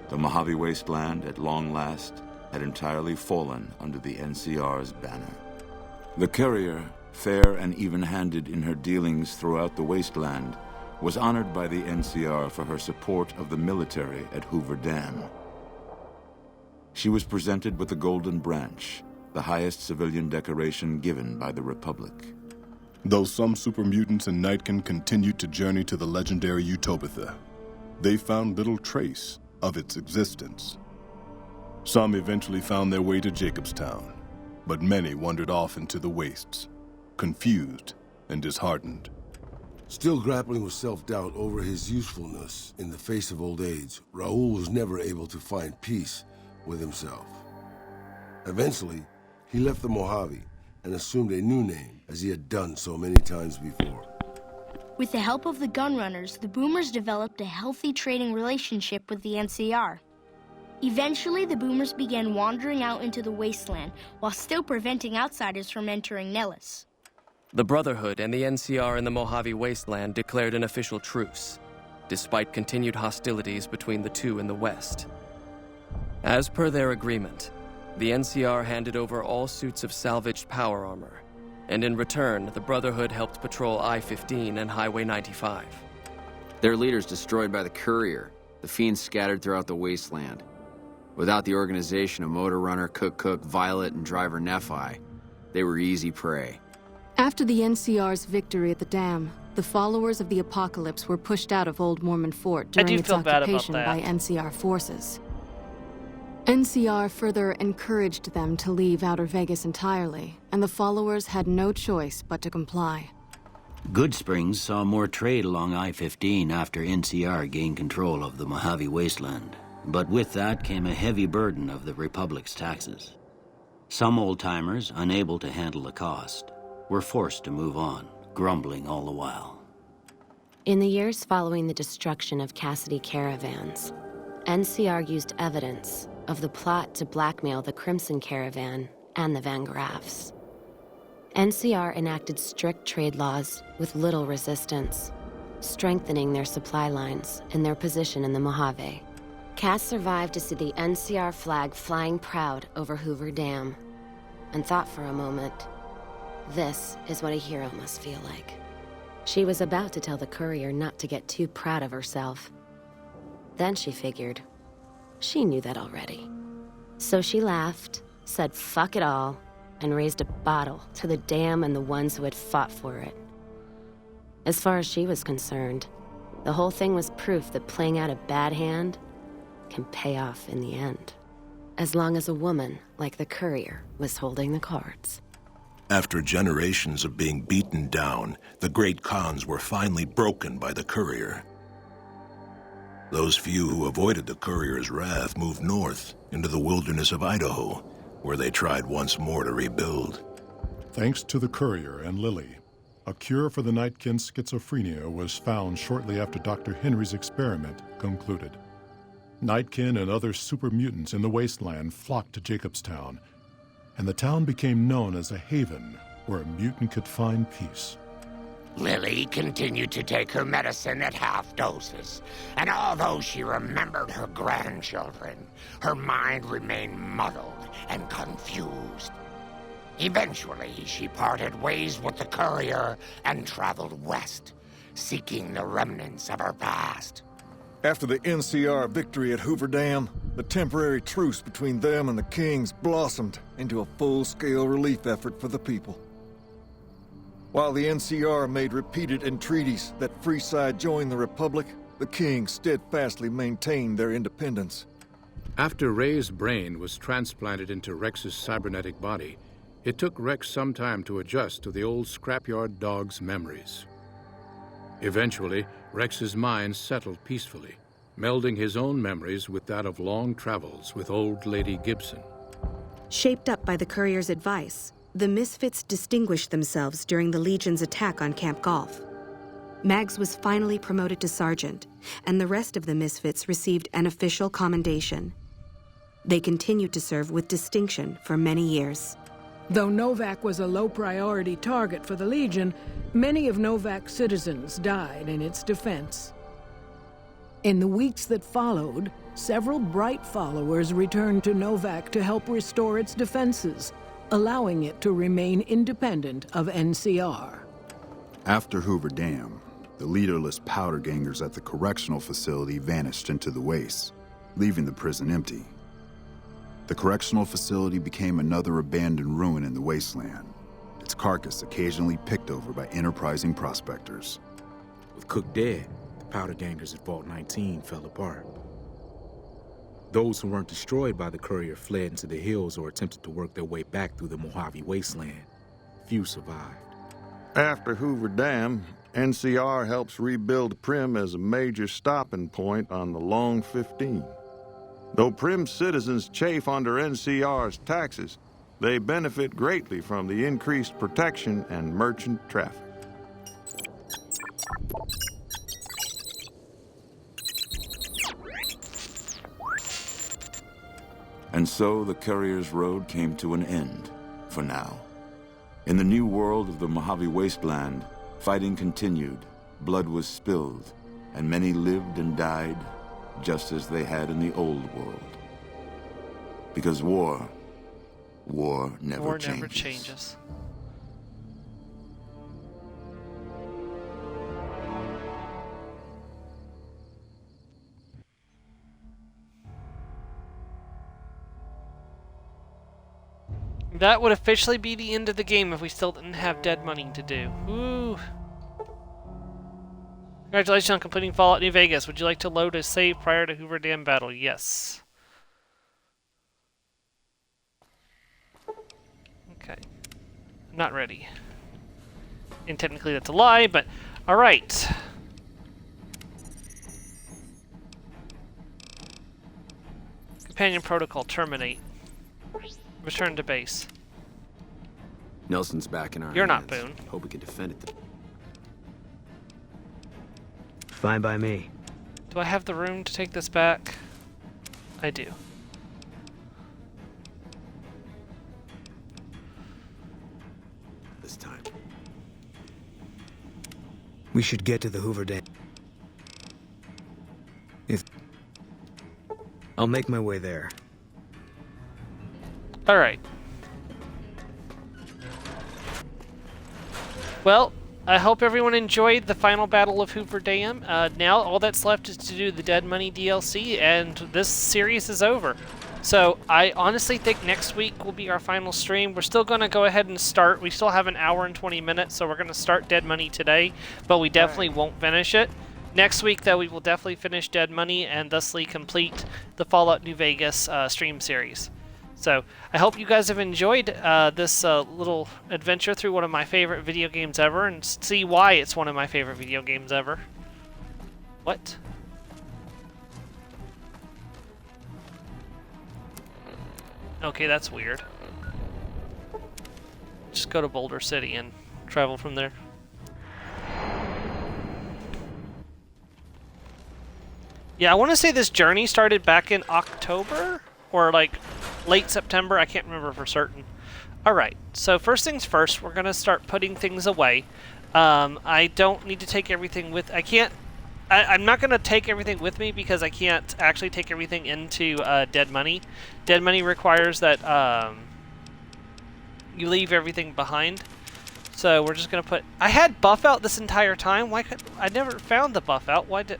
S21: The Mojave Wasteland, at long last, had entirely fallen under the NCR's banner. The courier, fair and even-handed in her dealings throughout the wasteland, was honored by the NCR for her support of the military at Hoover Dam. She was presented with the Golden Branch, the highest civilian decoration given by the Republic.
S3: Though some super mutants in Nightkin continued to journey to the legendary Utopia, they found little trace of its existence. Some eventually found their way to Jacobstown, but many wandered off into the wastes, confused and disheartened.
S22: Still grappling with self-doubt over his usefulness in the face of old age, Raoul was never able to find peace with himself. Eventually, he left the Mojave and assumed a new name, as he had done so many times before.
S23: With the help of the Gunrunners, the Boomers developed a healthy trading relationship with the NCR. Eventually, the Boomers began wandering out into the wasteland, while still preventing outsiders from entering Nellis.
S13: The Brotherhood and the NCR in the Mojave Wasteland declared an official truce, despite continued hostilities between the two in the west. As per their agreement, the NCR handed over all suits of salvaged power armor, and in return, the Brotherhood helped patrol I-15 and Highway 95.
S24: Their leaders destroyed by the Courier, the fiends scattered throughout the wasteland. Without the organization of Motor Runner, Cook, Violet, and Driver Nephi, they were easy prey.
S25: After the NCR's victory at the dam, the followers of the Apocalypse were pushed out of Old Mormon Fort during its occupation by NCR forces. NCR further encouraged them to leave Outer Vegas entirely, and the followers had no choice but to comply.
S26: Goodsprings saw more trade along I-15 after NCR gained control of the Mojave Wasteland. But with that came a heavy burden of the Republic's taxes. Some old-timers, unable to handle the cost, were forced to move on, grumbling all the while.
S27: In the years following the destruction of Cassidy caravans, NCR used evidence of the plot to blackmail the Crimson Caravan and the Van Graffs. NCR enacted strict trade laws with little resistance, strengthening their supply lines and their position in the Mojave. Cass survived to see the NCR flag flying proud over Hoover Dam, and thought for a moment, this is what a hero must feel like. She was about to tell the Courier not to get too proud of herself. Then she figured, she knew that already. So she laughed, said fuck it all, and raised a bottle to the dam and the ones who had fought for it. As far as she was concerned, the whole thing was proof that playing out a bad hand can pay off in the end, as long as a woman like the Courier was holding the cards.
S20: After generations of being beaten down, the great Khans were finally broken by the Courier. Those few who avoided the Courier's wrath moved north into the wilderness of Idaho, where they tried once more to rebuild.
S3: Thanks to the Courier and Lily, a cure for the Nightkin's schizophrenia was found shortly after Dr. Henry's experiment concluded. Nightkin and other super mutants in the wasteland flocked to Jacobstown, and the town became known as a haven where a mutant could find peace.
S28: Lily continued to take her medicine at half doses, and although she remembered her grandchildren, her mind remained muddled and confused. Eventually, she parted ways with the Courier and traveled west, seeking the remnants of her past.
S14: After the NCR victory at Hoover Dam, the temporary truce between them and the Kings blossomed into a full-scale relief effort for the people. While the NCR made repeated entreaties that Freeside join the Republic, the Kings steadfastly maintained their independence.
S29: After Ray's brain was transplanted into Rex's cybernetic body, it took Rex some time to adjust to the old scrapyard dog's memories. Eventually, Rex's mind settled peacefully, melding his own memories with that of long travels with old Lady Gibson.
S30: Shaped up by the Courier's advice, the Misfits distinguished themselves during the Legion's attack on Camp Golf. Mags was finally promoted to sergeant, and the rest of the Misfits received an official commendation. They continued to serve with distinction for many years.
S31: Though Novak was a low-priority target for the Legion, many of Novak's citizens died in its defense. In the weeks that followed, several bright followers returned to Novak to help restore its defenses, allowing it to remain independent of NCR.
S10: After Hoover Dam, the leaderless powder gangers at the correctional facility vanished into the wastes, leaving the prison empty. The correctional facility became another abandoned ruin in the wasteland, its carcass occasionally picked over by enterprising prospectors.
S2: With Cook dead, the powder gangers at Vault 19 fell apart. Those who weren't destroyed by the courier fled into the hills or attempted to work their way back through the Mojave wasteland. Few survived.
S4: After Hoover Dam, NCR helps rebuild Prim as a major stopping point on the Long 15. Though Prim's citizens chafe under NCR's taxes, they benefit greatly from the increased protection and merchant traffic.
S21: And so the Courier's Road came to an end, for now. In the new world of the Mojave Wasteland, fighting continued, blood was spilled, and many lived and died just as they had in the old world. Because war never changes.
S1: That would officially be the end of the game if we still didn't have dead money to do. Woo! Congratulations on completing Fallout New Vegas. Would you like to load a save prior to Hoover Dam battle? Yes. Okay. I'm not ready. And technically that's a lie, but alright. Companion protocol terminate. Return to base.
S24: Nelson's back in our
S1: You're
S24: hands.
S1: not Boone.
S24: Hope we can defend it.
S9: Fine by me.
S1: Do I have the room to take this back? I do.
S24: This time.
S9: We should get to the Hoover Dam. I'll make my way there.
S1: Alright. Well, I hope everyone enjoyed the final battle of Hoover Dam. Now all that's left is to do the Dead Money DLC, and this series is over. So I honestly think next week will be our final stream. We're still going to go ahead and start. We still have an hour and 20 minutes, so we're going to start Dead Money today, but we definitely won't finish it. Next week, though, we will definitely finish Dead Money and thusly complete the Fallout New Vegas stream series. So, I hope you guys have enjoyed this little adventure through one of my favorite video games ever, and see why it's one of my favorite video games ever. What? Okay, that's weird. Just go to Boulder City and travel from there. Yeah, I want to say this journey started back in October, or like late September, I can't remember for certain. Alright, so first things first, we're going to start putting things away. I don't need to take everything with, I'm not going to take everything with me because I can't actually take everything into Dead Money. Dead Money requires that you leave everything behind. So we're just going to put, I had buff out this entire time, why could, I never found the buff out, what?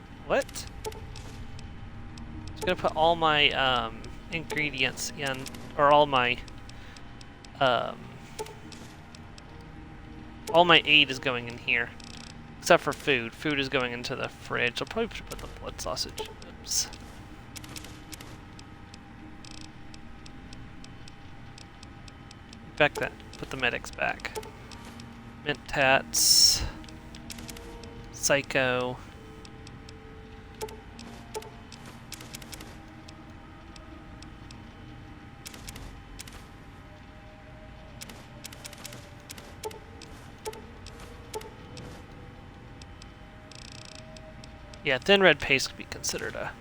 S1: I'm gonna put all my ingredients in, or all my aid is going in here, except for food. Food is going into the fridge. I'll probably put the blood sausage. Oops. Back that. Put the medics back. Mint tats. Psycho. Yeah, thin red paste could be considered a...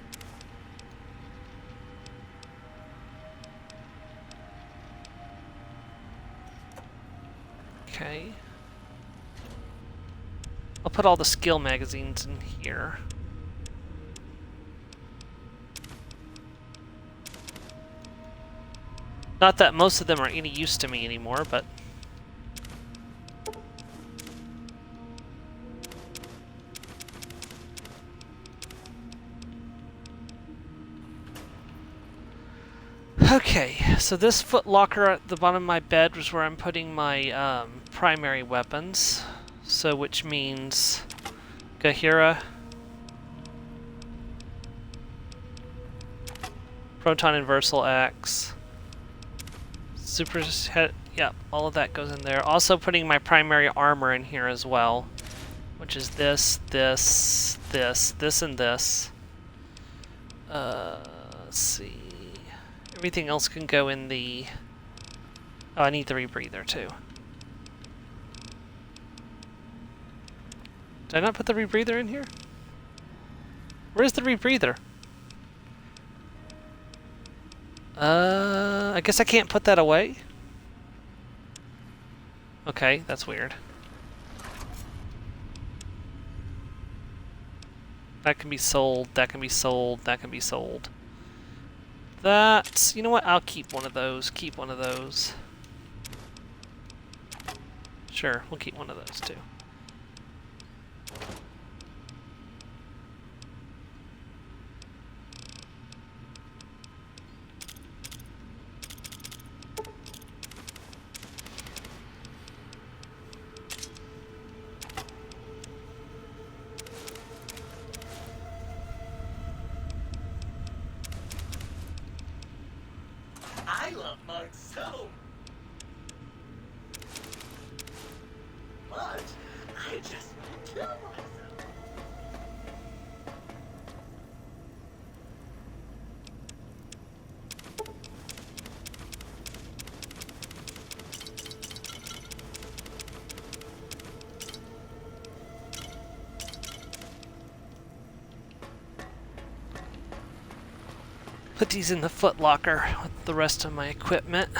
S1: Okay. I'll put all the skill magazines in here. Not that most of them are any use to me anymore, but... Okay, so this foot locker at the bottom of my bed was where I'm putting my primary weapons. So which means Gahira, Proton Inversal Axe, Super Head, yeah, all of that goes in there. Also putting my primary armor in here as well, which is this, this, this, this, and this. Let's see. Everything else can go in the... Oh, I need the rebreather too. Did I not put the rebreather in here? Where's the rebreather? I guess I can't put that away? Okay, that's weird. That can be sold, that can be sold, that can be sold. That, you know what, I'll keep one of those, keep one of those. Sure, we'll keep one of those too.
S5: I love mud so much, I just kill myself.
S1: Put these in the foot locker with the rest of my equipment.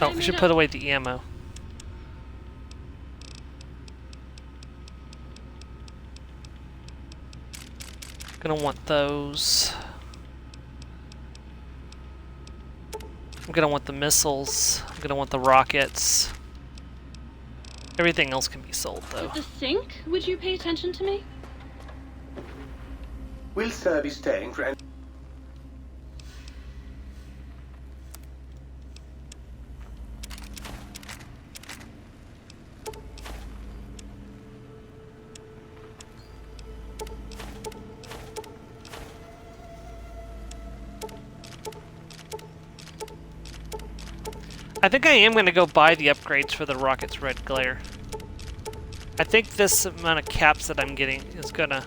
S1: Oh, we should put away the ammo. Gonna want those. I'm gonna want the missiles. I'm gonna want the rockets. Everything else can be sold, though.
S6: At the sink? Would you pay attention to me?
S5: Will Sir be staying for any...
S1: I think I am going to go buy the upgrades for the rocket's red glare. I think this amount of caps that I'm getting is going to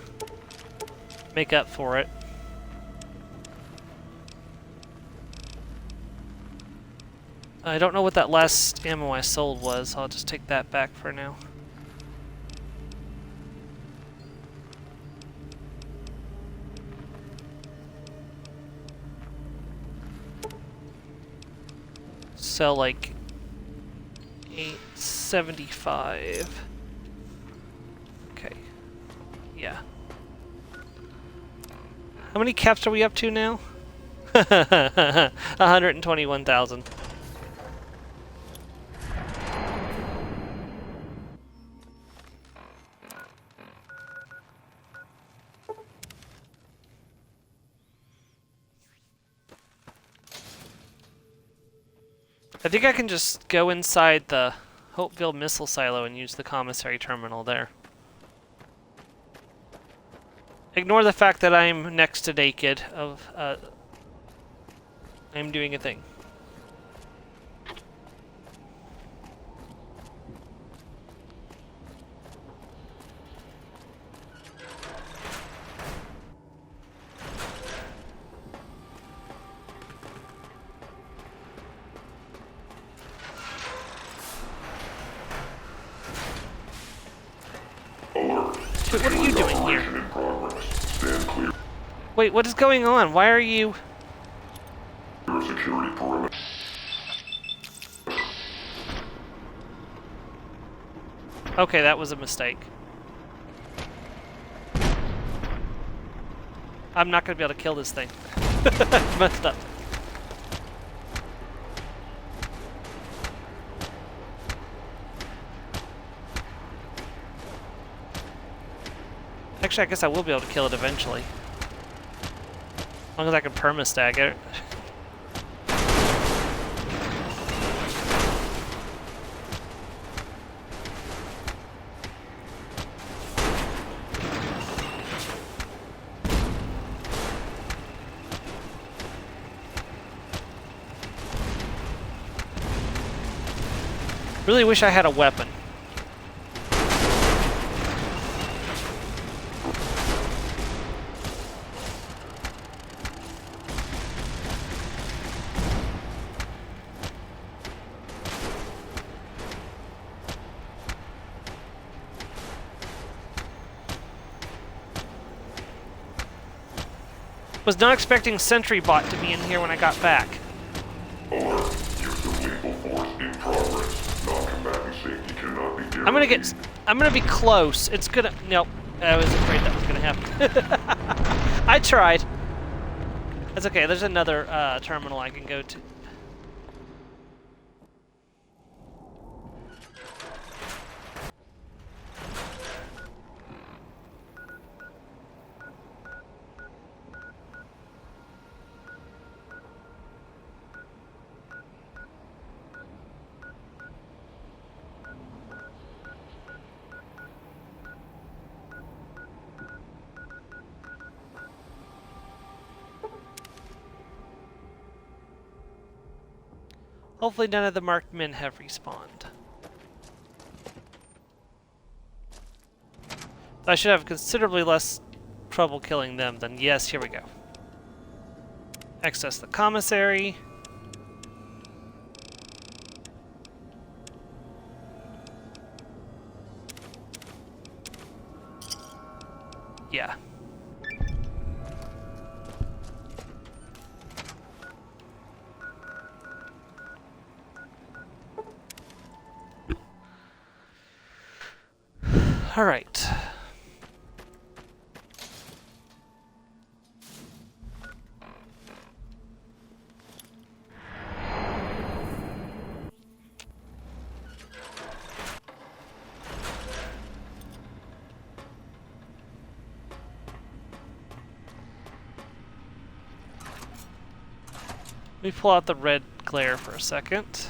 S1: make up for it. I don't know what that last ammo I sold was. I'll just take that back for now. Sell like 875. Okay. Yeah. How many caps are we up to now? 121,000. I think I can just go inside the Hopeville missile silo and use the commissary terminal there. Ignore the fact that I'm next to naked. I'm doing a thing. Wait, what are you doing here? Wait, what is going on? Why are you...
S20: Your security security perimeter.
S1: Okay, that was a mistake. I'm not going to be able to kill this thing. Messed up. Actually, I guess I will be able to kill it eventually. As long as I can perma-stag it. Really wish I had a weapon. Was not expecting Sentry Bot to be in here when I got back.
S20: Alert. Use of lethal force in progress. Non-combatant safety cannot be guaranteed.
S1: I'm gonna be close. It's gonna... Nope. I was afraid that was gonna happen. I tried. That's okay. There's another terminal I can go to. Hopefully none of the marked men have respawned. I should have considerably less trouble killing them than... Yes, here we go. Access the commissary. Yeah. All right. Let me pull out the red glare for a second.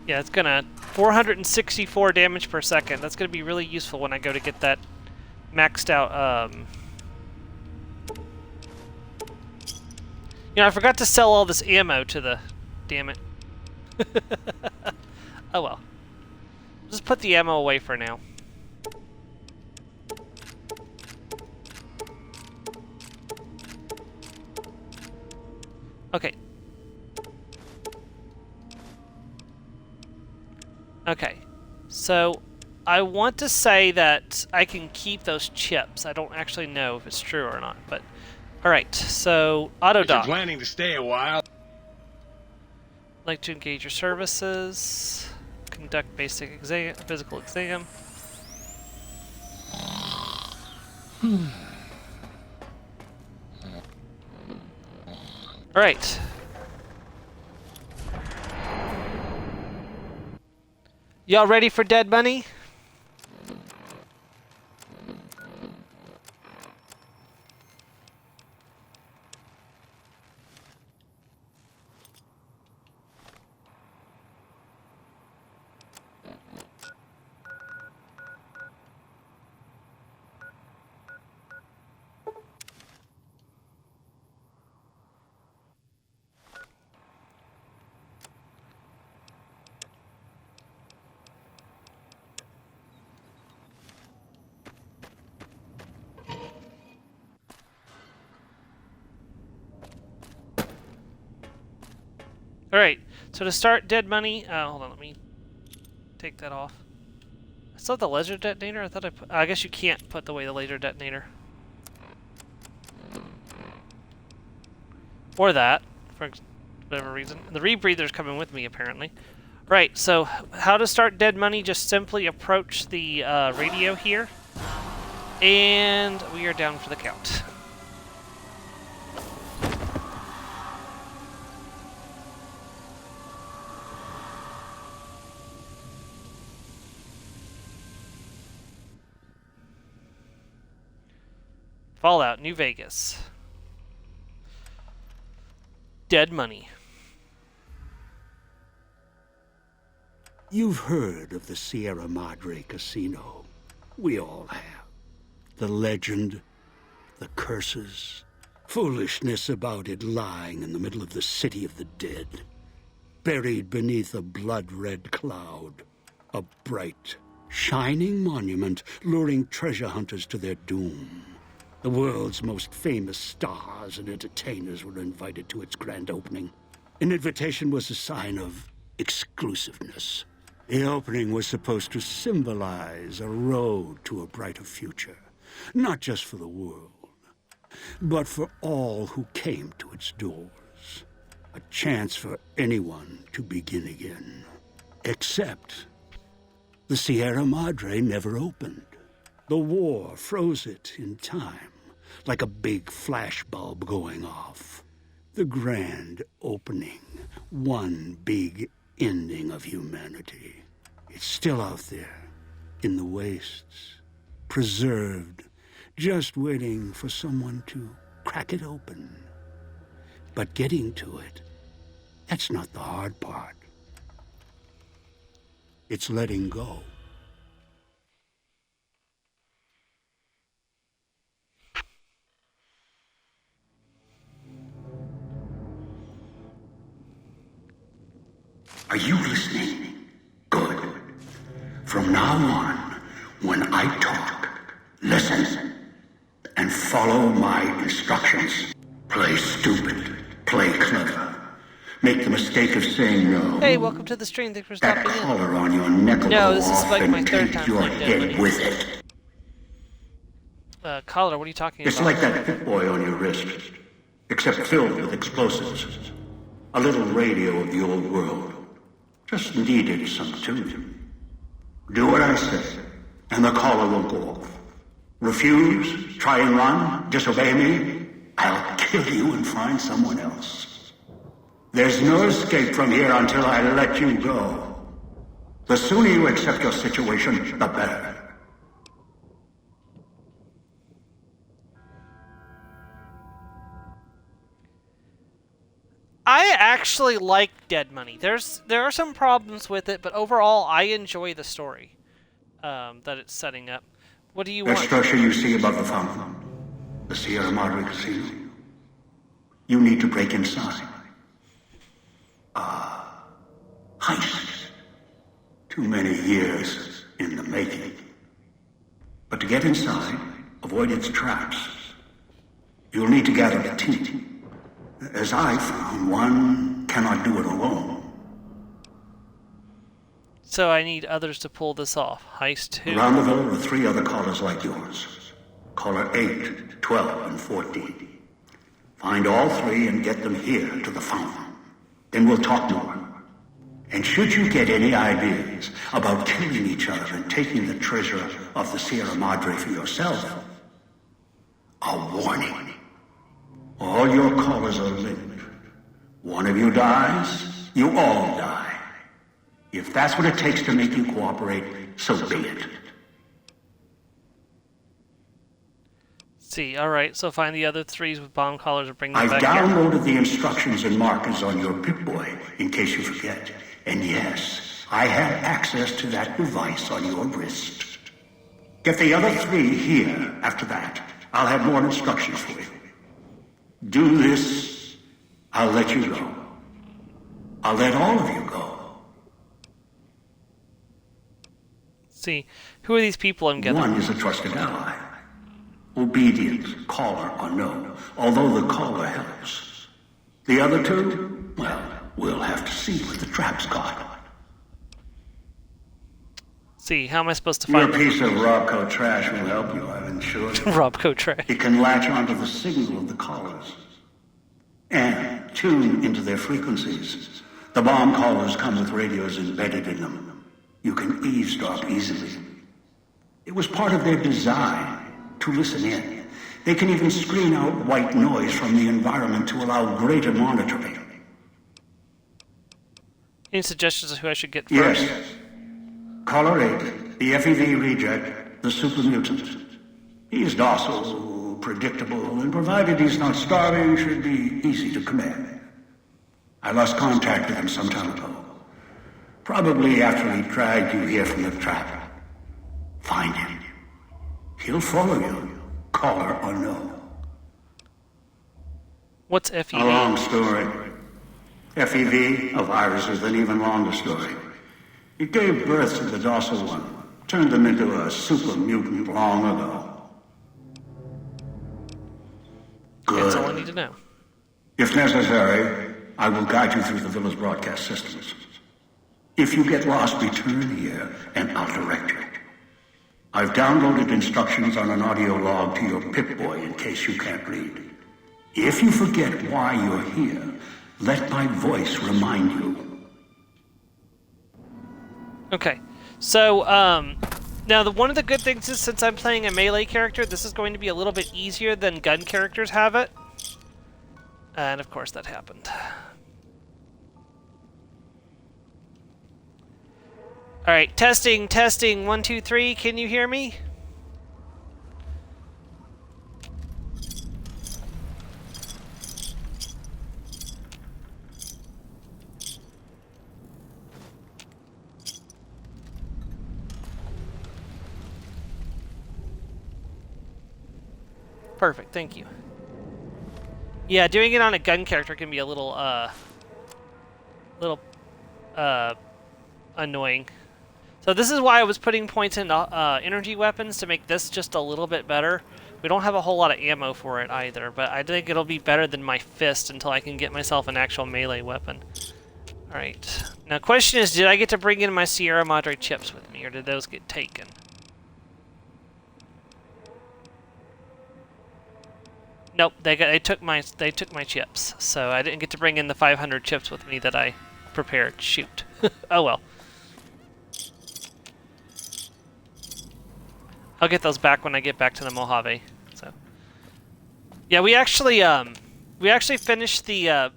S1: Yeah, it's gonna 464 damage per second. That's gonna be really useful when I go to get that maxed out. You know, I forgot to sell all this ammo to the. Damn it. Oh well. Just put the ammo away for now. Okay. Okay, so I want to say that I can keep those chips. I don't actually know if it's true or not, but all right. So auto dock.
S7: If you're planning to stay a while.
S1: Like to engage your services. Conduct basic exam, physical exam. All right. Y'all ready for dead money? Alright, so to start dead money... hold on, let me take that off. I still have the laser detonator? I thought I guess you can't put away the laser detonator. Or that, for whatever reason. The rebreather's coming with me, apparently. Right, so how to start dead money, just simply approach the radio here. And we are down for the count. Fallout, New Vegas. Dead money.
S7: You've heard of the Sierra Madre Casino. We all have. The legend, the curses, foolishness about it lying in the middle of the city of the dead, buried beneath a blood-red cloud, a bright, shining monument luring treasure hunters to their doom. The world's most famous stars and entertainers were invited to its grand opening. An invitation was a sign of exclusiveness. The opening was supposed to symbolize a road to a brighter future, not just for the world, but for all who came to its doors. A chance for anyone to begin again. Except the Sierra Madre never opened. The war froze it in time, like a big flashbulb going off. The grand opening, one big ending of humanity. It's still out there, in the wastes, preserved, just waiting for someone to crack it open. But getting to it, that's not the hard part. It's letting go. Are you listening? Good. From now on, when I talk, listen and follow my instructions. Play stupid. Play clever. Make the mistake of saying no.
S1: Hey, welcome to the stream. Thanks for stopping in.
S7: That collar on your neck will
S1: No,
S7: go
S1: this is
S7: off
S1: like my
S7: and
S1: third
S7: take
S1: time
S7: your
S1: playing Dead
S7: head
S1: Money.
S7: with it.
S1: Collar, what are you talking
S7: It's
S1: about?
S7: like that Pip Boy on your wrist, except filled with explosives. A little radio of the old world. Just needed some tuning. Do what I say, and the collar will go off. Refuse, try and run, disobey me, I'll kill you and find someone else. There's no escape from here until I let you go. The sooner you accept your situation, the better.
S1: I actually like Dead Money. There are some problems with it, but overall, I enjoy the story that it's setting up. What do you
S7: That
S1: want?
S7: structure you see above the fountain, the Sierra Madre Casino. You need to break inside. Heist. Too many years in the making. But to get inside, avoid its traps. You'll need to gather a team. As I found, one cannot do it alone.
S1: So I need others to pull this off. Heist 2.
S7: Around the villa are 3 other callers like yours. Caller 8, 12, and 14. Find all 3 and get them here to the fountain. Then we'll talk more. And should you get any ideas about killing each other and taking the treasure of the Sierra Madre for yourself, a warning. All your callers are linked. One of you dies, you all die. If that's what it takes to make you cooperate, so be it.
S1: See, alright, so find the other 3s with bomb collars and bring them
S7: I've
S1: back here.
S7: downloaded the instructions and markers on your Pip-Boy, in case you forget. And yes, I have access to that device on your wrist. Get the other 3 here after that. I'll have more instructions for you. Do this, I'll let you go. I'll let all of you go.
S1: See, who are these people I'm getting?
S7: One is a trusted ally. Obedient, caller or no, although the caller helps. The other 2, well, we'll have to see what the trap's got.
S1: See, how am I supposed to find
S7: Your piece of Robco trash will help you, I've ensured.
S1: Robco trash.
S7: It can latch onto the signal of the collars and tune into their frequencies. The bomb collars come with radios embedded in them. You can eavesdrop easily. It was part of their design to listen in. They can even screen out white noise from the environment to allow greater monitoring.
S1: Any suggestions of who I should get first?
S7: Yes. Caller 8, the FEV reject, the super mutant. He's docile, predictable, and provided he's not starving, should be easy to command. I lost contact with him some time ago. Probably after he dragged you here from the trap. Find him. He'll follow you, caller or no.
S1: What's FEV?
S7: A long story. FEV, a virus with an even longer story. It gave birth to the docile one, turned them into a super mutant long ago. Good.
S1: That's all I need to know.
S7: If necessary, I will guide you through the villa's broadcast systems. If you get lost, return here and I'll direct you. I've downloaded instructions on an audio log to your Pip-Boy in case you can't read. If you forget why you're here, let my voice remind you.
S1: Okay, so, now one of the good things is since I'm playing a melee character, this is going to be a little bit easier than gun characters have it. And of course that happened. Alright, testing, 1, 2, 3, can you hear me? Perfect, thank you. Yeah, doing it on a gun character can be a little annoying. So this is why I was putting points in energy weapons to make this just a little bit better. We don't have a whole lot of ammo for it either, but I think it'll be better than my fist until I can get myself an actual melee weapon. Alright. Now question is, did I get to bring in my Sierra Madre chips with me, or did those get taken? Nope, they took my chips, so I didn't get to bring in the 500 chips with me that I prepared. Shoot. Oh well. I'll get those back when I get back to the Mojave. So, yeah, we actually finished the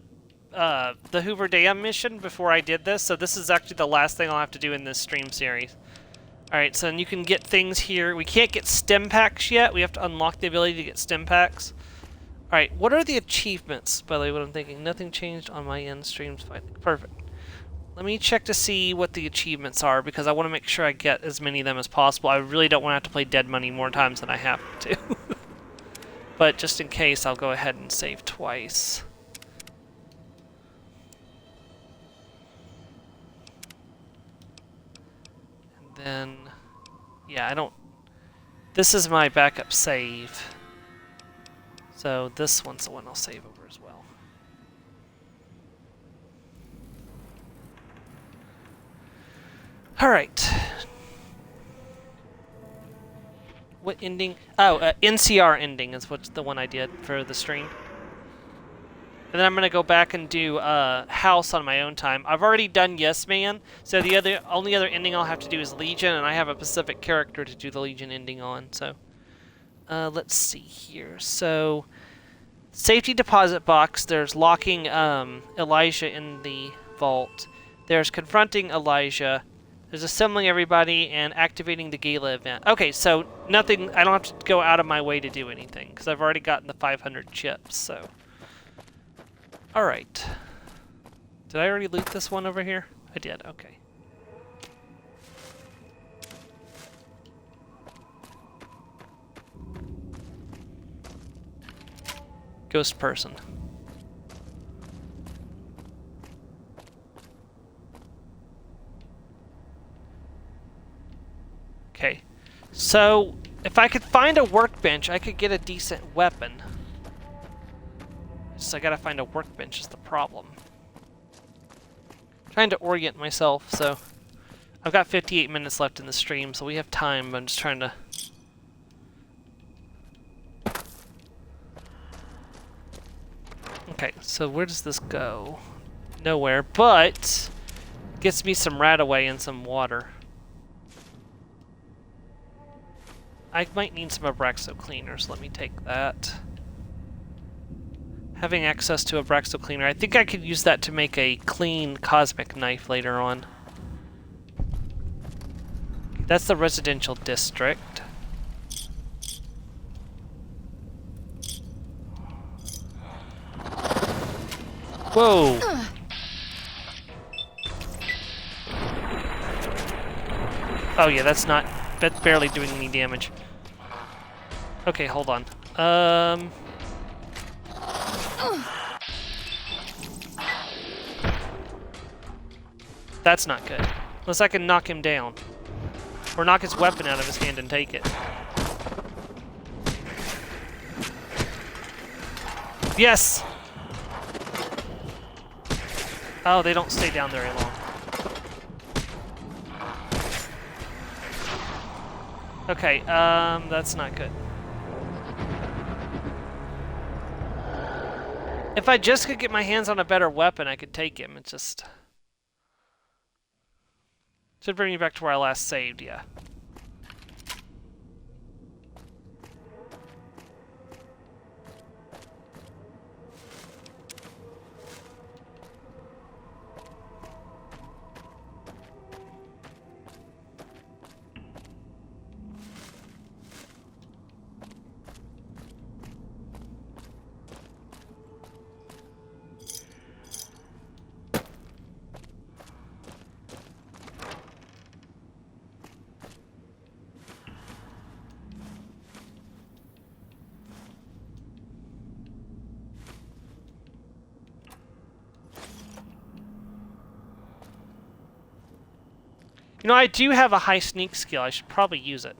S1: Hoover Dam mission before I did this, so this is actually the last thing I'll have to do in this stream series. All right, so then you can get things here. We can't get stim packs yet. We have to unlock the ability to get stim packs. All right, what are the achievements? By the way, what I'm thinking, nothing changed on my end. Streams fighting. Perfect. Let me check to see what the achievements are, because I want to make sure I get as many of them as possible. I really don't want to have to play Dead Money more times than I have to. But just in case, I'll go ahead and save twice. And then, yeah, I don't... This is my backup save. So this one's the one I'll save over as well. Alright. What ending? Oh, NCR ending is what's the one I did for the stream. And then I'm going to go back and do House on my own time. I've already done Yes Man, so the only other ending I'll have to do is Legion, and I have a Pacific character to do the Legion ending on, so... let's see here. So, safety deposit box. There's locking Elijah in the vault. There's confronting Elijah. There's assembling everybody and activating the gala event. Okay, so nothing. I don't have to go out of my way to do anything because I've already gotten the 500 chips. So, all right. Did I already loot this one over here? I did. Okay. Ghost person. Okay, so if I could find a workbench, I could get a decent weapon. Just I gotta find a workbench is the problem. Trying to orient myself, so I've got 58 minutes left in the stream, so we have time. I'm just trying to... Okay, so where does this go? Nowhere, but gets me some rat-away and some water. I might need some Abraxo cleaners. Let me take that. Having access to Abraxo cleaner, I think I could use that to make a clean cosmic knife later on. That's the residential district. Whoa! Oh yeah, that's barely doing any damage. Okay, hold on. That's not good. Unless I can knock him down. Or knock his weapon out of his hand and take it. Yes! Oh, they don't stay down very long. Okay, that's not good. If I just could get my hands on a better weapon, I could take him. It's just... Should bring me back to where I last saved, yeah. You know, I do have a high sneak skill. I should probably use it.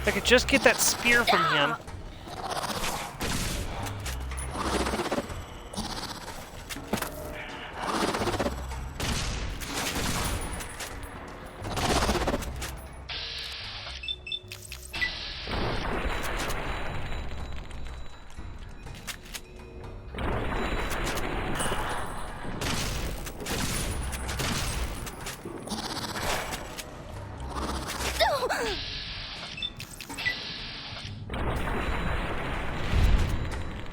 S1: If I could just get that spear from him.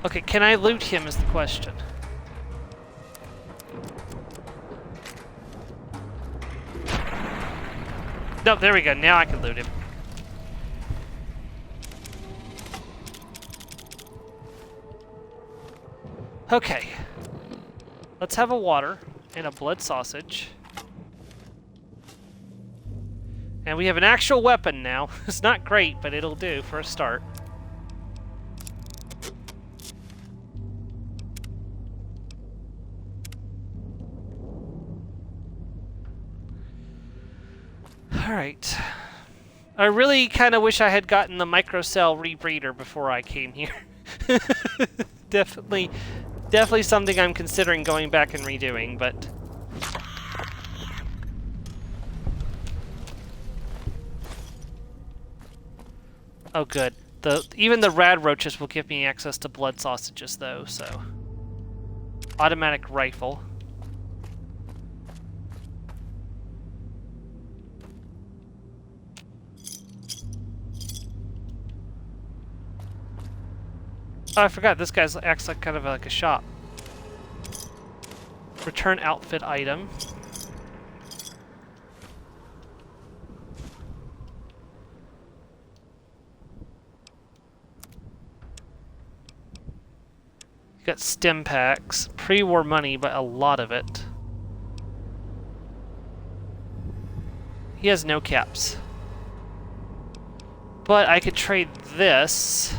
S1: Okay, can I loot him is the question. No, there we go. Now I can loot him. Okay. Let's have a water and a blood sausage. And we have an actual weapon now. It's not great, but it'll do for a start. Alright. I really kind of wish I had gotten the microcell rebreeder before I came here. Definitely something I'm considering going back and redoing, but... Oh good. Even the rad roaches will give me access to blood sausages though, so... Automatic rifle. Oh, I forgot, this guy acts like kind of like a shop. Return outfit item. Got stim packs, pre-war money, but a lot of it. He has no caps. But I could trade this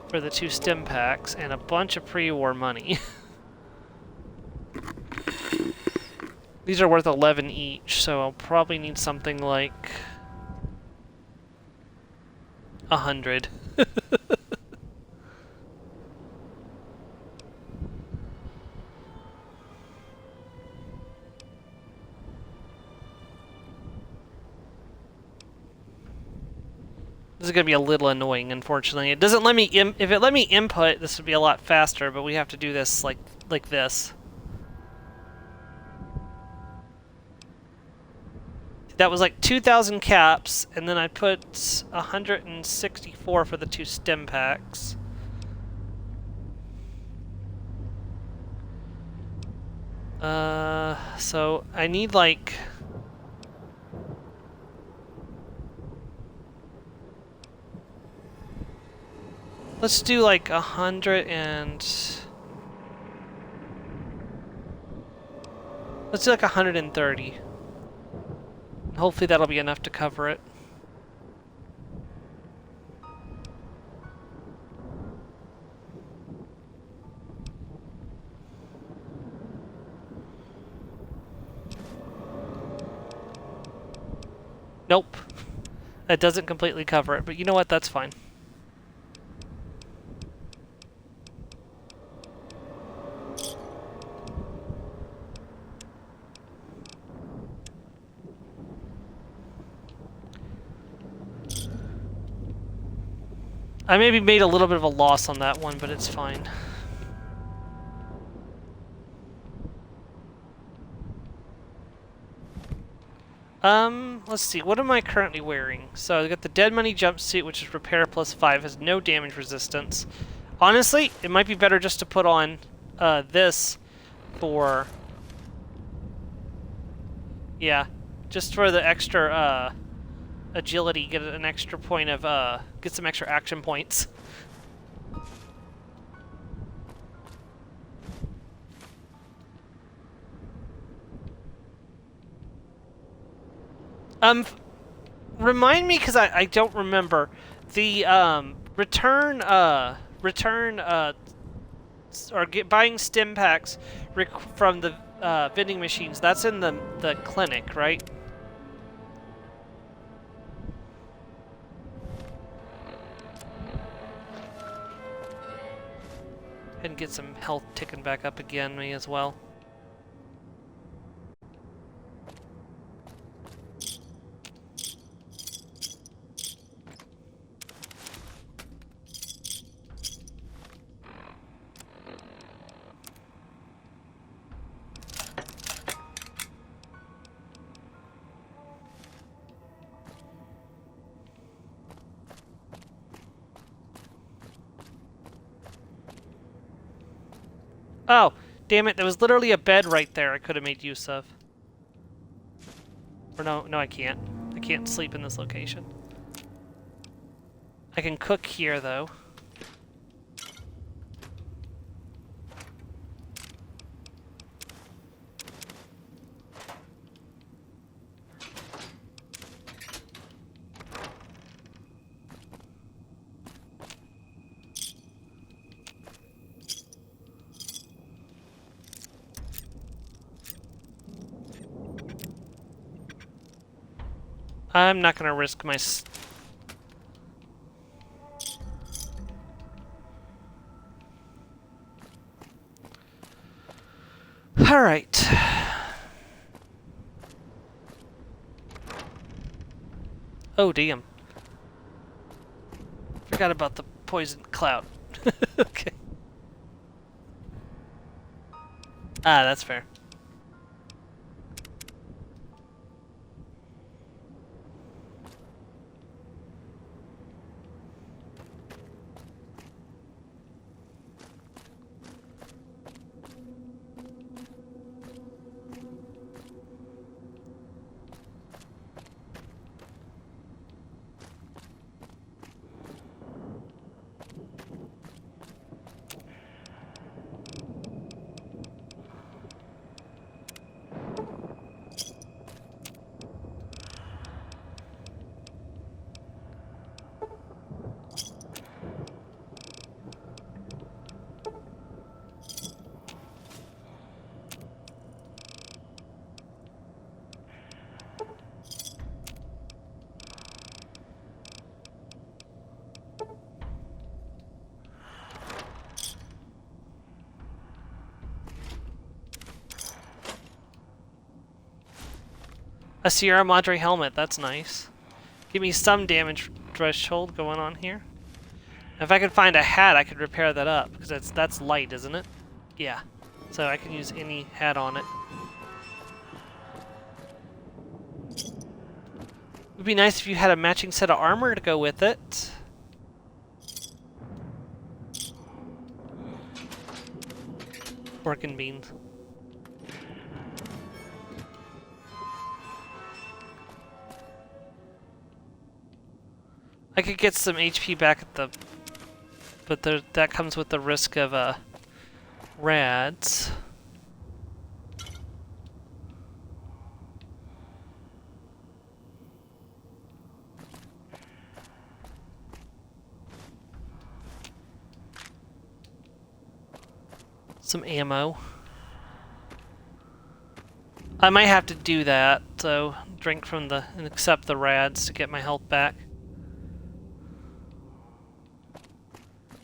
S1: for the 2 stim packs and a bunch of pre-war money. These are worth 11 each, so I'll probably need something like 100. This is going to be a little annoying, unfortunately. It doesn't let me if it let me input, this would be a lot faster, but we have to do this like this. That was like 2,000 caps, and then I put 164 for the 2 stim packs. So I need like... Let's do like 100 and... Let's do like 130. Hopefully that'll be enough to cover it. Nope. That doesn't completely cover it, but you know what? That's fine. I maybe made a little bit of a loss on that one, but it's fine. Let's see, what am I currently wearing? So I got the Dead Money jumpsuit, which is repair +5, has no damage resistance. Honestly, it might be better just to put on this for... Yeah, just for the extra agility, get an extra point of, get some extra action points. Remind me, because I don't remember, the, buying stim packs from the, vending machines, that's in the clinic, right? And get some health ticking back up again, me as well. Oh, damn it, there was literally a bed right there I could have made use of. Or no, I can't. I can't sleep in this location. I can cook here, though. I'm not gonna risk my... Alright. Oh, damn. Forgot about the poison cloud. Okay. Ah, that's fair. A Sierra Madre helmet, that's nice. Give me some damage threshold going on here. If I could find a hat, I could repair that up, because that's light, isn't it? Yeah. So I can use any hat on it. It would be nice if you had a matching set of armor to go with it. Pork and beans. I could get some HP back at the... But that comes with the risk of rads. Some ammo. I might have to do that, so drink from the and accept the rads to get my health back.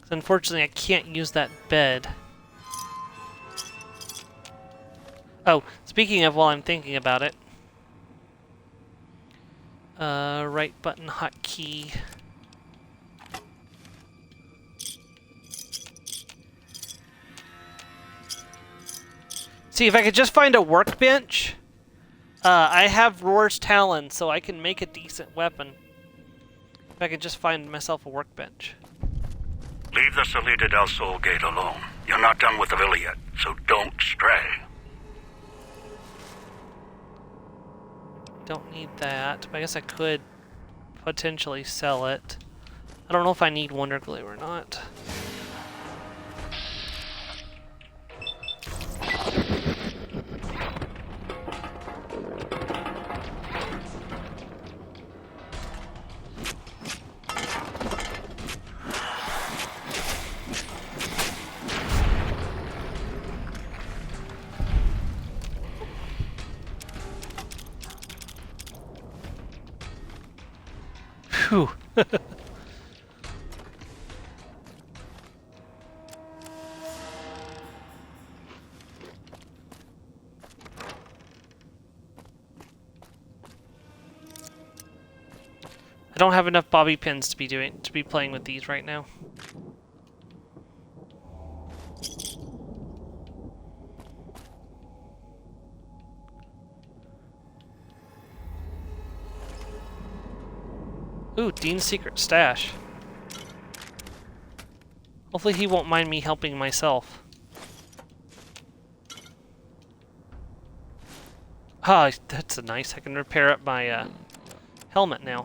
S1: Unfortunately, I can't use that bed. Oh, speaking of, while I'm thinking about it, right button hotkey. See, if I could just find a workbench. I have Roar's Talon, so I can make a decent weapon. If I could just find myself a workbench.
S8: Leave the Salida del Sol gate alone. You're not done with the villa yet, so don't stray.
S1: Don't need that, but I guess I could potentially sell it. I don't know if I need Wonder Glue or not. Whew. I don't have enough bobby pins to be playing with these right now. Ooh, Dean's secret stash. Hopefully he won't mind me helping myself. Ah, that's nice. I can repair up my helmet now.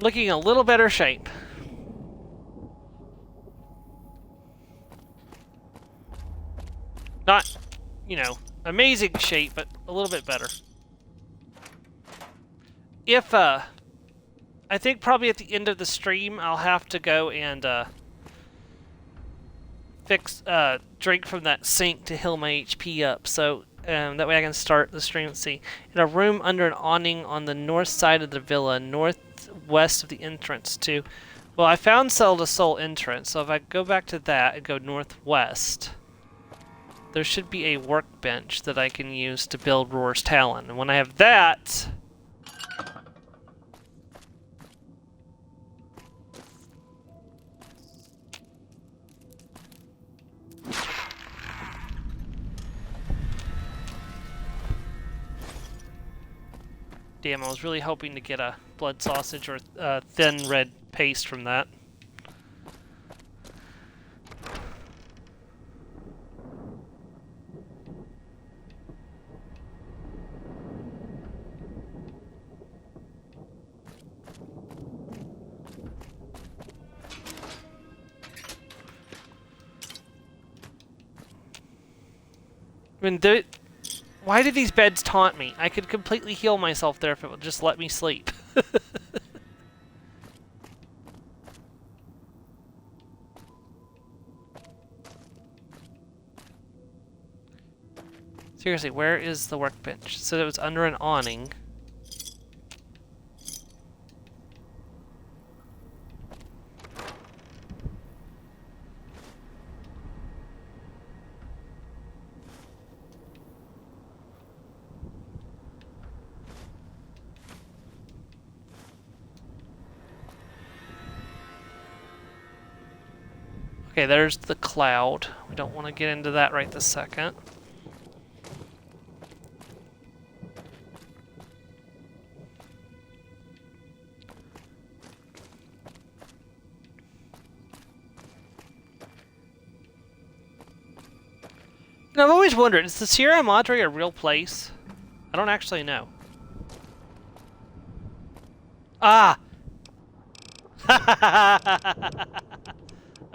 S1: Looking a little better shape. Not, you know, amazing shape, but a little bit better. If, I think probably at the end of the stream, I'll have to go and, drink from that sink to heal my HP up, so, that way I can start the stream. Let's see. In a room under an awning on the north side of the villa, northwest of the entrance to... Well, I found Cell to Soul entrance, so if I go back to that and go northwest... There should be a workbench that I can use to build Roar's Talon. And when I have that... Damn, I was really hoping to get a blood sausage or thin red paste from that. I mean, why do these beds taunt me? I could completely heal myself there if it would just let me sleep. Seriously, where is the workbench? So it was under an awning. Okay, there's the cloud. We don't want to get into that right this second. And I've always wondered, is the Sierra Madre a real place? I don't actually know. Ah!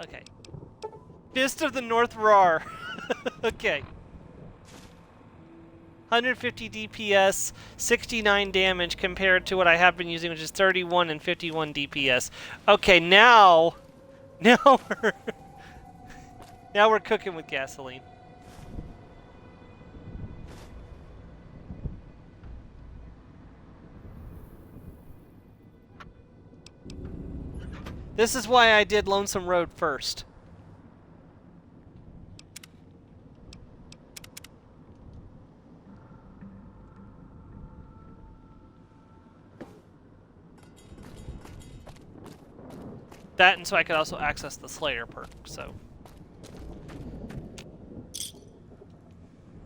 S1: Okay. Fist of the North Roar. Okay. 150 DPS, 69 damage compared to what I have been using, which is 31 and 51 DPS. Okay, now we're now we're cooking with gasoline. This is why I did Lonesome Road first. That, and so I could also access the Slayer perk, so.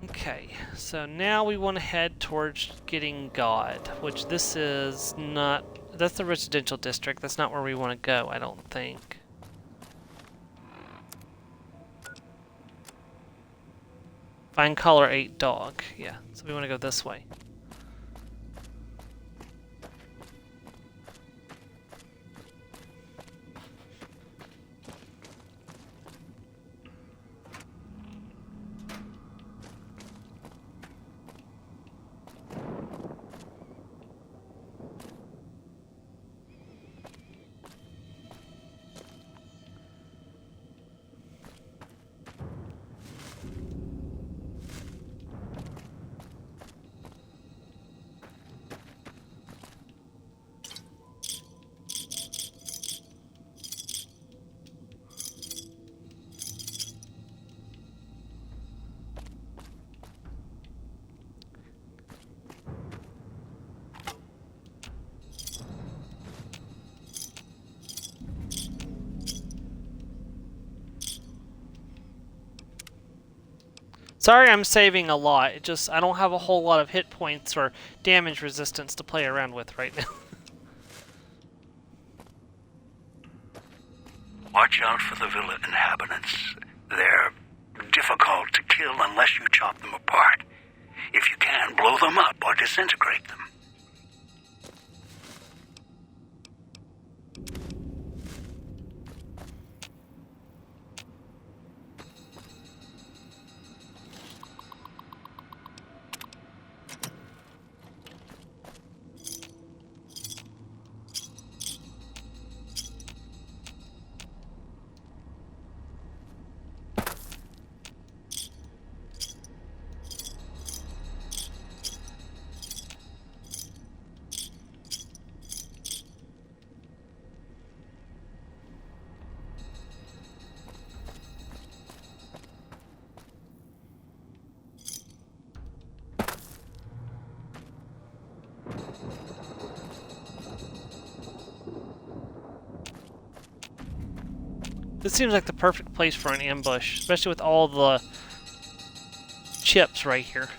S1: Okay, so now we want to head towards getting God, which this is not... That's the residential district. That's not where we want to go, I don't think. Find collar 8 dog. Yeah, so we want to go this way. Sorry I'm saving a lot. It just, I don't have a whole lot of hit points or damage resistance to play around with right now.
S8: Watch out for the villa inhabitants. They're difficult to kill unless you chop them apart. If you can, blow them up or disintegrate them.
S1: This seems like the perfect place for an ambush, especially with all the chips right here.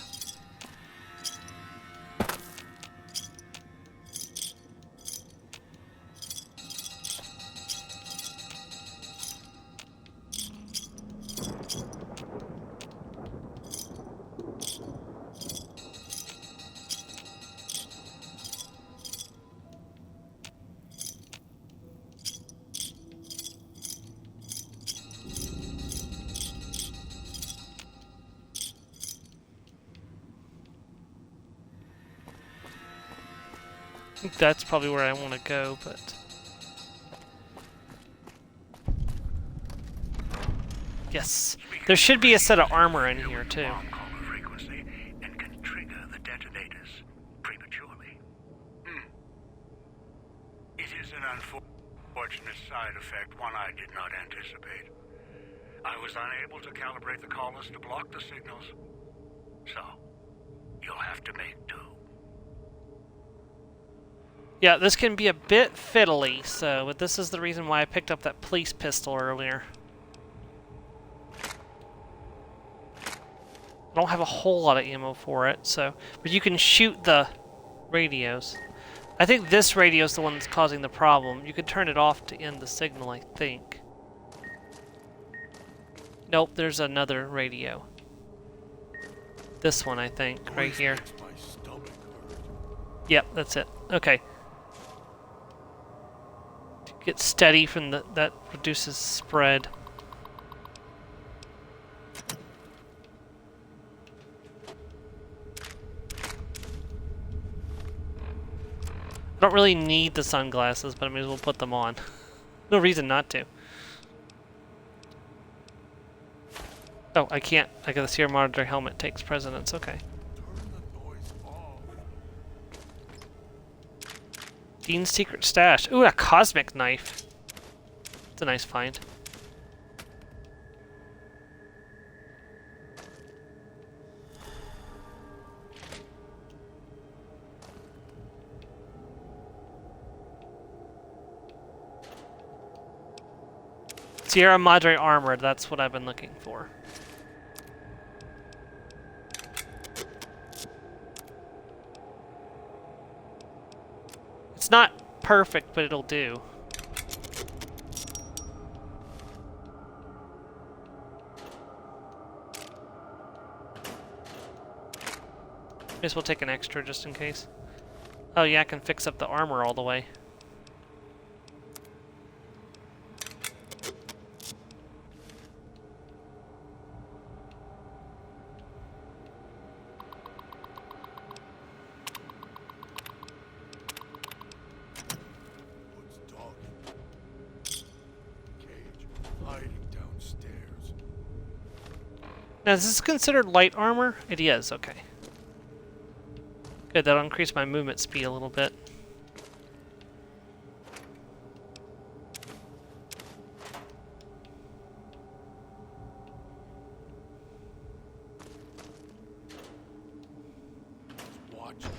S1: I think that's probably where I want to go, but... Yes. There should be a set of armor in here, too.
S8: And can trigger the detonators prematurely. It is an unfortunate side effect, one I did not anticipate. I was unable to calibrate the collars to block the signals, so you'll have to make do.
S1: Yeah, this can be a bit fiddly, so but this is the reason why I picked up that police pistol earlier. I don't have a whole lot of ammo for it, so... But you can shoot the radios. I think this radio is the one that's causing the problem. You could turn it off to end the signal, I think. Nope, there's another radio. This one, I think, right here. Yep, that's it. Okay. To get steady from the... that reduces spread. I don't really need the sunglasses, but I may as well put them on. No reason not to. Oh, I can't. I got the Sierra Madre helmet takes precedence. Okay. Dean's secret stash. Ooh, a cosmic knife. It's a nice find. Sierra Madre armor, that's what I've been looking for. It's not perfect, but it'll do. Guess we'll take an extra just in case. Oh yeah, I can fix up the armor all the way. Now, is this considered light armor? It is, okay. Good, that'll increase my movement speed a little bit.
S20: Watching,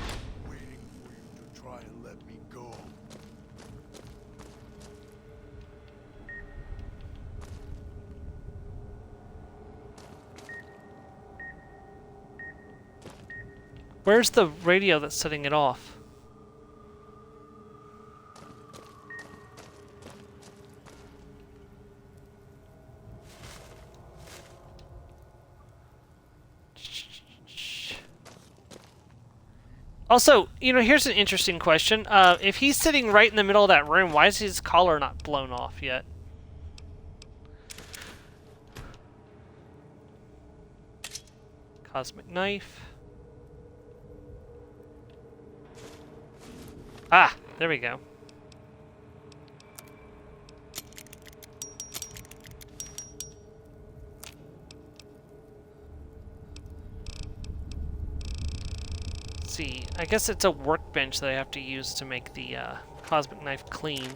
S20: waiting for you to try and let me go.
S1: Where's the radio that's setting it off? Also, you know, here's an interesting question. If he's sitting right in the middle of that room, why is his collar not blown off yet? Cosmic knife. Ah, there we go. Let's see, I guess it's a workbench that I have to use to make the cosmic knife clean.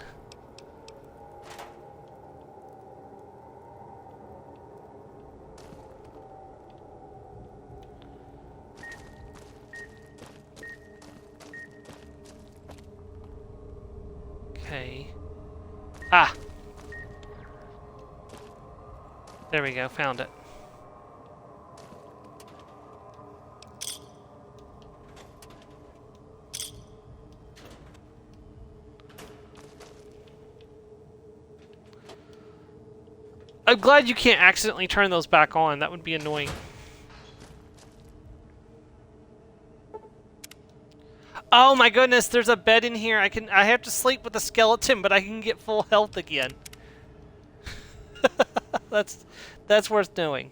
S1: Okay. Ah! There we go, found it. I'm glad you can't accidentally turn those back on. That would be annoying. Oh my goodness, there's a bed in here. I have to sleep with a skeleton, but I can get full health again. That's worth knowing.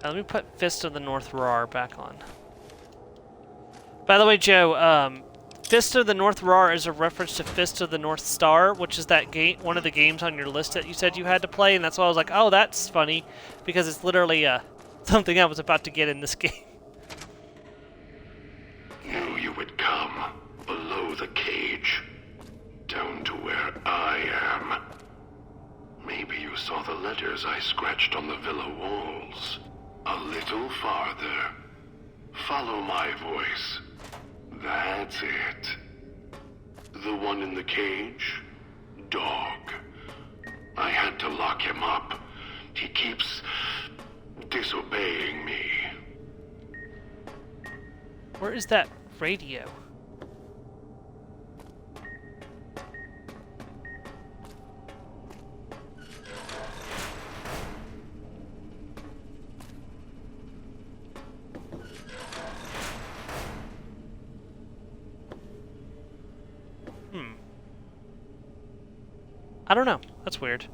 S1: Let me put Fist of the North Roar back on. By the way, Joe, Fist of the North Roar is a reference to Fist of the North Star, which is that one of the games on your list that you said you had to play, and that's why I was like, oh, that's funny, because it's literally something I was about to get in this game.
S20: Knew you would come. Below the cage. Down to where I am. Maybe you saw the letters I scratched on the villa walls. A little farther. Follow my voice. That's it. The one in the cage? Dog. I had to lock him up. He keeps disobeying me.
S1: Where is that radio? I don't know. That's weird.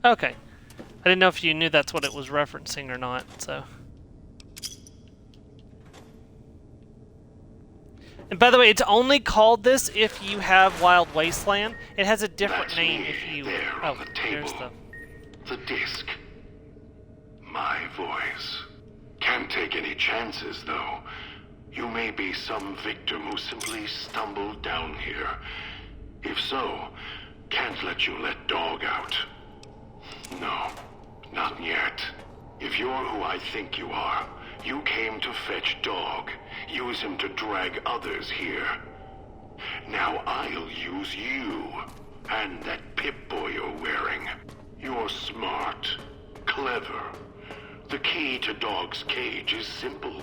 S1: Okay. I didn't know if you knew that's what it was referencing or not, so... And by the way, it's only called this if you have Wild Wasteland. It has a different name if you...
S20: There on the table. The disc. My voice. Can't take any chances, though. You may be some victim who simply stumbled down here. If so, can't let you let Dog out. No, not yet. If you're who I think you are, you came to fetch Dog. Use him to drag others here. Now I'll use you. And that Pip-Boy you're wearing. You're smart. Clever. The key to Dog's cage is simple.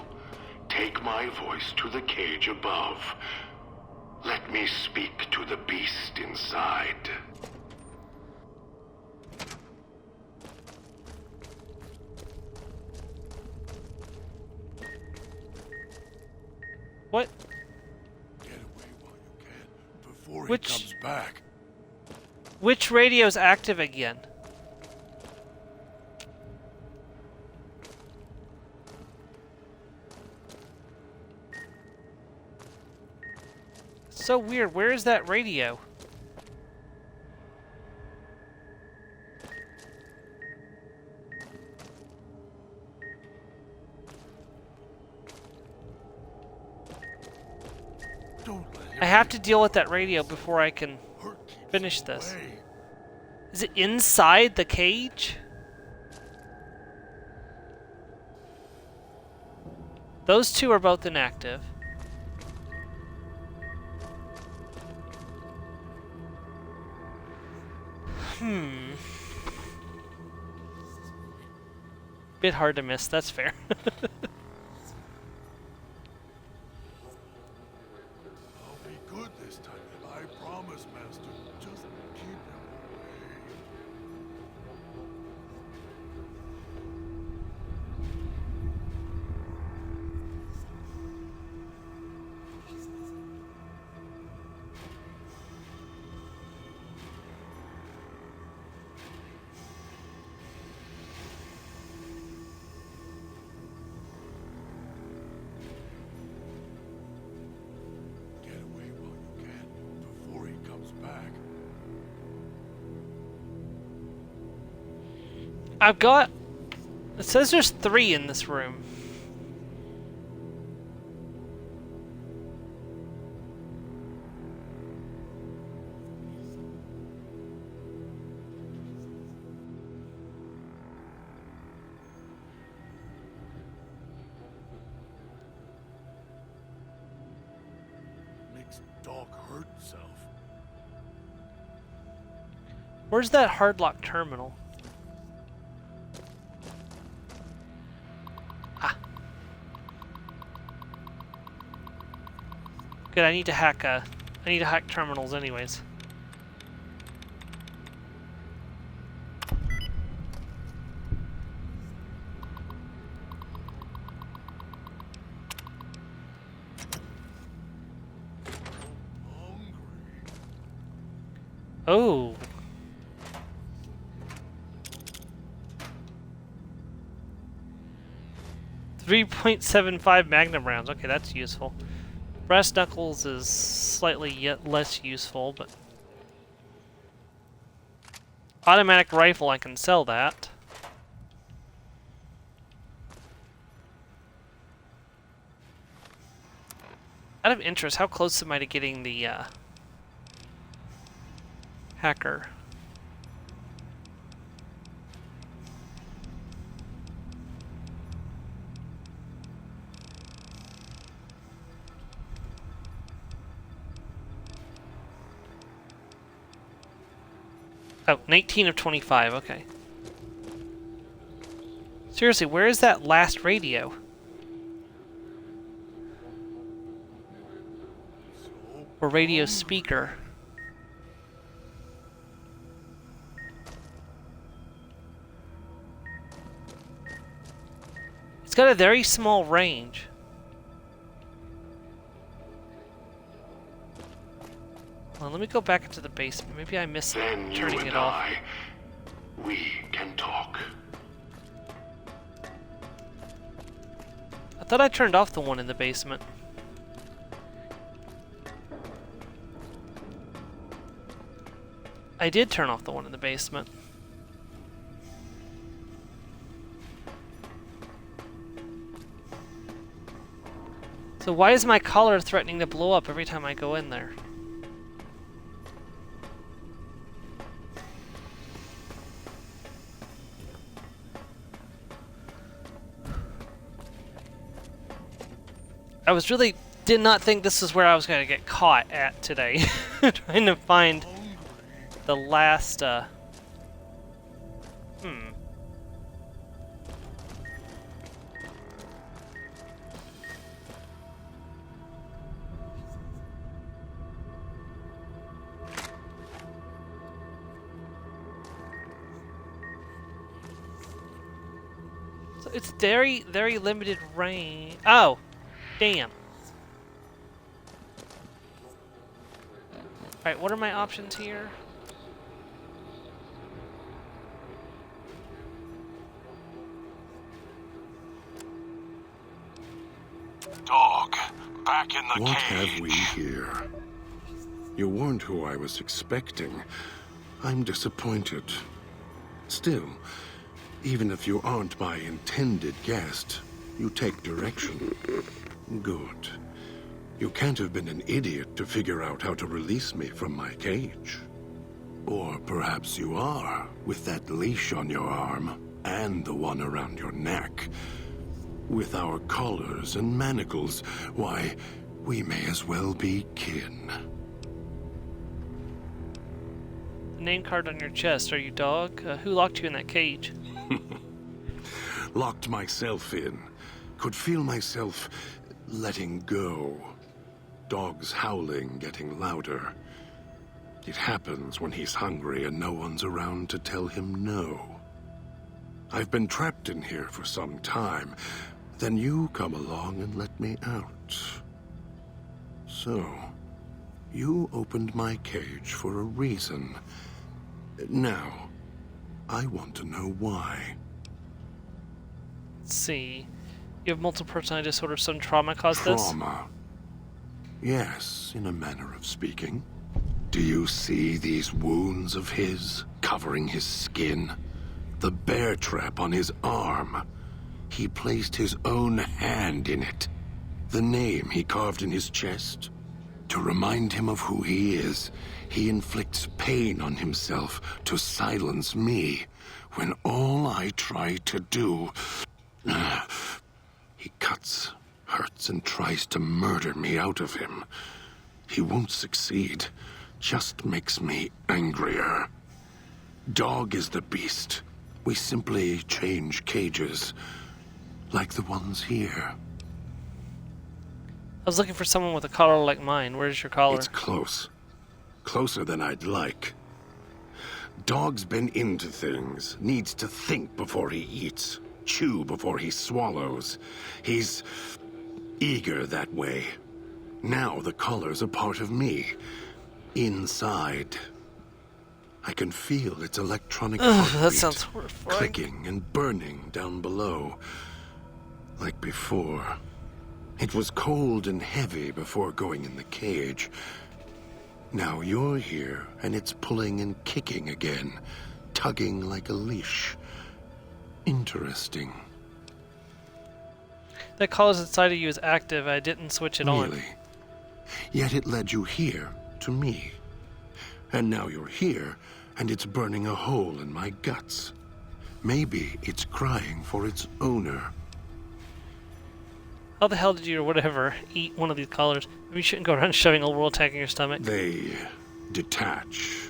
S20: Take my voice to the cage above. Let me speak to the beast inside.
S1: What?
S20: Get away while you can, before he comes back.
S1: Which radio's active again? So weird. Where is that radio? I have to deal with that radio before I can finish this. Is it inside the cage? Those two are both inactive. Bit hard to miss, that's fair.
S20: Good this time, I promise, Master. Just keep him
S1: I've got... It says there's 3 in this room.
S20: Makes Dog hurt himself.
S1: Where's that hardlock terminal? Good, I need to hack terminals anyways. Oh. 3.75 Magnum rounds. Okay, that's useful. Brass knuckles is slightly yet less useful, but automatic rifle, I can sell that. Out of interest, how close am I to getting the hacker? Oh, 19 of 25, okay. Seriously, where is that last radio? Or radio speaker? It's got a very small range. Well, let me go back into the basement. Maybe I missed turning it off.
S20: We can talk.
S1: I thought I turned off the one in the basement. I did turn off the one in the basement. So why is my collar threatening to blow up every time I go in there? I did not think this is where I was going to get caught at today. Trying to find the last, So it's very, very limited range. Oh! Damn. Alright, what are my options here?
S20: Dog, back in the
S11: What
S20: cage.
S11: have we here? You weren't who I was expecting. I'm disappointed. Still, even if you aren't my intended guest, you take direction. Good. You can't have been an idiot to figure out how to release me from my cage. Or perhaps you are, with that leash on your arm, and the one around your neck. With our collars and manacles, why, we may as well be kin.
S1: The name card on your chest. Are you dog? Who locked you in that cage?
S11: Locked myself in. Could feel myself letting go. Dogs howling, getting louder. It happens when he's hungry and no one's around to tell him no. I've been trapped in here for some time. Then you come along and let me out. So, you opened my cage for a reason. Now, I want to know why.
S1: Let's see. You have multiple personality disorder, some trauma caused this?
S11: Trauma. Yes, in a manner of speaking. Do you see these wounds of his, covering his skin? The bear trap on his arm. He placed his own hand in it. The name he carved in his chest. To remind him of who he is, he inflicts pain on himself to silence me, when all I try to do... He cuts, hurts, and tries to murder me out of him. He won't succeed, just makes me angrier. Dog is the beast. We simply change cages, like the ones here.
S1: I was looking for someone with a collar like mine. Where's your collar?
S11: It's close. Closer than I'd like. Dog's been into things, needs to think before he eats, chew before he swallows. He's eager that way. Now the collar's a part of me. Inside. I can feel its electronic heartbeat,
S1: that sounds horrifying.
S11: clicking and burning down below. Like before. It was cold and heavy before going in the cage. Now you're here, and it's pulling and kicking again, tugging like a leash. Interesting.
S1: That collar inside of you is active. I didn't switch it on.
S11: Really? Yet it led you here, to me. And now you're here, and it's burning a hole in my guts. Maybe it's crying for its owner.
S1: How the hell did you, or whatever, eat one of these collars? Maybe you shouldn't go around shoving a little tag in your stomach.
S11: They detach.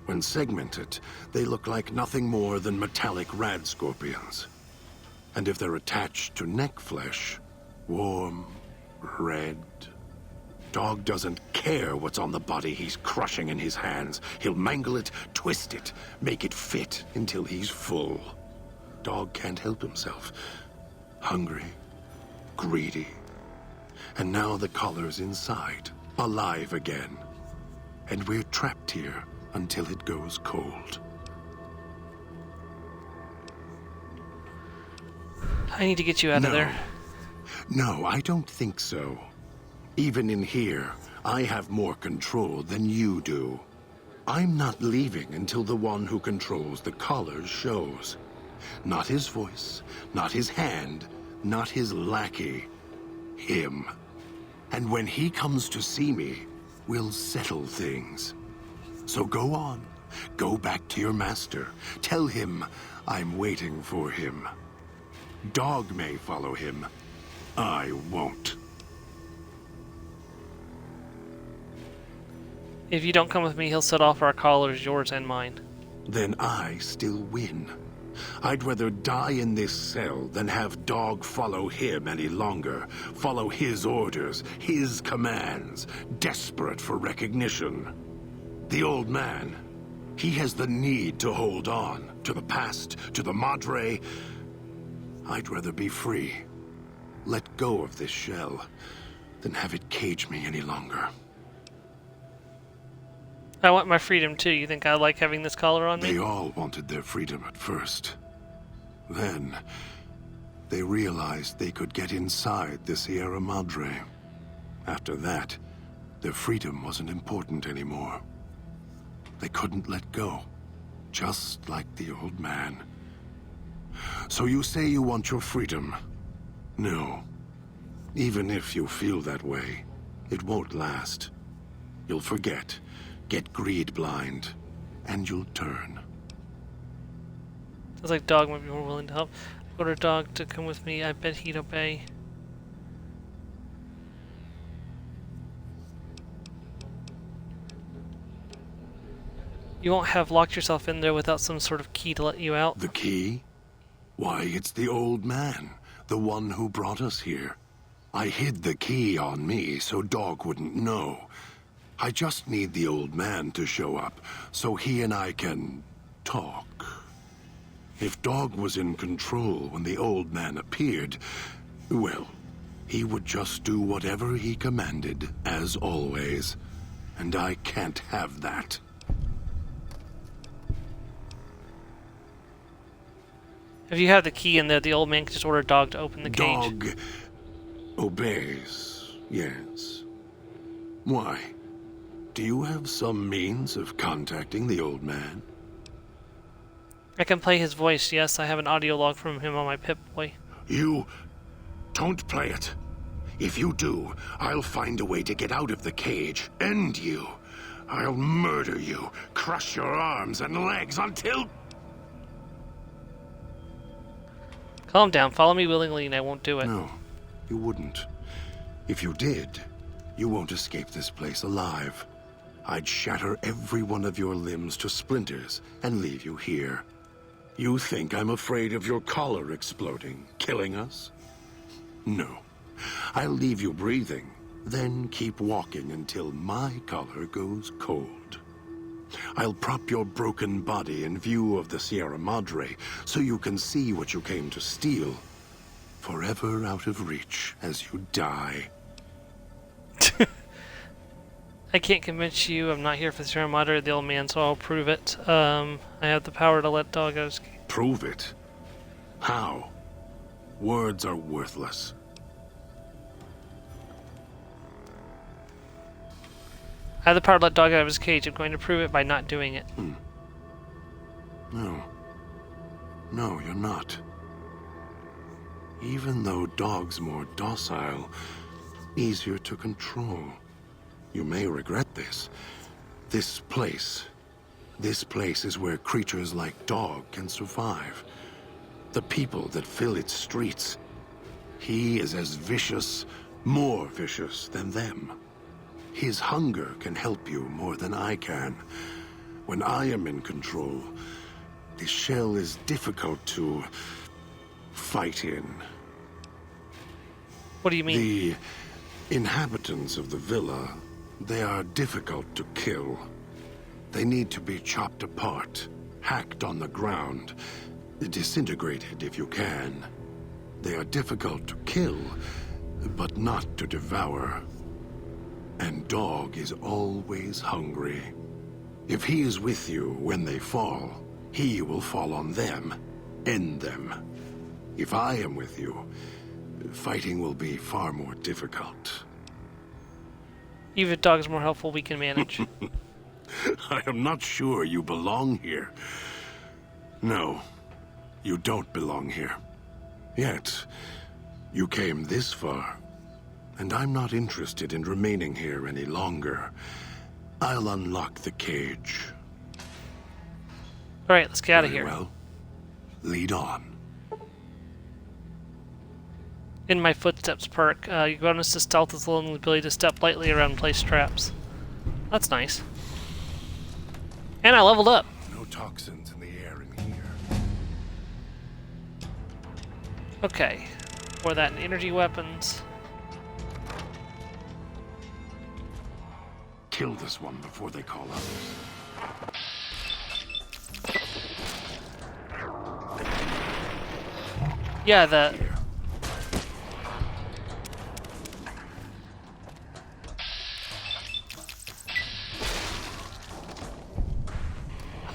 S11: When segmented, they look like nothing more than metallic rad scorpions. And if they're attached to neck flesh, warm, red. Dog doesn't care what's on the body he's crushing in his hands. He'll mangle it, twist it, make it fit until he's full. Dog can't help himself. Hungry, greedy. And now the collar's inside, alive again. And we're trapped here until it goes cold.
S1: I need to get you out of there.
S11: No, I don't think so. Even in here, I have more control than you do. I'm not leaving until the one who controls the collars shows. Not his voice, not his hand, not his lackey. Him. And when he comes to see me, we'll settle things. So go on. Go back to your master. Tell him I'm waiting for him. Dog may follow him. I won't.
S1: If you don't come with me, he'll set off our collars, yours and mine.
S11: Then I still win. I'd rather die in this cell than have Dog follow him any longer. Follow his orders, his commands, desperate for recognition. The old man, he has the need to hold on to the past, to the Madre. I'd rather be free. Let go of this shell than have it cage me any longer.
S1: I want my freedom too. You think I like having this collar on me?
S11: They all wanted their freedom at first. Then, they realized they could get inside the Sierra Madre. After that, their freedom wasn't important anymore. They couldn't let go, just like the old man. So you say you want your freedom? No. Even if you feel that way, it won't last. You'll forget. Get greed blind, and you'll turn.
S1: Sounds like Dog might be more willing to help. Order Dog to come with me. I bet he'd obey. You won't have locked yourself in there without some sort of key to let you out?
S11: The key? Why, it's the old man, the one who brought us here. I hid the key on me so Dog wouldn't know. I just need the old man to show up, so he and I can talk. If Dog was in control when the old man appeared, well, he would just do whatever he commanded, as always. And I can't have that.
S1: If you have the key in there, the old man can just order Dog to open the cage.
S11: Dog obeys, yes. Why? Do you have some means of contacting the old man?
S1: I can play his voice, yes. I have an audio log from him on my Pip-Boy.
S11: You don't play it. If you do, I'll find a way to get out of the cage. End you. I'll murder you, crush your arms and legs until...
S1: Calm down. Follow me willingly and I won't do it.
S11: No, you wouldn't. If you did, you won't escape this place alive. I'd shatter every one of your limbs to splinters and leave you here. You think I'm afraid of your collar exploding, killing us? No. I'll leave you breathing, then keep walking until my collar goes cold. I'll prop your broken body in view of the Sierra Madre so you can see what you came to steal, forever out of reach as you die.
S1: I can't convince you. I'm not here for the Sierra Madre or the old man, so I'll prove it. I have the power to let Dog escape.
S11: Prove it? How? Words are worthless.
S1: I have the power to let Dog out of his cage. I'm going to prove it by not doing it.
S11: No. No, you're not. Even though Dog's more docile, easier to control, you may regret this. This place is where creatures like Dog can survive. The people that fill its streets. He is as vicious, more vicious than them. His hunger can help you more than I can. When I am in control, this shell is difficult to fight in.
S1: What do you mean?
S11: The inhabitants of the villa, they are difficult to kill. They need to be chopped apart, hacked on the ground, disintegrated if you can. They are difficult to kill, but not to devour. And Dog is always hungry. If he is with you when they fall, he will fall on them, end them. If I am with you, fighting will be far more difficult.
S1: Even if Dog's more helpful, we can manage.
S11: I am not sure you belong here. No, you don't belong here. Yet, you came this far, and I'm not interested in remaining here any longer. I'll unlock the cage.
S1: Alright, let's get out of here.
S11: Well, lead on.
S1: In my footsteps perk, your bonus to stealth is alone with the ability to step lightly around and place traps. That's nice. And I leveled up.
S11: No toxins in the air in here.
S1: Okay. For that, energy weapons.
S11: Kill this one before they call others.
S1: Yeah, the...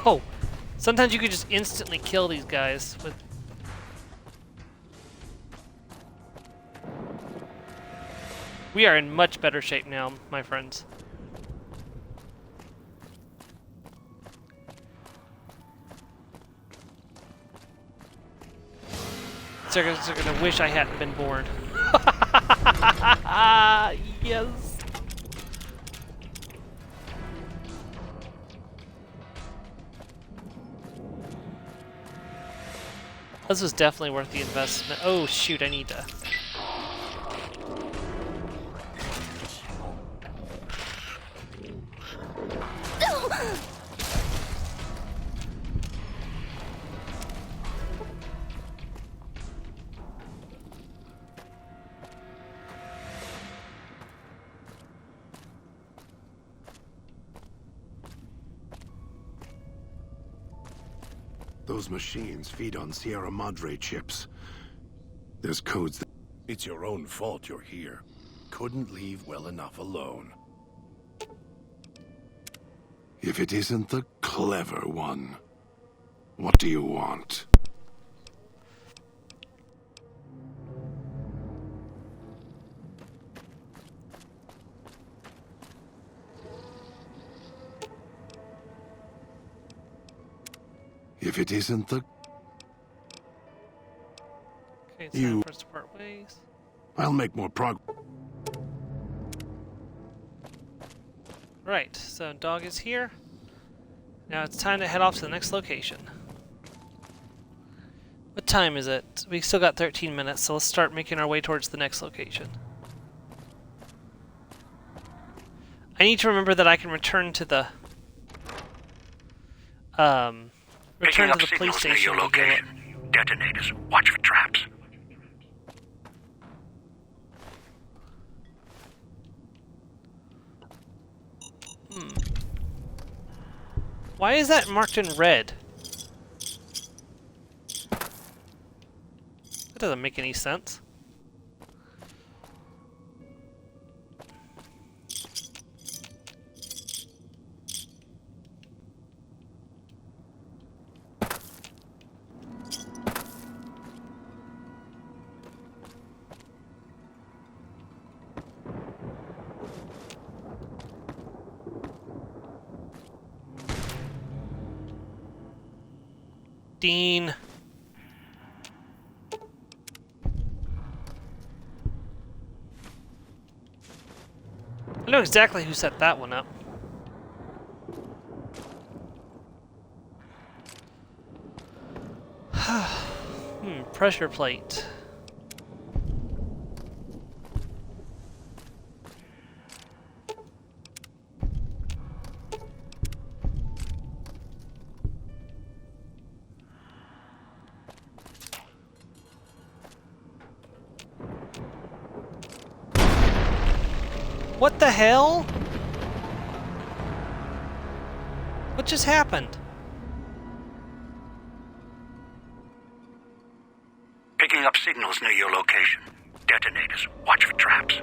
S1: Oh, sometimes you could just instantly kill these guys with... We are in much better shape now, my friends. They're gonna wish I hadn't been born. Yes. This was definitely worth the investment. Oh shoot, I need to...
S11: Those machines feed on Sierra Madre chips. There's codes that... It's your own fault you're here. Couldn't leave well enough alone. If it isn't the clever one, what do you want? If it isn't the...
S1: Okay, it's time for us to part ways.
S11: I'll make more progress.
S1: Right, so Dog is here. Now it's time to head off to the next location. What time is it? We still got 13 minutes, so let's start making our way towards the next location. I need to remember that I can return to the... return to the police station.
S8: Your location. Detonators. Watch for traps.
S1: Why is that marked in red? That doesn't make any sense. Dean. I know exactly who set that one up. Pressure plate. What the hell? What just happened?
S8: Picking up signals near your location. Detonators. Watch for traps.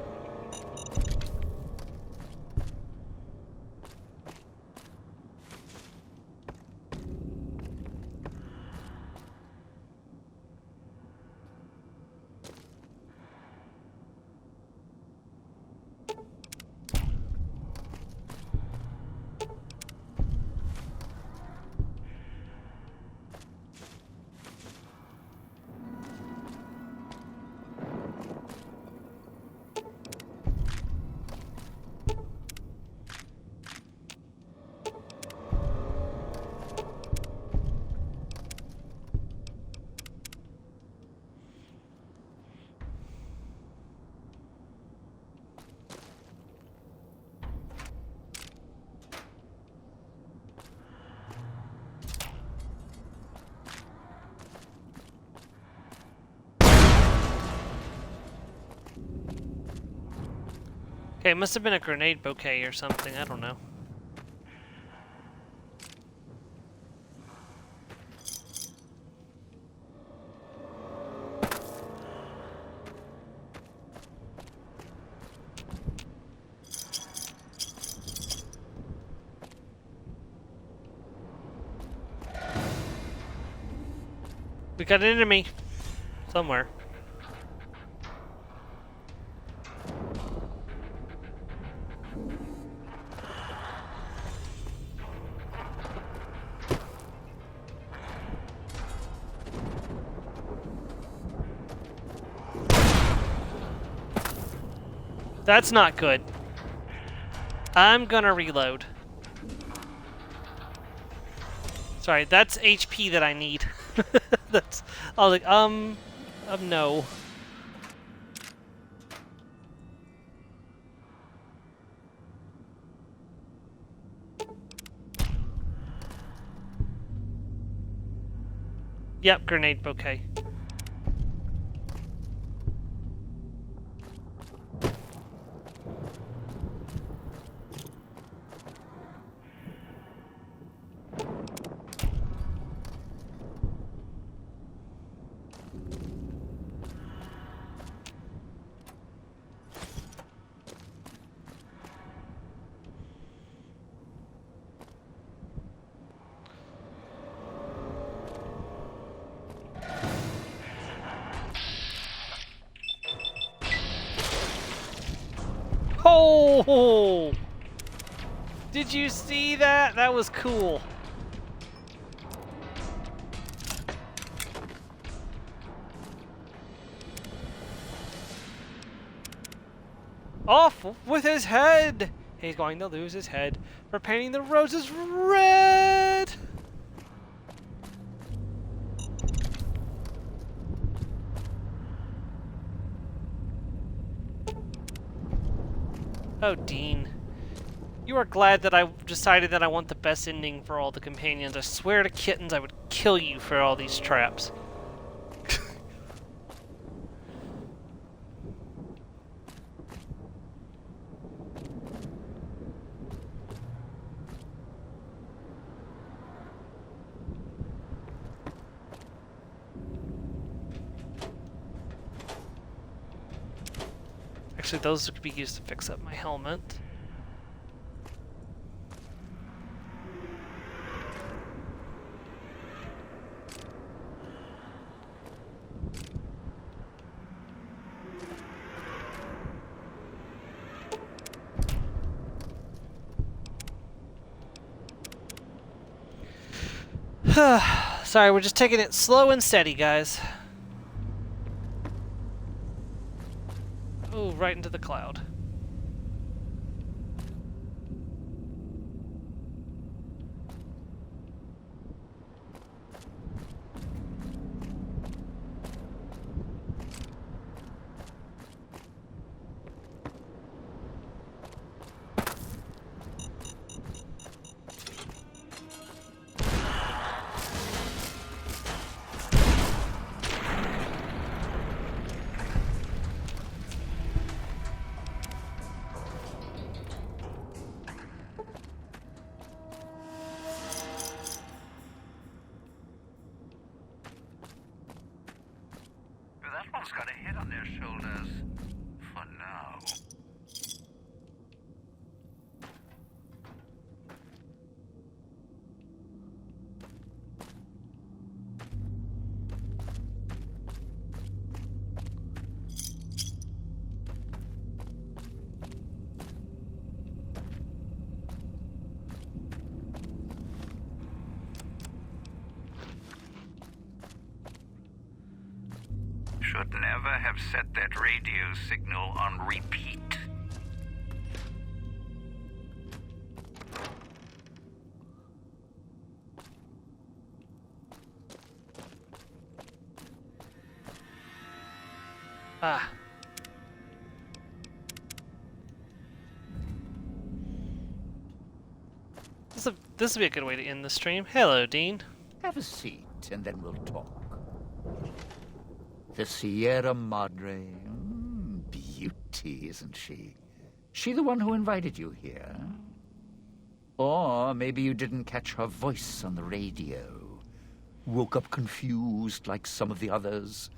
S1: Okay, it must have been a grenade bouquet or something, I don't know. We got an enemy somewhere. That's not good. I'm gonna reload. Sorry, that's HP that I need. That's. I was like, no. Yep, grenade bouquet. Oh! Did you see that? That was cool. Off with his head! He's going to lose his head for painting the roses red! Oh, Dean. You are glad that I decided that I want the best ending for all the companions. I swear to kittens I would kill you for all these traps. Actually, those could be used to fix up my helmet. Sorry, we're just taking it slow and steady, guys. Oh, right into the cloud.
S8: That one's got a head on their shoulders. For now. Should never have set that radio signal on repeat.
S1: Ah. This would be a good way to end the stream. Hello, Dean.
S12: Have a seat, and then we'll talk. The Sierra Madre. Beauty, isn't she? She the one who invited you here? Or maybe you didn't catch her voice on the radio. Woke up confused like some of the others.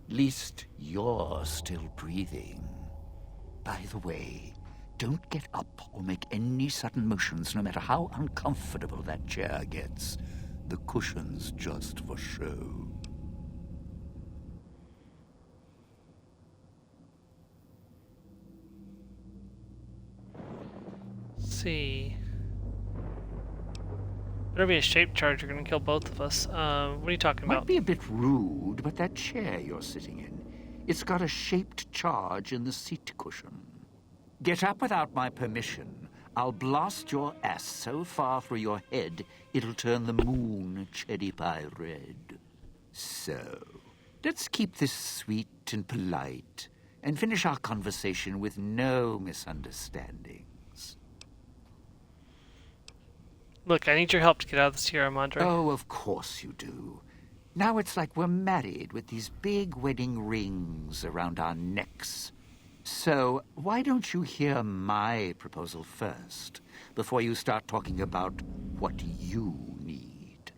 S12: Least you're still breathing. By the way, don't get up or make any sudden motions, no matter how uncomfortable that chair gets. The cushion's just for show.
S1: See. Better be a shape charge. You're gonna kill both of us. What are you talking about?
S12: Might be a bit rude, but that chair you're sitting in, it's got a shaped charge in the seat cushion. Get up without my permission. I'll blast your ass so far through your head, it'll turn the moon cherry pie red. So, let's keep this sweet and polite, and finish our conversation with no misunderstandings.
S1: Look, I need your help to get out of the Sierra Madre.
S12: Oh, of course you do. Now it's like we're married with these big wedding rings around our necks. So, why don't you hear my proposal first, before you start talking about what you need?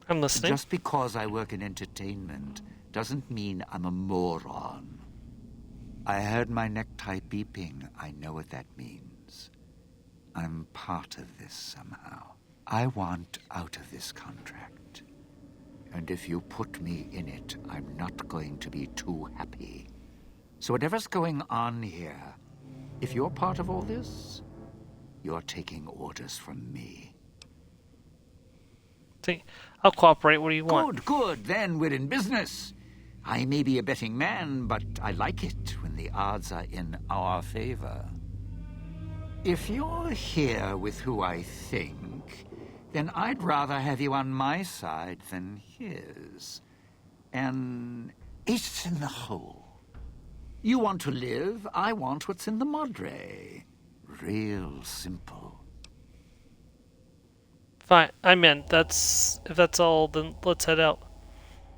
S1: I'm listening.
S12: Just because I work in entertainment doesn't mean I'm a moron. I heard my necktie beeping. I know what that means. I'm part of this somehow. I want out of this contract. And if you put me in it, I'm not going to be too happy. So whatever's going on here, if you're part of all this, you're taking orders from me.
S1: See, I'll cooperate. What do you want?
S12: Good. Then we're in business. I may be a betting man, but I like it when the odds are in our favor. If you're here with who I think, then I'd rather have you on my side than his. An ace in the hole. You want to live, I want what's in the Madre. Real simple.
S1: Fine, I'm in. If that's all, then let's head out.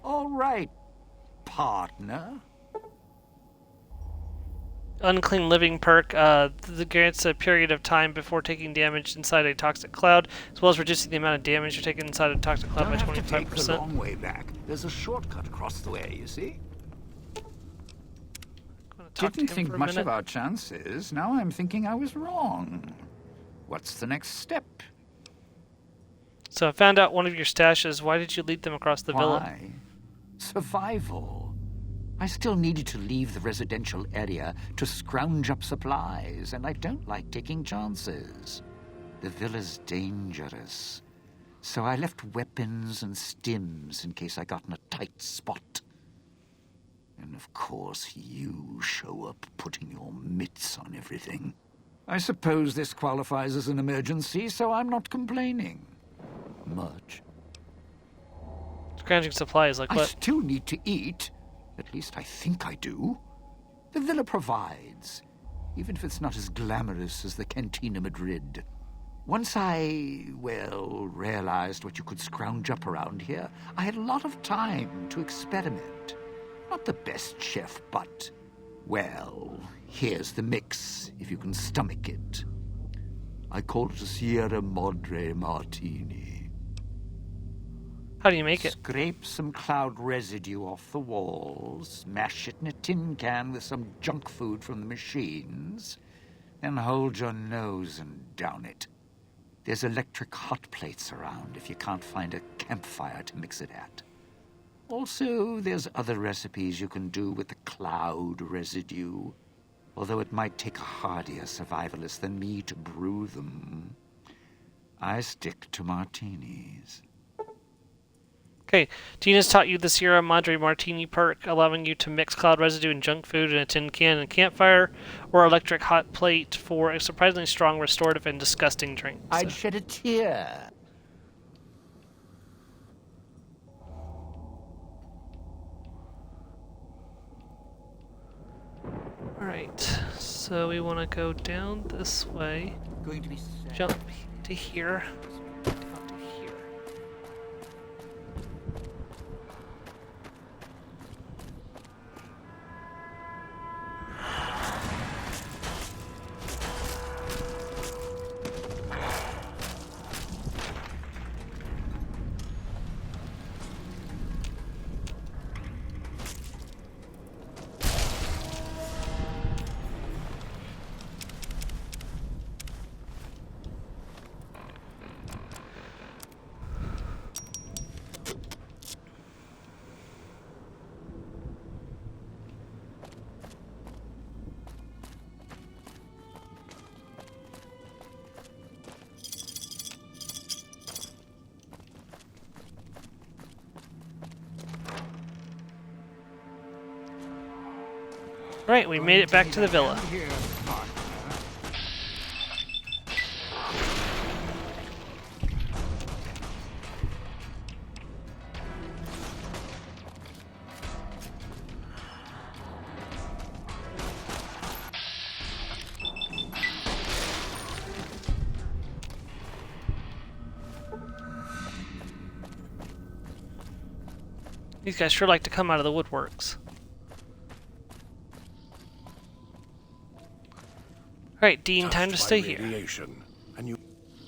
S12: All right, partner.
S1: Unclean living perk grants a period of time before taking damage inside a toxic cloud, as well as reducing the amount of damage you're taking inside a toxic cloud by 25%.
S12: Don't have to take the long way back. There's a shortcut across the way, you see? Didn't think much of our chances. Now I'm thinking I was wrong. What's the next step?
S1: So I found out one of your stashes. Why did you lead them across the villa?
S12: Why? Survival. I still needed to leave the residential area to scrounge up supplies, and I don't like taking chances. The villa's dangerous. So I left weapons and stims in case I got in a tight spot. And of course you show up putting your mitts on everything. I suppose this qualifies as an emergency, so I'm not complaining. Much.
S1: Scrounging supplies, like what?
S12: I still need to eat. At least I think I do. The villa provides, even if it's not as glamorous as the Cantina Madrid. Once I, well, realized what you could scrounge up around here, I had a lot of time to experiment. Not the best chef, but, well, here's the mix, if you can stomach it. I call it a Sierra Madre Martini.
S1: How do you make it?
S12: Scrape some cloud residue off the walls, mash it in a tin can with some junk food from the machines, then hold your nose and down it. There's electric hot plates around if you can't find a campfire to mix it at. Also, there's other recipes you can do with the cloud residue, although it might take a hardier survivalist than me to brew them. I stick to martinis.
S1: Okay, Tina's taught you the Sierra Madre Martini perk, allowing you to mix cloud residue and junk food in a tin can and campfire, or electric hot plate for a surprisingly strong, restorative, and disgusting drink. So.
S12: I'd shed a tear.
S1: Alright, so we want to go down this way, jump to here, down to here. Right, we made it back to the villa. These guys sure like to come out of the woodworks. Alright, Dean, time to stay here.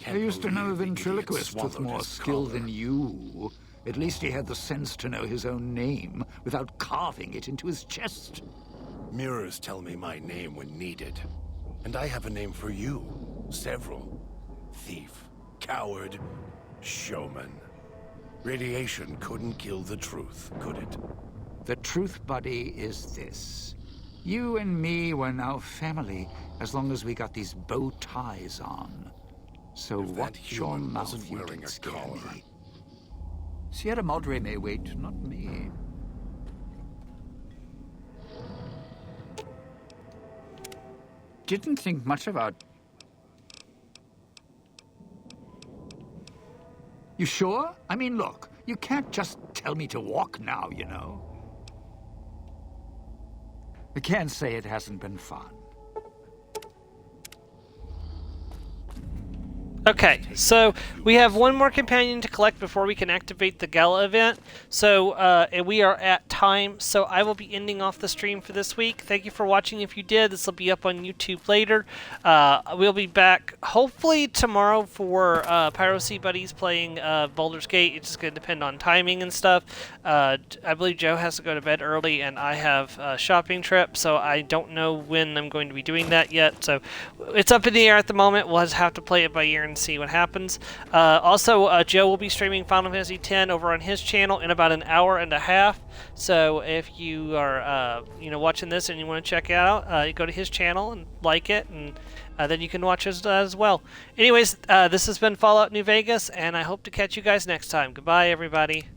S12: I used to know a ventriloquist with more skill than you. At least he had the sense to know his own name without carving it into his chest.
S20: Mirrors tell me my name when needed. And I have a name for you. Several. Thief, coward, showman. Radiation couldn't kill the truth, could it?
S12: The truth, buddy, is this. You and me were now family, as long as we got these bow ties on. So watch your mouth, you can scare me. Sierra Madre may wait, not me. Didn't think much about... You sure? I mean, look, you can't just tell me to walk now, you know. I can't say it hasn't been fun.
S1: Okay, so we have one more companion to collect before we can activate the gala event. So, and we are at time, so I will be ending off the stream for this week. Thank you for watching if you did. This will be up on YouTube later. We'll be back hopefully tomorrow for Piracy Buddies playing Baldur's Gate. It's just going to depend on timing and stuff. I believe Joe has to go to bed early, and I have a shopping trip, so I don't know when I'm going to be doing that yet. So it's up in the air at the moment. We'll just have to play it by ear and and see what happens. Also, Joe will be streaming Final Fantasy X over on his channel in about an hour and a half. So if you are watching this and you want to check it out, you go to his channel and like it, and then you can watch us as well. Anyways, this has been Fallout New Vegas, and I hope to catch you guys next time. Goodbye, everybody.